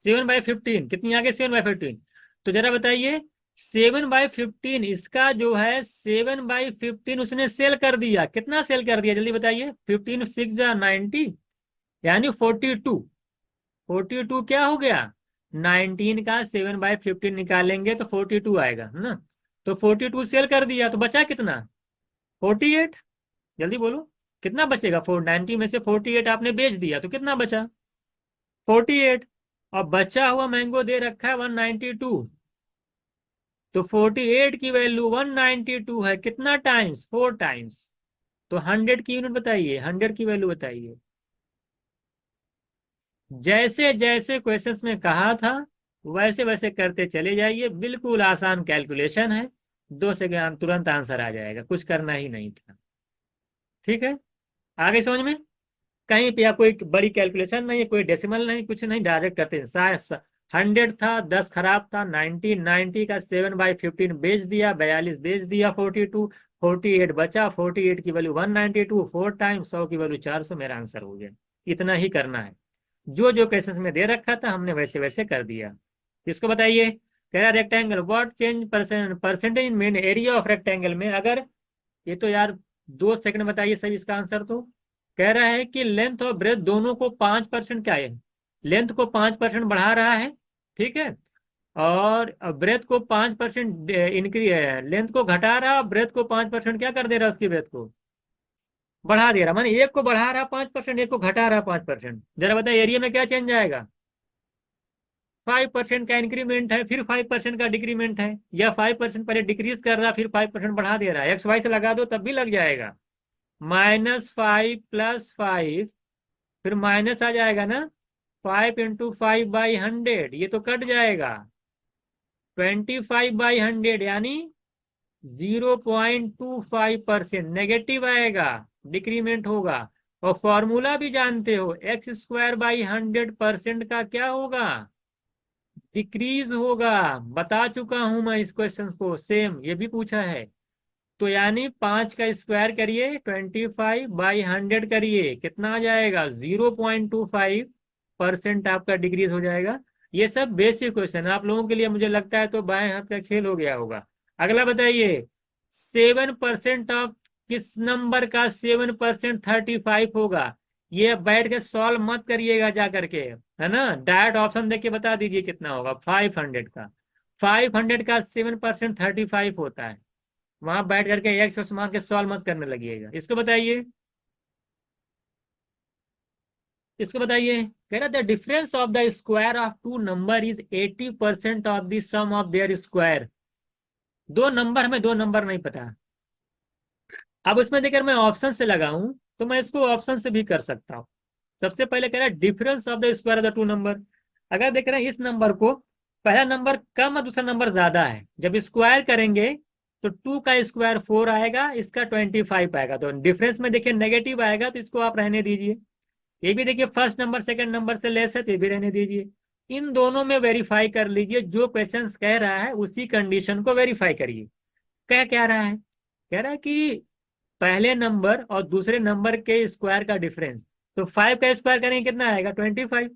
7/15। कितनी आ गई? 7/15। तो जरा बताइए 7/15 इसका जो है 7/15 उसने सेल कर दिया। कितना सेल कर दिया जल्दी बताइए? 15 6 90 यानी 42। 42 क्या हो गया? 19 का 7/15 निकालेंगे तो 42 आएगा, है ना? तो 42 सेल कर दिया तो बचा कितना? 48। जल्दी बोलो कितना बचेगा? 490 में से 48 आपने बेच दिया तो कितना बचा? 48। और बचा हुआ मैंगो दे रखा है 192। तो 48 की वैल्यू 192 है। कितना टाइम्स? 4 टाइम्स। तो 100 की यूनिट बताइए, 100 की वैल्यू बताइए। जैसे जैसे क्वेश्चंस में कहा था वैसे वैसे करते चले जाइए। बिल्कुल आसान कैलकुलेशन है। 2 सेकंड तुरंत आंसर आ जाएगा, कुछ करना ही नहीं था। ठीक है, आगे समझ में? कहीं पे या कोई बड़ी कैलकुलेशन नहीं है, कोई डेसिमल नहीं, कुछ नहीं, डायरेक्ट करते हैं। 100 था, 10 खराब था, 90 का 7/15 बेच दिया, 42 बेच दिया, 42, 48 बचा, 48 की वैल्यू 192, 4 टाइम 100 की वैल्यू 400। मेरा आंसर हो गया। इतना ही करना है। जो जो केसेस में दे रखा था हमने वैसे वैसे कर दिया। इसको बताइए। कह रहा rectangle what change percentage mean area of rectangle में। अगर ये तो यार 2 सेकंड बताइए सही इसका आंसर। तो कह रहा है कि लेंथ और ब्रेथ दोनों को 5% क्या है, लेंथ को 5% बढ़ा रहा है, ठीक है, और ब्रेथ को 5% इंक्रीज, लेंथ को घटा रहा है, ब्रेथ को 5% क्या कर दे रहा है, उसकी ब्रेथ को बढ़ा दे रहा। माने एक को बढ़ा रहा 5%, एक को घटा रहा 5%। जरा बताइए एरिया में क्या चेंज आएगा? 5% का इंक्रीमेंट है, फिर 5% का डिक्रीमेंट है, या 5% पहले डिक्रीज कर रहा फिर 5% बढ़ा दे रहा है। एक्स वाई से लगा दो तब भी लग जाएगा। -5 + 5, फिर माइनस आ जाएगा ना। 5 × 5/100, ये तो कट जाएगा। 25/100 यानी 0.25% नेगेटिव आएगा, डिक्रीमेंट होगा। और फॉर्मूला भी जानते हो, x²/100% का क्या होगा? डिक्रीज होगा। बता चुका हूं मैं इस क्वेश्चन को, सेम ये भी पूछा है। तो यानी 5 का स्क्वायर करिए, 25/100 करिए, कितना आ जाएगा? 0.25% आपका डिक्रीज हो जाएगा। ये सब बेसिक क्वेश्चन आप लोगों के लिए, मुझे लगता है तो बाएं हाथ का खेल हो गया होगा। अगला बताइए 7% ऑफ किस नंबर का 7% 35 होगा? ये बैठ के सॉल्व मत करिएगा जा करके, है ना, डायरेक्ट ऑप्शन देख के बता दीजिए कितना होगा। 500 का 500 का 7% 35 होता है। वहां बैठ करके एक्स और मान के सॉल्व मत करने लगिएगा। इसको बताइए, इसको बताइए। कह रहा the difference of the square of two number is 80% of the sum of their square. दो नंबर, हमें दो नंबर नहीं पता। अब उसमें देखकर मैं ऑप्शन से लगाऊं तो मैं इसको ऑप्शन से भी कर सकता हूं। सबसे पहले कह रहा है difference of the square of the two number. अगर देख रहे हैं इस नंबर को, पहला नंबर कम और दूसरा नंबर ज्यादा है, जब स्क्वायर करेंगे तो 2 का स्क्वायर 4 आएगा, इसका 25 आएगा, तो डिफरेंस में देखिए नेगेटिव आएगा, तो इसको आप रहने दीजिए। ये भी देखिए फर्स्ट नंबर सेकंड नंबर से लेस है, तो ये भी रहने दीजिए। इन दोनों में वेरीफाई कर लीजिए, जो क्वेश्चन कह रहा है उसी कंडीशन को वेरीफाई करिए। क्या रहा है, कह रहा है कि पहले नंबर और दूसरे नंबर के स्क्वायर का डिफरेंस, तो 5 का स्क्वायर करेंगे कितना आएगा 25,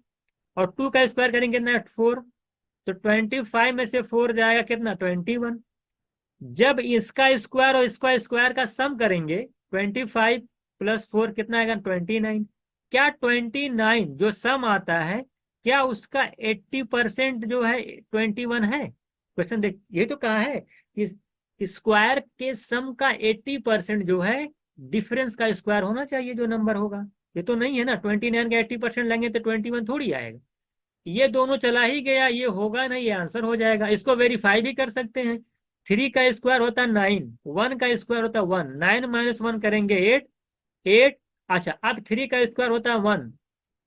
और 2 का स्क्वायर करेंगे कितना 4, तो 25 में से 4 जाएगा कितना 21। जब इसका स्क्वायर और इसका स्क्वायर का सम करेंगे 25 प्लस 4 कितना आएगा 29। क्या 29 जो सम आता है, क्या उसका 80% जो है 21 है? क्वेश्चन देख, ये तो कहा है कि स्क्वायर के सम का 80% जो है डिफरेंस का स्क्वायर होना चाहिए जो नंबर होगा। ये तो नहीं है ना, 29 का 80% लेंगे तो 21 थोड़ी आएगा। ये दोनों चला ही गया, ये होगा नहीं, ये आंसर हो जाएगा। इसको वेरीफाई भी कर सकते हैं। 3 का स्क्वायर होता है 9, 1 का स्क्वायर होता है 1, 9 माइनस 1 करेंगे 8, 8। अच्छा, अब 3 का स्क्वायर होता है 1,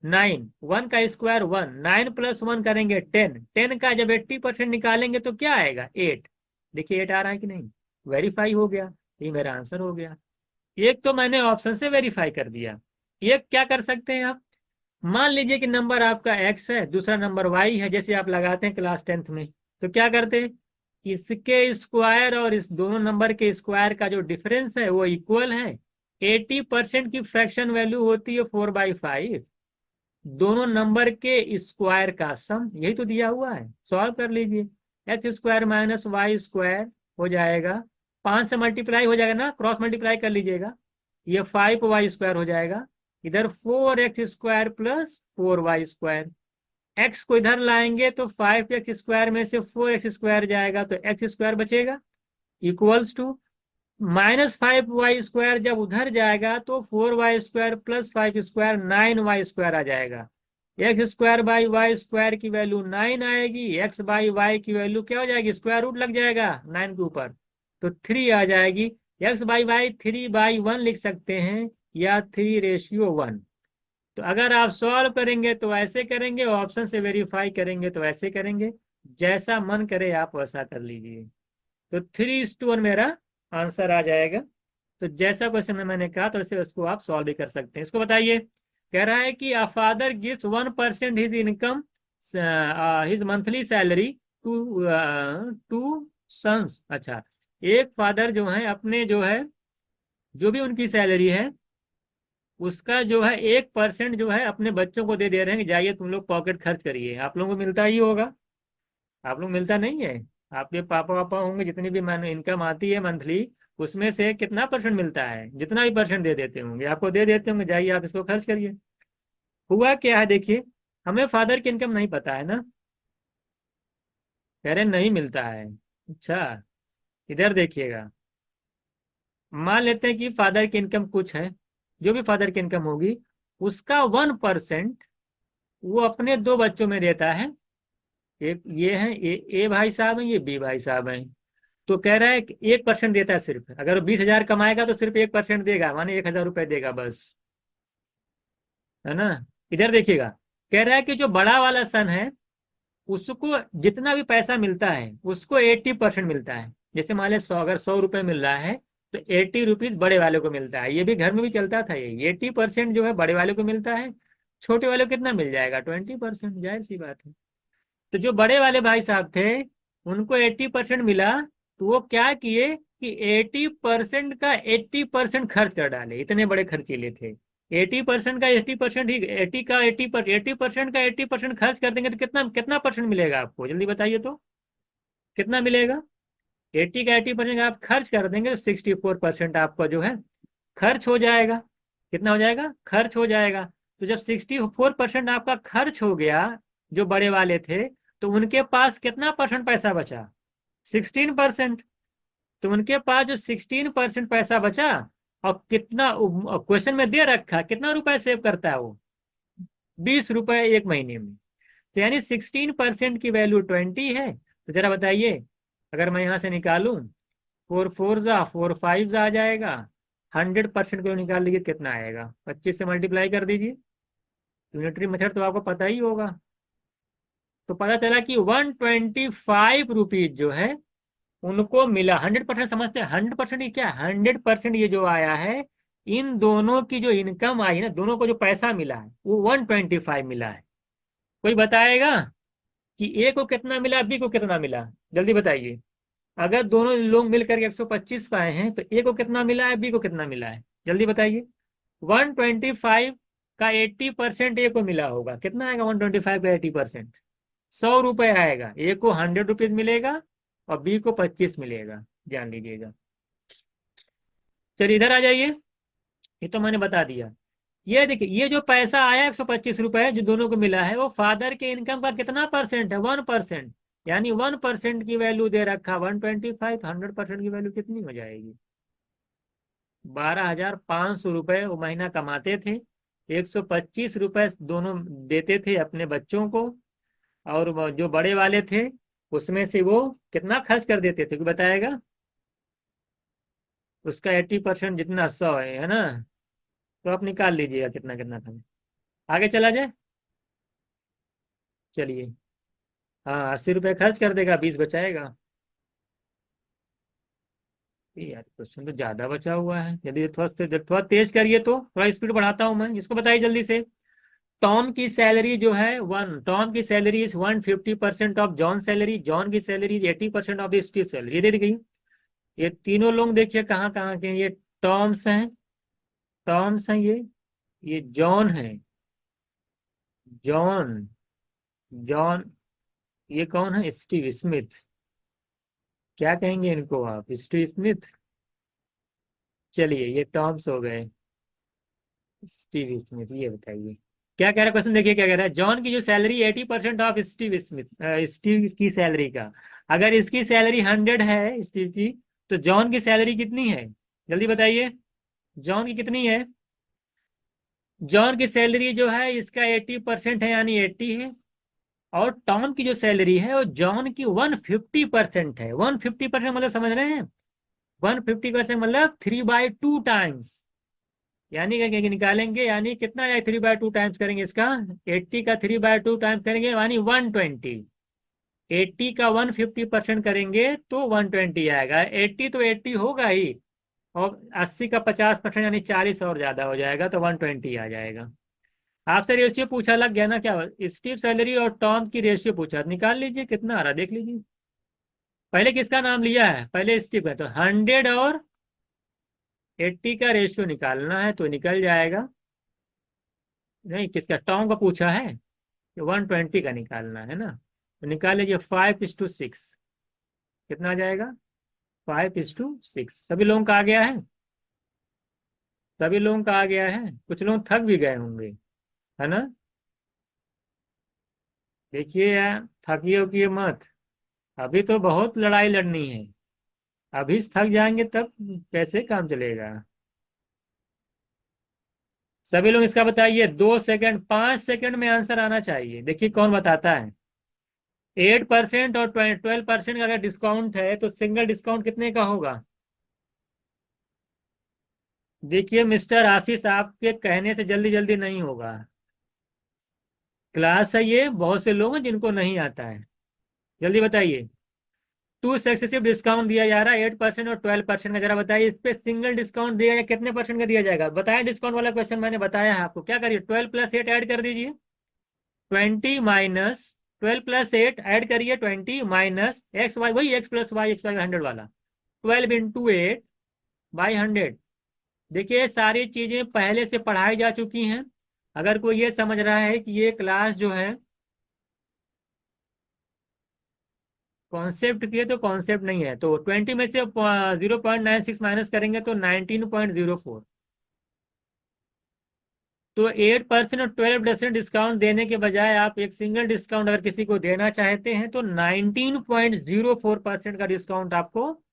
9, 1 का स्क्वायर 1, 9 प्लस 1 करेंगे 10, 10 का जब 80% निकालेंगे तो क्या आएगा 8। देखिए 8 आ रहा है कि नहीं, वेरीफाई हो गया, ये मेरा आंसर हो गया। एक तो मैंने ऑप्शन से वेरीफाई कर दिया। एक क्या कर सकते हैं आप, मान लीजिए कि नंबर आपका x है, दूसरा नंबर y है, जैसे आप लगाते हैं क्लास 10th में, तो क्या करते हैं, इसके स्क्वायर और इस दोनों नंबर के स्क्वायर का जो डिफरेंस है वो इक्वल है। 80% की फ्रैक्शन वैल्यू होती है 4/5, दोनों नंबर के स्क्वायर का सम, यही तो दिया हुआ है। सॉल्व कर लीजिए, X square minus Y square हो जाएगा, 5 से मल्टीप्लाई हो जाएगा ना, क्रॉस मल्टीप्लाई कर लीजिएगा, ये 5y स्क्वायर हो जाएगा। इधर 4x square plus 4y square, x को इधर लाएंगे तो 5x स्क्वायर में से 4x स्क्वायर जाएगा, तो x स्क्वायर बचेगा, इक्वल्स टू -5y स्क्वायर जब उधर जाएगा तो 4y square plus 5 square 9y square आ जाएगा। X square by Y square की वैल्यू 9 आएगी, एक्स बाई वाई की वैल्यू क्या हो जाएगी, स्क्वायर रूट लग जाएगा 9 के ऊपर, तो 3 आ जाएगी। एक्स बाई वाई 3/1 लिख सकते हैं, या 3:1। तो अगर आप सॉल्व करेंगे तो ऐसे करेंगे, ऑप्शन से वेरीफाई करेंगे तो ऐसे करेंगे, जैसा मन करे आप वैसा कर लीजिए। तो 3:1 मेरा आंसर आ जाएगा। तो जैसा क्वेश्चन में मैंने कहा तो वैसे उसको आप सॉल्व भी कर सकते हैं। इसको बताइए, कह रहा है कि a father gives 1% his income, his monthly salary to two sons. अच्छा, एक फादर जो है अपने जो है, जो भी उनकी सैलरी है उसका जो है 1% जो है अपने बच्चों को दे दे रहे हैं कि जाइए तुम लोग पॉकेट खर्च करिए। आप लोगों को मिलता ही होगा, आप लोग मिलता नहीं है? आपके पापा वापा होंगे, जितनी भी इनकम आती है मंथली, उसमें से कितना परसेंट मिलता है, जितना भी परसेंट दे देते होंगे आपको, दे देते होंगे जाइए आप इसको खर्च करिए। हुआ क्या है देखिए, हमें फादर की इनकम नहीं पता है ना, कह रहे नहीं मिलता है। अच्छा, इधर देखिएगा, मान लेते हैं कि फादर की इनकम कुछ है, जो भी फादर की इनकम होगी उसका 1% वो अपने दो बच्चों में देता है। एक ये है ए भाई साहब है, ये बी भाई साहब है। तो कह रहा है कि 1% देता है सिर्फ, अगर 20,000 कमाएगा तो सिर्फ 1% देगा, माने 1,000 रुपये देगा बस, है ना। इधर देखिएगा, कह रहा है कि जो बड़ा वाला सन है उसको जितना भी पैसा मिलता है उसको 80% मिलता है। जैसे मान लिया 100, अगर 100 रुपये मिल रहा है तो 80 रुपीज बड़े वाले को मिलता है। ये भी घर में भी चलता था, ये 80% जो है बड़े वाले को मिलता है, छोटे वाले को कितना मिल जाएगा 20%, जाहिर सी बात है। तो जो बड़े वाले भाई साहब थे उनको 80% मिला, तो वो क्या किए कि 80% का 80% खर्च कर डाले, इतने बड़े खर्चीले थे। 80% का 80% ही, 80% का 80% खर्च कर देंगे तो कितना कितना परसेंट मिलेगा आपको, जल्दी बताइए तो कितना मिलेगा। 80 का 80% आप खर्च कर देंगे तो 64% आपका जो है खर्च हो जाएगा। कितना हो जाएगा, खर्च हो जाएगा। तो जब 64% आपका खर्च हो गया, जो बड़े वाले थे, तो उनके पास कितना परसेंट पैसा बचा? 16%। तो उनके पास जो 16% पैसा बचा, और कितना क्वेश्चन में दे रखा कितना रुपए सेव करता है वो? 20 रुपए एक महीने में। तो यानी 16% की वैल्यू 20 है। तो जरा बताइए, अगर मैं यहां से निकालूं, 4 4 जा 4 5 आ जाएगा। 100% को निकाल लीजिए, कितना आएगा? 25 से मल्टीप्लाई कर दीजिए। यूनिटरी मेथड तो आपको पता ही होगा। तो पता चला कि 125 रुपीज जो है उनको मिला। 100% समझते हैं? 100% ये क्या? 100% ये जो आया है, इन दोनों की जो इनकम आई है ना, दोनों को जो पैसा मिला है वो 125 मिला है। कोई बताएगा कि ए को कितना मिला, बी को कितना मिला? जल्दी बताइए। अगर दोनों लोग मिलकर 125 पाए हैं, तो ए को कितना मिला है, बी को कितना मिला है? जल्दी बताइए। 125 का 80% ए को मिला होगा। कितना आएगा 125 का 80%? 100 रुपये आएगा। ए को 100 रुपीज मिलेगा और बी को 25 मिलेगा। ध्यान लीजिएगा। चलिए इधर आ जाइए। ये तो मैंने बता दिया। ये देखिए, ये जो पैसा आया 125 रुपये जो दोनों को मिला है, वो फादर के इनकम का कितना परसेंट है? 1%। यानी 1% की वैल्यू दे रखा 125। 100% की वैल्यू कितनी हो जाएगी? 12,500 रुपये वो महीना कमाते थे। 125 रुपये दोनों देते थे अपने बच्चों को। और वो जो बड़े वाले थे, उसमें से वो कितना खर्च कर देते थे, कोई बताएगा? उसका 80% जितना 100 है ना? तो आप निकाल लीजिएगा कितना कितना था। आगे चला जाए। चलिए। हाँ, 80 रुपये खर्च कर देगा, 20 बचाएगा। ये यार क्वेश्चन तो ज्यादा बचा हुआ है। यदि थोड़ा तेज करिए तो थोड़ा स्पीड बढ़ाता हूँ मैं। इसको बताइए जल्दी से। टॉम की सैलरी जो है टॉम की salary is 150% of John salary. John की salary is 80% of Steve salary. दे दी गई। ये तीनों लोग देखिए कहाँ कहाँ के हैं। ये टॉम्स हैं। टॉम्स हैं ये जॉन है। जॉन। जॉन। ये कौन है? Steve Smith. क्या कहेंगे इनको आप? Steve Smith. चलिए, ये टॉम्स हो गए। Steve Smith. ये बताइए क्या कह रहा है क्वेश्चन। देखिए क्या कह रहा है। जॉन की जो salary 80% of Steve Smith, Steve की सैलरी का। अगर इसकी सैलरी 100 है स्टीव की, तो जॉन की सैलरी कितनी है? जल्दी बताइए। जॉन की कितनी है? जॉन की सैलरी जो है इसका 80% है, यानी 80 है। और टॉम की जो सैलरी है वो जॉन की 150% है। 150% मतलब समझ रहे हैं? 150% मतलब 3/2 टाइम्स। यानी क्या निकालेंगे, यानी कितना जाए? 3/2 टाइम्स करेंगे इसका। 80 का 3/2 टाइम्स करेंगे यानी 120। 80 का 150% करेंगे तो 120 आएगा। 80 तो 80 होगा ही। और 80 का 50% यानी 40 और ज्यादा हो जाएगा, तो 120 आ जाएगा। आपसे रेशियो पूछा, लग गया ना क्या? स्टीव सैलरी और टॉम की रेशियो पूछा, निकाल लीजिए कितना आ रहा देख लीजिए। पहले किसका नाम लिया है? पहले स्टीव का। तो 100 और 80 का रेशियो निकालना है तो निकल जाएगा। नहीं, किसका? टॉम का पूछा है। 120 का निकालना है ना? तो निकाल लीजिए। 5:6 कितना आ जाएगा? 5:6। सभी लोगों का आ गया है? सभी लोगों का आ गया है। कुछ लोग थक भी गए होंगे, है ना? देखिए यार, थकिए उकिए मत। अभी तो बहुत लड़ाई लड़नी है। अभी से थक जाएंगे तब कैसे काम चलेगा? सभी लोग इसका बताइए। 2 सेकंड, 5 सेकंड में आंसर आना चाहिए। देखिए कौन बताता है। 8% और 12% का अगर डिस्काउंट है, तो सिंगल डिस्काउंट कितने का होगा? देखिए मिस्टर आशीष, आपके कहने से जल्दी जल्दी नहीं होगा। क्लास है ये, बहुत से लोग हैं जिनको नहीं आता है। जल्दी बताइए। टू सक्सेसिव डिस्काउंट दिया जा रहा है, 8% और 12% का। जरा बताइए इस पे सिंगल डिस्काउंट दिया जाए कितने परसेंट का दिया जाएगा? बताया। डिस्काउंट वाला क्वेश्चन मैंने बताया है आपको। क्या करिए, 12 + 8 ऐड कर दीजिए। 20 - 12 + 8 ऐड करिए। 20 - XY, वही X+Y, XY 100 वाला। 12 × 8/100। देखिए सारी चीजें पहले से पढ़ाई जा चुकी हैं। अगर कोई ये समझ रहा है कि ये क्लास जो है कॉन्सेप्ट की है, तो कॉन्सेप्ट नहीं है। तो 20 में से 0.96 माइनस करेंगे तो 19.04। तो 8% और 12% डिस्काउंट देने के बजाय आप एक सिंगल डिस्काउंट अगर किसी को देना चाहते हैं तो 19.04% का डिस्काउंट आपको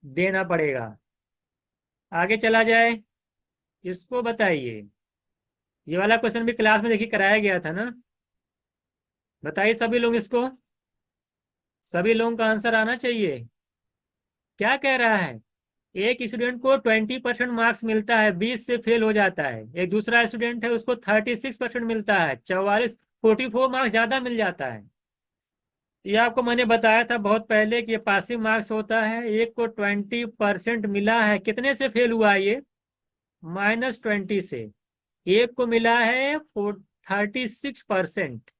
देना पड़ेगा। आगे चला जाए, इसको बताइए। ये वाला क्वेश्चन भी क्लास में देखिए कराया गया था ना। बताइए सभी लोग इसको, सभी लोगों का आंसर आना चाहिए। क्या कह रहा है? एक स्टूडेंट को 20% मार्क्स मिलता है, 20 से फेल हो जाता है। एक दूसरा स्टूडेंट है, उसको 36% मिलता है, 44 मार्क्स ज्यादा मिल जाता है। ये आपको मैंने बताया था बहुत पहले कि ये पासिंग मार्क्स होता है। एक को 20% मिला है, कितने से फेल हुआ ये? -20 से। एक को मिला है 36%,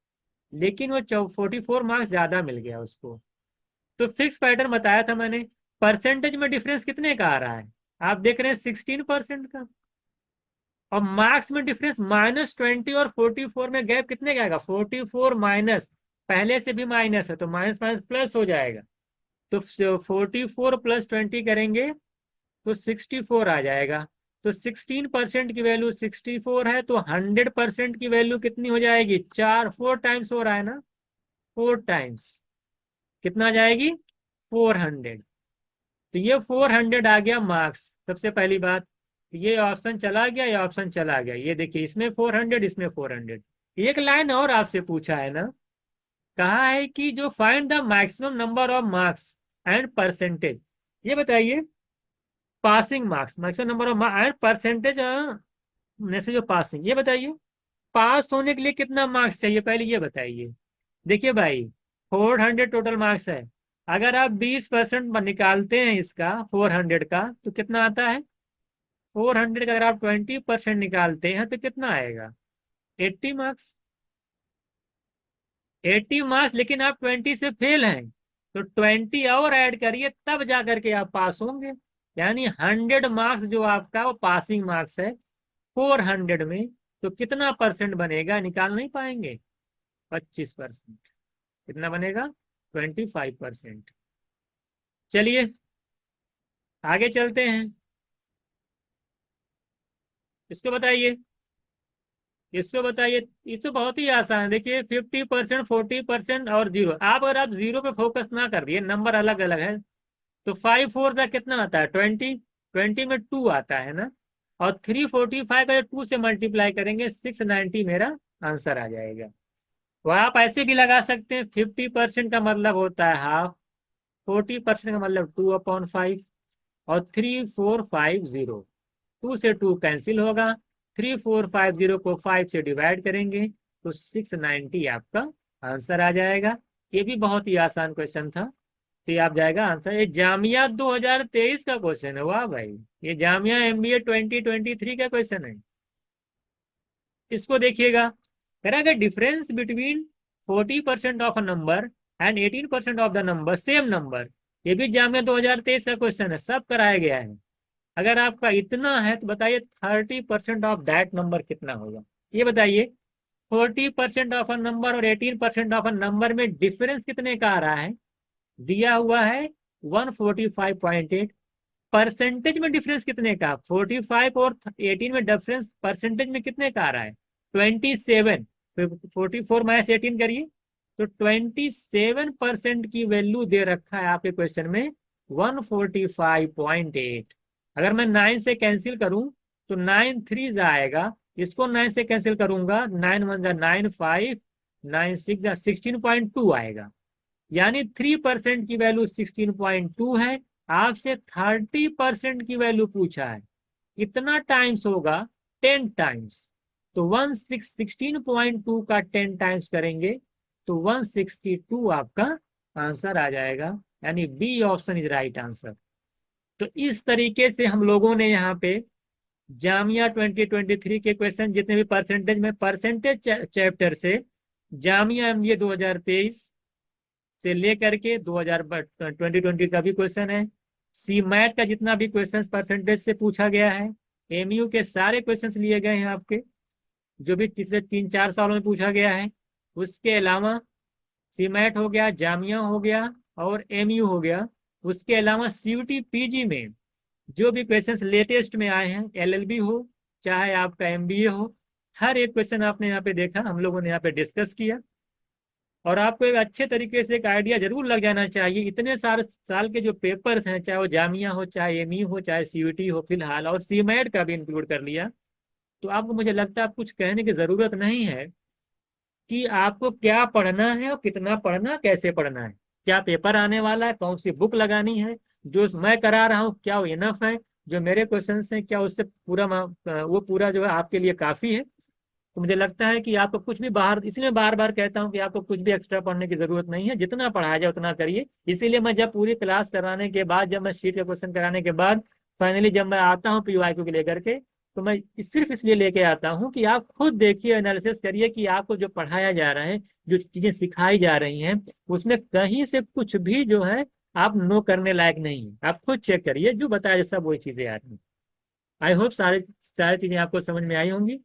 लेकिन वो 44 मार्क्स ज्यादा मिल गया उसको। तो फिक्स पैटर्न बताया था मैंने। परसेंटेज में डिफरेंस कितने का आ रहा है? आप देख रहे हैं 16% का। और मार्क्स में डिफरेंस -20 और 44 में गैप कितने का आएगा? 44 माइनस, पहले से भी माइनस है तो माइनस माइनस प्लस हो जाएगा। तो 44 + 20 करेंगे तो 64 आ जाएगा। तो 16% की वैल्यू 64 है, तो 100% की वैल्यू कितनी हो जाएगी? 4 टाइम्स हो रहा है ना, 4 टाइम्स। कितना आ जाएगी? 400। तो ये 400 आ गया मार्क्स, सबसे पहली बात। ये ऑप्शन चला गया, ये ऑप्शन चला गया। ये देखिए, इसमें 400, इसमें 400। एक लाइन और आपसे पूछा है ना, कहा है कि जो find the maximum number of marks and percentage. ये बताइए, passing marks, maximum number of marks and percentage में से जो पासिंग, ये बताइए पास होने के लिए कितना मार्क्स चाहिए, पहले ये बताइए। देखिए भाई, 400 टोटल मार्क्स है। अगर आप 20% निकालते हैं इसका 400 का तो कितना आता है? 400 का अगर आप 20% निकालते हैं तो कितना आएगा? 80 मार्क्स। 80 मार्क्स, लेकिन आप 20 से फेल हैं, तो 20 और ऐड करिए तब जा करके आप पास होंगे। यानी 100 मार्क्स जो आपका वो पासिंग मार्क्स है 400 में। तो कितना परसेंट बनेगा, निकाल नहीं पाएंगे? 25%। कितना बनेगा? 25%। चलिए आगे चलते हैं, इसको बताइए, इसको बताइए। इसको बहुत ही आसान है। देखिए 50%, 40% और जीरो। आप जीरो पे फोकस ना कर दिए, नंबर अलग अलग है। तो 5 4 का कितना आता है? 20। 20 में 2 आता है ना। और 345 का 2 से मल्टीप्लाई करेंगे, 690 मेरा आंसर आ जाएगा। तो आप ऐसे भी लगा सकते हैं, 50% का मतलब होता है हाफ, 40% का मतलब 2/5, और 3450। 2 से 2 कैंसिल होगा, 3450 को 5 से डिवाइड करेंगे तो 690 आपका आंसर आ जाएगा। ये भी बहुत ही आसान क्वेश्चन था। तो ये आप जाएगा आंसर। ये जामिया 2023 का क्वेश्चन है, वाह भाई। ये जामिया MBA 2023 का क्वेश्चन है। इसको देखिएगा, कह रहा है difference between 40% of a number and 18% of the number same number. ये भी जामिया 2023 का क्वेश्चन है, सब कराया गया है। अगर आपका इतना है तो बताइए 30% ऑफ दैट नंबर कितना होगा? ये बताइए, 40% ऑफ अ नंबर और 18% ऑफ अ नंबर में डिफरेंस कितने का आ रहा है? दिया हुआ है 145.8। परसेंटेज में डिफरेंस कितने का? 45 और 18 में डिफरेंस परसेंटेज में कितने का आ रहा है? 27। 44 - 18 करिए, तो 27% की वैल्यू दे रखा है आपके क्वेश्चन में, 145.8। अगर मैं 9 से कैंसिल करूं तो 9 3 आएगा। इसको 9 से कैंसिल करूंगा, 9 1 9, 5 9 6 16.2 आएगा। यानी 3% की वैल्यू 16.2 है। आपसे 30% की वैल्यू पूछा है, कितना टाइम्स होगा? 10 टाइम्स। तो 16.2 का 10 टाइम्स करेंगे तो 162 आपका आंसर आ जाएगा। यानी B option is right answer. तो इस तरीके से हम लोगों ने यहाँ पे जामिया 2023 के क्वेश्चन, जितने भी परसेंटेज में, परसेंटेज चैप्टर से जामिया MBA 2023 से लेकर के 2020 का भी क्वेश्चन है। सी मैट का जितना भी क्वेश्चन परसेंटेज से पूछा गया है, MU के सारे क्वेश्चंस लिए गए हैं आपके, जो भी पिछले 3 4 सालों में पूछा गया है। उसके अलावा सी मैट हो गया, जामिया हो गया, और MU हो गया। उसके अलावा CUT PG में जो भी क्वेश्चंस लेटेस्ट में आए हैं, LLB हो चाहे आपका MBA हो, हर एक क्वेश्चन आपने यहाँ पे देखा, हम लोगों ने यहाँ पे डिस्कस किया, और आपको एक अच्छे तरीके से एक आइडिया जरूर लग जाना चाहिए। इतने सारे साल के जो पेपर्स हैं, चाहे वो जामिया हो, चाहे एमई हो, चाहे सीयूटी हो फिलहाल, और सीमेट का भी इंक्लूड कर लिया, तो आपको, मुझे लगता है, कुछ कहने की जरूरत नहीं है कि आपको क्या पढ़ना है और कितना पढ़ना, कैसे पढ़ना है, क्या पेपर आने वाला है, कौन सी बुक लगानी है, जो मैं करा रहा हूँ क्या वो इनफ है, जो मेरे क्वेश्चंस हैं क्या उससे पूरा वो पूरा जो है आपके लिए काफी है। तो मुझे लगता है कि आपको कुछ भी बाहर, इसलिए बार बार कहता हूँ कि आपको कुछ भी एक्स्ट्रा पढ़ने की जरूरत नहीं है, जितना पढ़ाया जाए उतना करिए। इसीलिए मैं जब पूरी क्लास कराने के बाद, जब मैं शीट का क्वेश्चन कराने के बाद फाइनली जब मैं आता हूँ पीवाईक्यू को लेकर के, तो मैं सिर्फ इसलिए लेके आता हूँ कि आप खुद देखिए, एनालिसिस करिए कि आपको जो पढ़ाया जा रहा है, जो चीजें सिखाई जा रही हैं, उसमें कहीं से कुछ भी जो है आप नो करने लायक नहीं है। आप खुद चेक करिए, जो बताया सब वही चीजें आ रही हैं। आई होप सारे सारी चीजें आपको समझ में आई होंगी।